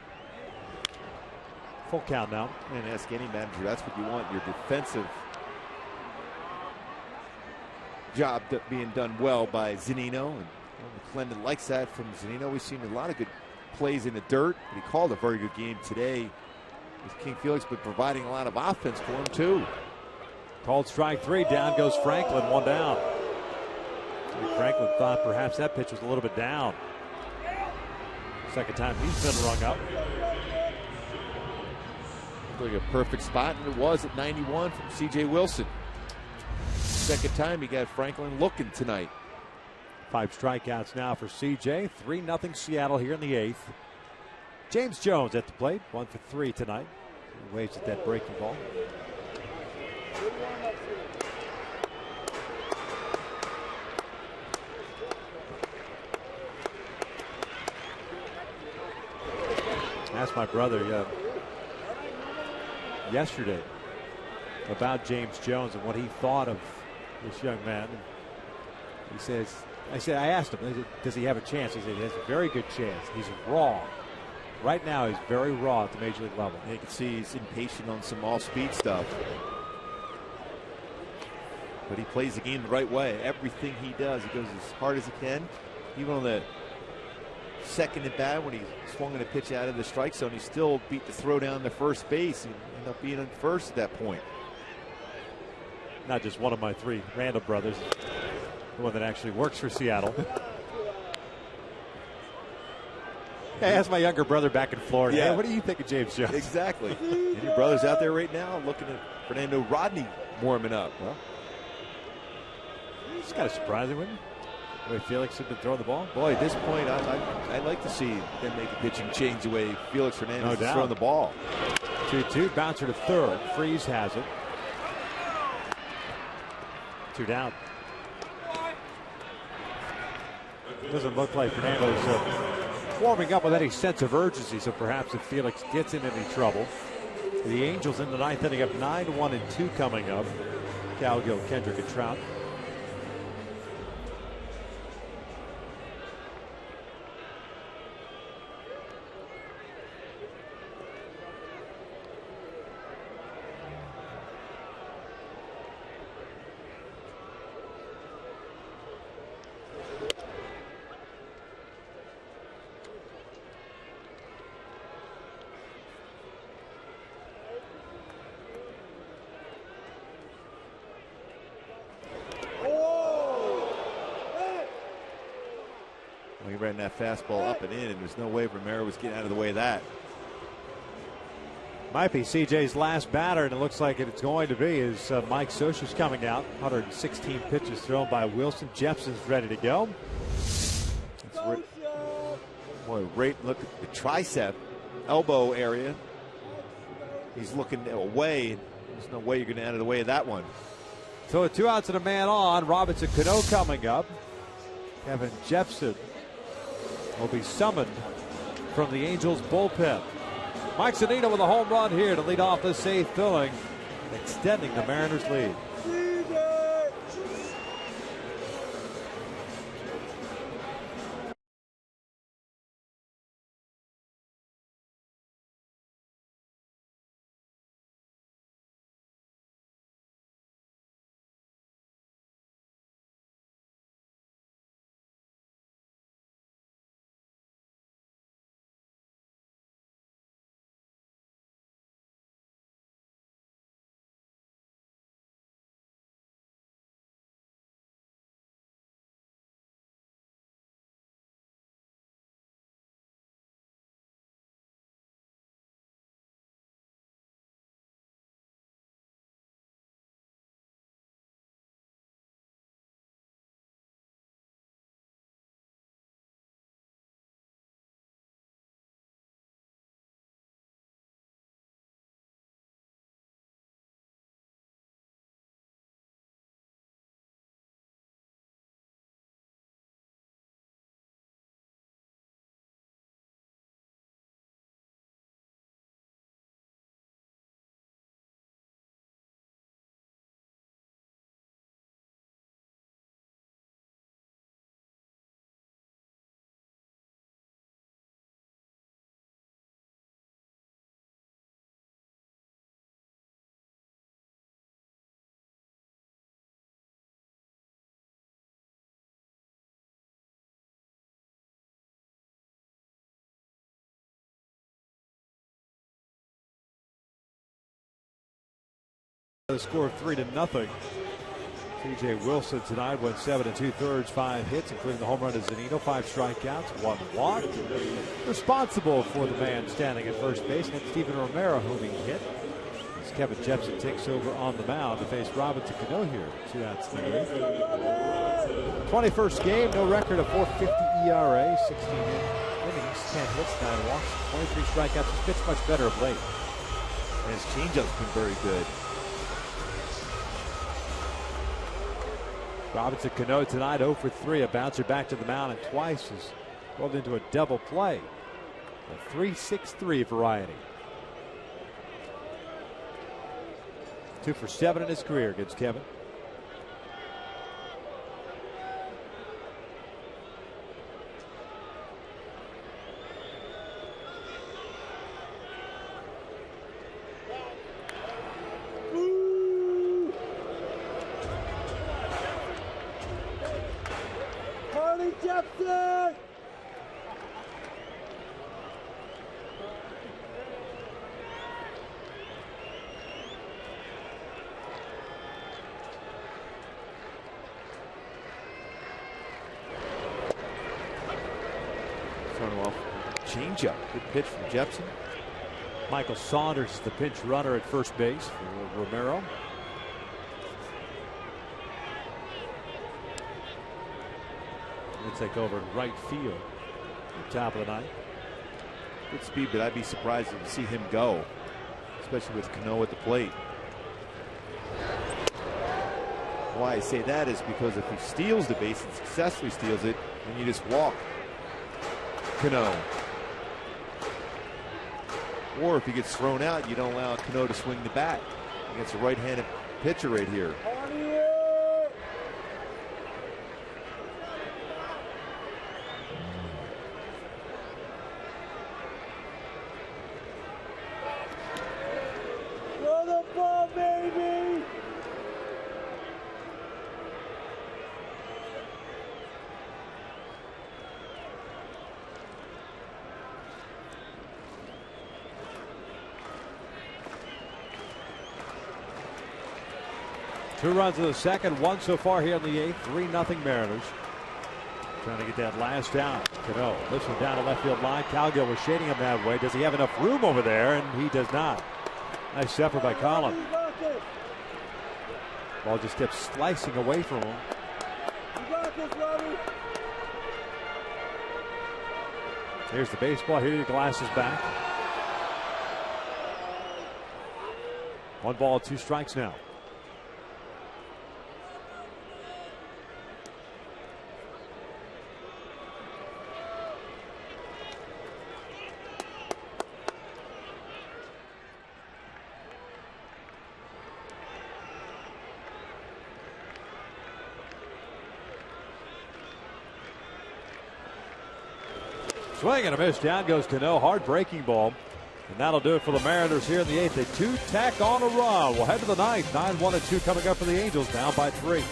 Full count now. And ask any manager, that's what you want, your defensive job being done well by ZUNINO. And McClendon likes that from ZUNINO. We've seen a lot of good plays in the dirt, but he called a very good game today with King Felix, but providing a lot of offense for him too. Called strike 3. Down goes Franklin. 1 down. Franklin thought perhaps that pitch was a little bit down. Second time he's been rung up. Look, a perfect spot, and it was at 91 from C.J. Wilson. Second time he got Franklin looking tonight. 5 strikeouts now for C.J. 3-0 Seattle here in the 8th. James Jones at the plate. 1 for 3 tonight. He waves at that breaking ball. Asked my brother yesterday about James Jones and what he thought of this young man. And he says, I asked him, does he have a chance? He said he has a very good chance. He's raw. Right now he's very raw at the major league level. You can see he's impatient on some off-speed stuff. But he plays the game the right way. Everything he does, he goes as hard as he can. Even on the second at bat when he swung in a pitch out of the strike zone, he still beat the throw down to first base and ended up being on first at that point. Not just one of my 3 Randall brothers, the one that actually works for Seattle. I asked my younger brother back in Florida, yeah. Hey, what do you think of James Jones? Exactly. And your brother's out there right now looking at Fernando Rodney warming up. Well, it's kind of surprising, wouldn't it? The way Felix had been throwing the ball. Boy, at this point, I'd like to see them make a pitching change the way Felix Hernandez is throwing the ball. 2-2, bouncer to third. Freeze has it. 2 down. Doesn't look like Fernando's warming up with any sense of urgency, so perhaps if Felix gets in any trouble. The Angels in the 9th inning up 9-1 and 2 coming up. COWGILL, Kendrick, and Trout. Well, he ran that fastball up and in, and there's no way Romero was getting out of the way of that. Might be CJ's last batter, and it looks like it's going to be as Mike Scioscia's coming out. 116 pitches thrown by Wilson. Jepson's ready to go. Boy, look at the tricep, elbow area. He's looking away. There's no way you're going to get out of the way of that one. So with 2 outs and a man on, Robinson Cano coming up. Kevin Jepson will be summoned from the Angels bullpen. Mike ZUNINO with a home run here to lead off this 8th inning, extending the Mariners' lead. The score of 3-0. T.J. Wilson tonight went 7 2/3, 5 hits, including the home run to ZUNINO, 5 strikeouts, 1 walk. Responsible for the man standing at first base, and Steven Romero, whom he hit. As Kevin Jepson takes over on the mound to face Robinson Cano here. 2 outs in the 8th. 21st game, no record of .450 ERA, 16 innings, 10 hits, 9 walks, 23 strikeouts. He's pitched much better of late. And his changeup's been very good. Robinson Cano tonight 0 for 3, a bouncer back to the mound, and twice has rolled into a double play. A 3-6-3 variety. 2 for 7 in his career against Kevin. Jepson! Throwing off changeup. Good pitch from Jepson. Michael Saunders is the pinch runner at first base for Romero. He'll take over in right field at the top of the ninth. Good speed, but I'd be surprised to see him go, especially with Cano at the plate. Why I say that is because if he steals the base and successfully steals it, then you just walk Cano. Or if he gets thrown out, you don't allow Cano to swing the bat against a right-handed pitcher right here. Two runs in the second, 1 so far here in the 8th. 3-0 Mariners. trying to get that last out. Cano, this one down to left field line. COWGILL was shading him that way. Does he have enough room over there? And he does not. Nice effort by COLLIN. Ball just kept slicing away from him. Here's the baseball. Here your glasses back. 1 ball, 2 strikes now. Swing and a miss. Down goes Cano. Hard breaking ball. And that'll do it for the Mariners here in the 8th. They 2-tack on a run. We'll head to the 9th. 9-1-2 coming up for the Angels. Down by 3.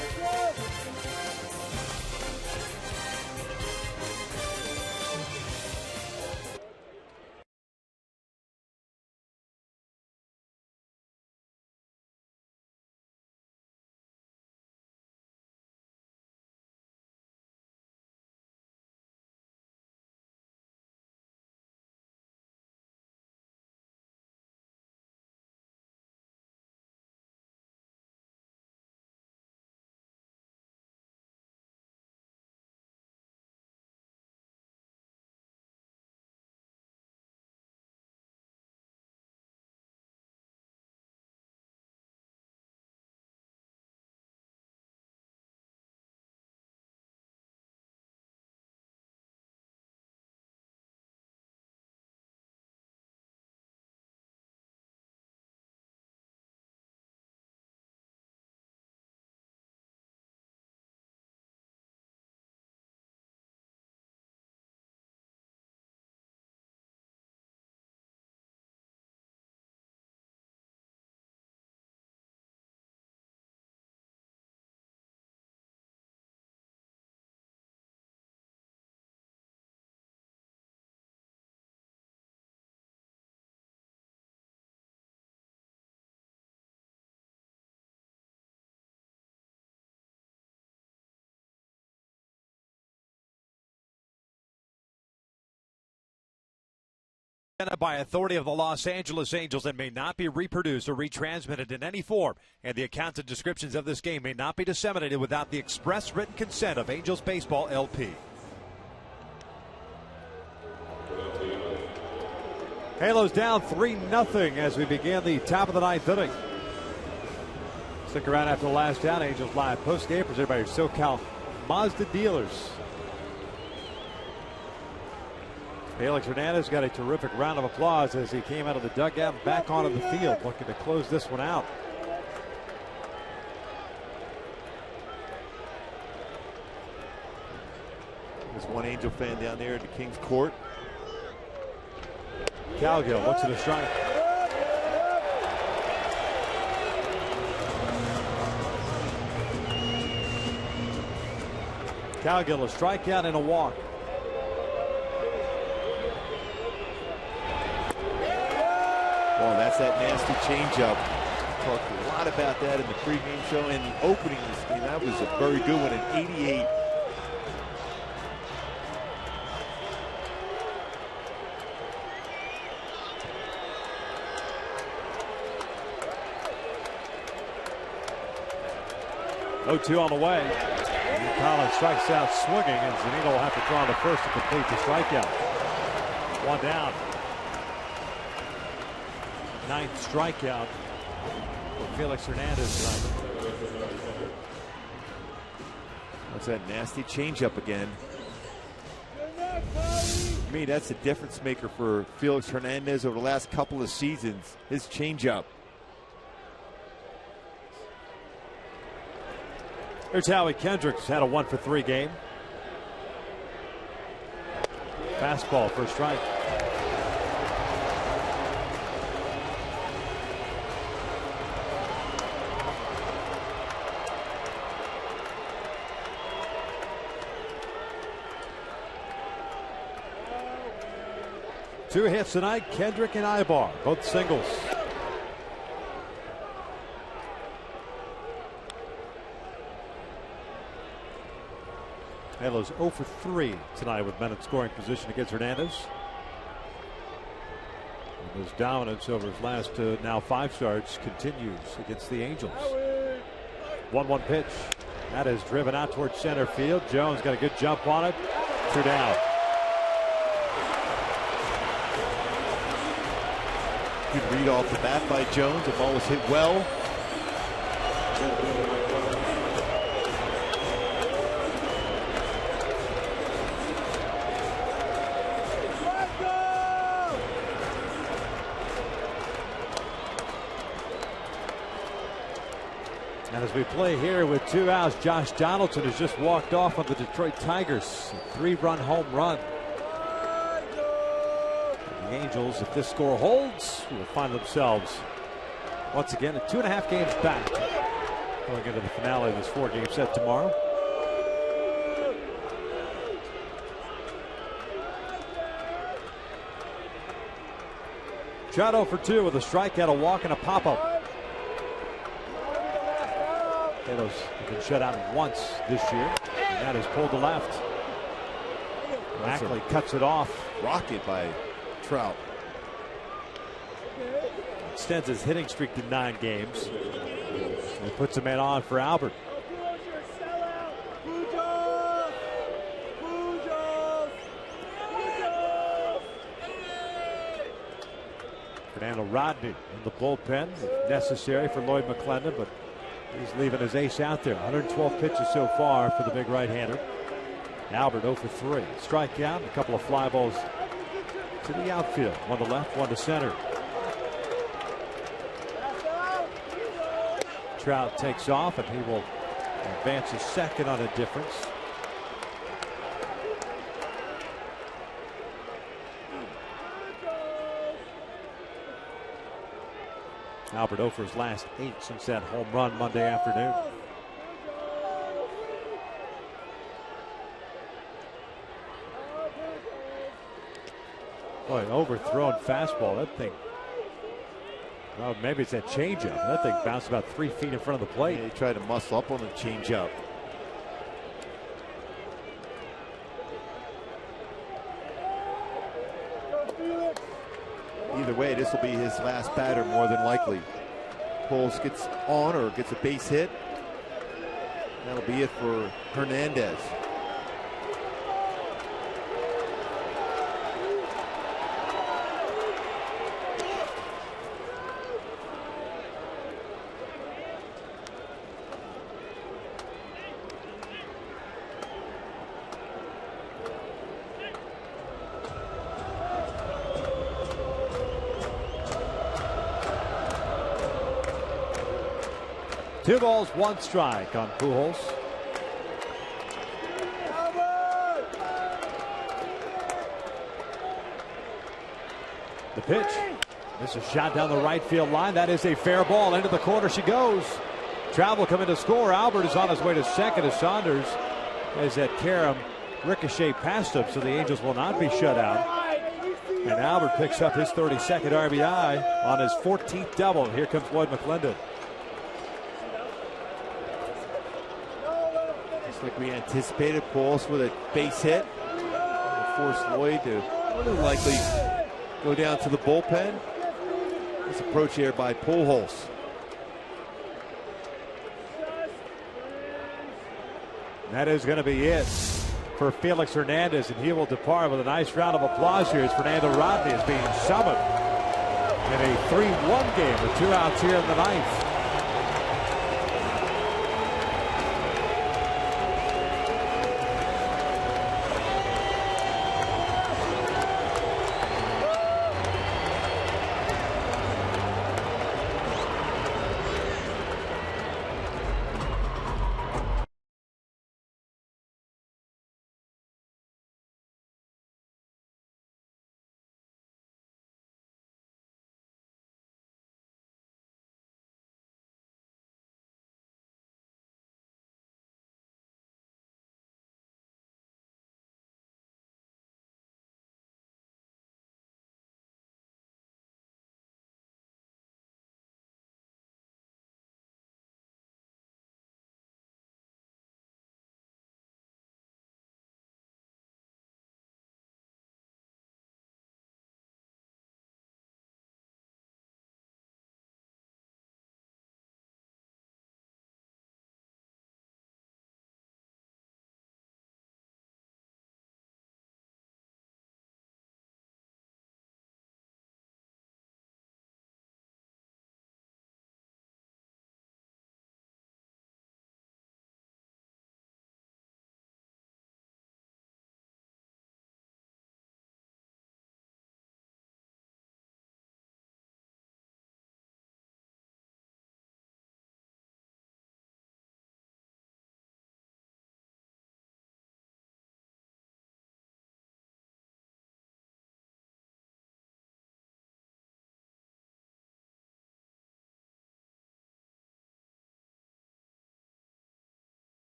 By authority of the Los Angeles Angels and may not be reproduced or retransmitted in any form, and the accounts and descriptions of this game may not be disseminated without the express written consent of Angels Baseball LP. Halos down 3-0 as we begin the top of the 9th inning. Stick around after the last down. Angels Live postgame presented by your SoCal Mazda dealers. Felix Hernandez got a terrific round of applause as he came out of the dugout and back onto the field, looking to close this one out. There's one Angel fan down there at the King's Court. COWGILL looks at a strike. COWGILL a strikeout and a walk. Oh, that's that nasty changeup. Talked a lot about that in the pregame show and the opening of this game. That was a very good one in 88. Oh-2 on the way. And Collins strikes out swinging, and ZUNINO will have to throw on to first to complete the strikeout. 1 down. 9th strikeout for Felix Hernandez tonight. That's that nasty changeup again. To me, that's a difference maker for Felix Hernandez over the last couple of seasons. His changeup. Here's Howie Kendrick's had a 1-for-3 game. Fastball for a strike. Two hits tonight, Kendrick and Ibar, both singles. Melo's 0 for 3 tonight with men in scoring position against Hernandez. And his dominance over his last now 5 starts continues against the Angels. 1-1 pitch. That is driven out towards center field. Jones got a good jump on it. 2 down. Good read off the bat by Jones. The ball was hit well. And as we play here with 2 outs, Josh Donaldson has just walked off on the Detroit Tigers. A 3-run home run. And the Angels, if this score holds, will find themselves once again at 2.5 games back going into the finale of this 4-game set tomorrow. Trout 0 for 2 with a strikeout, a walk, and a pop-up. Potatoes have been shut out once this year, and that is pulled to left. Ackley cuts it off. Rocket by Trout. Extends his hitting streak to 9 games. And puts a man on for Albert. Fernando Rodney in the bullpen, if necessary for Lloyd McClendon, but he's leaving his ace out there. 112 pitches so far for the big right-hander. Albert 0 for 3. Strikeout, and a couple of fly balls to the outfield. One to left, one to center. Trout takes off, and he will advance his second on a difference. Albert 0 for his last 8 since that home run Monday afternoon. Boy, overthrown fastball. That thing, well, maybe it's that changeup. That thing bounced about 3 feet in front of the plate. Yeah, he tried to muscle up on the changeup. Either way, this will be his last batter more than likely. Pujols gets on or gets a base hit. That'll be it for Hernandez. Two balls, 1 strike on Pujols. The pitch. This is shot down the right field line. That is a fair ball. Into the corner she goes. Travel coming to score. Albert is on his way to second as Saunders as that carom ricochet past him, so the Angels will not be shut out. And Albert picks up his 32nd RBI on his 14th double. Here comes Lloyd McClendon. Like we anticipated, Pujols with a base hit. Forced Lloyd to more than likely go down to the bullpen. This approach here by Pujols. That is going to be it for Felix Hernandez, and he will depart with a nice round of applause here as Fernando Rodney is being summoned in a 3-1 game with 2 outs here in the 9th.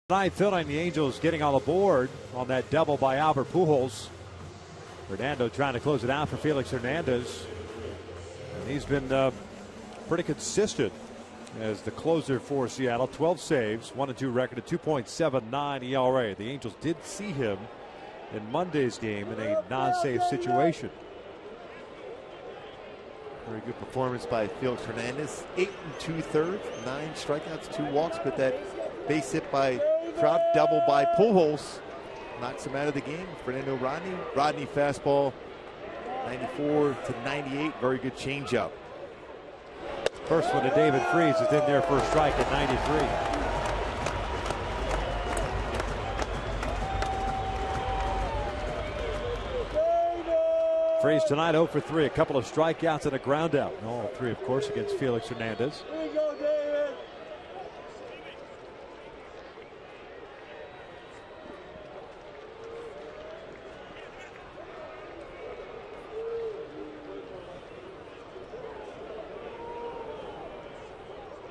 Ninth inning, the Angels getting on the board on that double by Albert Pujols. Fernando trying to close it out for Felix Hernandez. And he's been pretty consistent as the closer for Seattle. 12 saves, 1-2 record, a 2.79 ERA. The Angels did see him in Monday's game in a non-save situation. Very good performance by Felix Hernandez. 8 2/3, 9 strikeouts, 2 walks, but that base hit by Trout, double by Pujols knocks him out of the game. Fernando Rodney fastball, 94-98. Very good changeup. First one to David Freese is in there for a strike at 93. Freese tonight 0 for 3, a couple of strikeouts and a ground out. All three, of course, against Felix Hernandez. Here you go, David.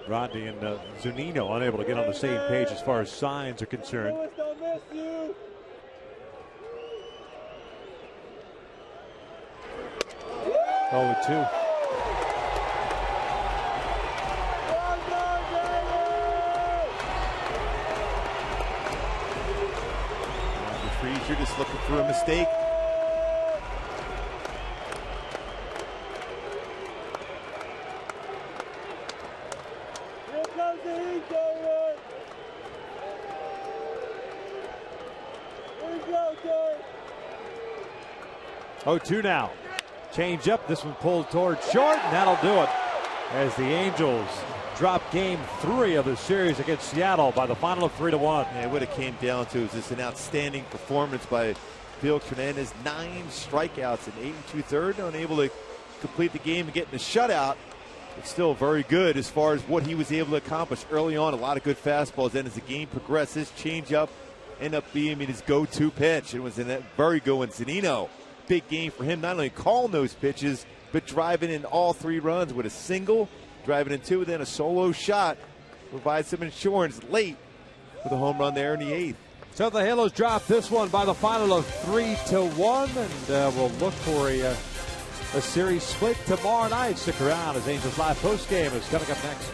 Rodney and Zunino unable to get on the same page as far as signs are concerned. Don't miss you. Oh, 2. Freeze, you're just looking for a mistake. Here comes the heat, David. Here you go, Dave. 0-2 now. Change up. This one pulled toward short, and that'll do it as the Angels drop game 3 of the series against Seattle by the final of 3-1. Yeah, what it came down to is just an outstanding performance by Felix Hernandez. 9 strikeouts in 8 2/3, unable to complete the game and getting a shutout. But still very good as far as what he was able to accomplish early on. A lot of good fastballs. Then as the game progressed, his changeup ended up being his go-to pitch. It was in that very good one. ZUNINO, big game for him, not only calling those pitches, but driving in all 3 runs with a single, driving in 2, then a solo shot. Provides some insurance late with a home run there in the 8th. So the Halos drop this one by the final of 3-1, and we'll look for a series split tomorrow night. Stick around as Angels Live postgame is coming up next.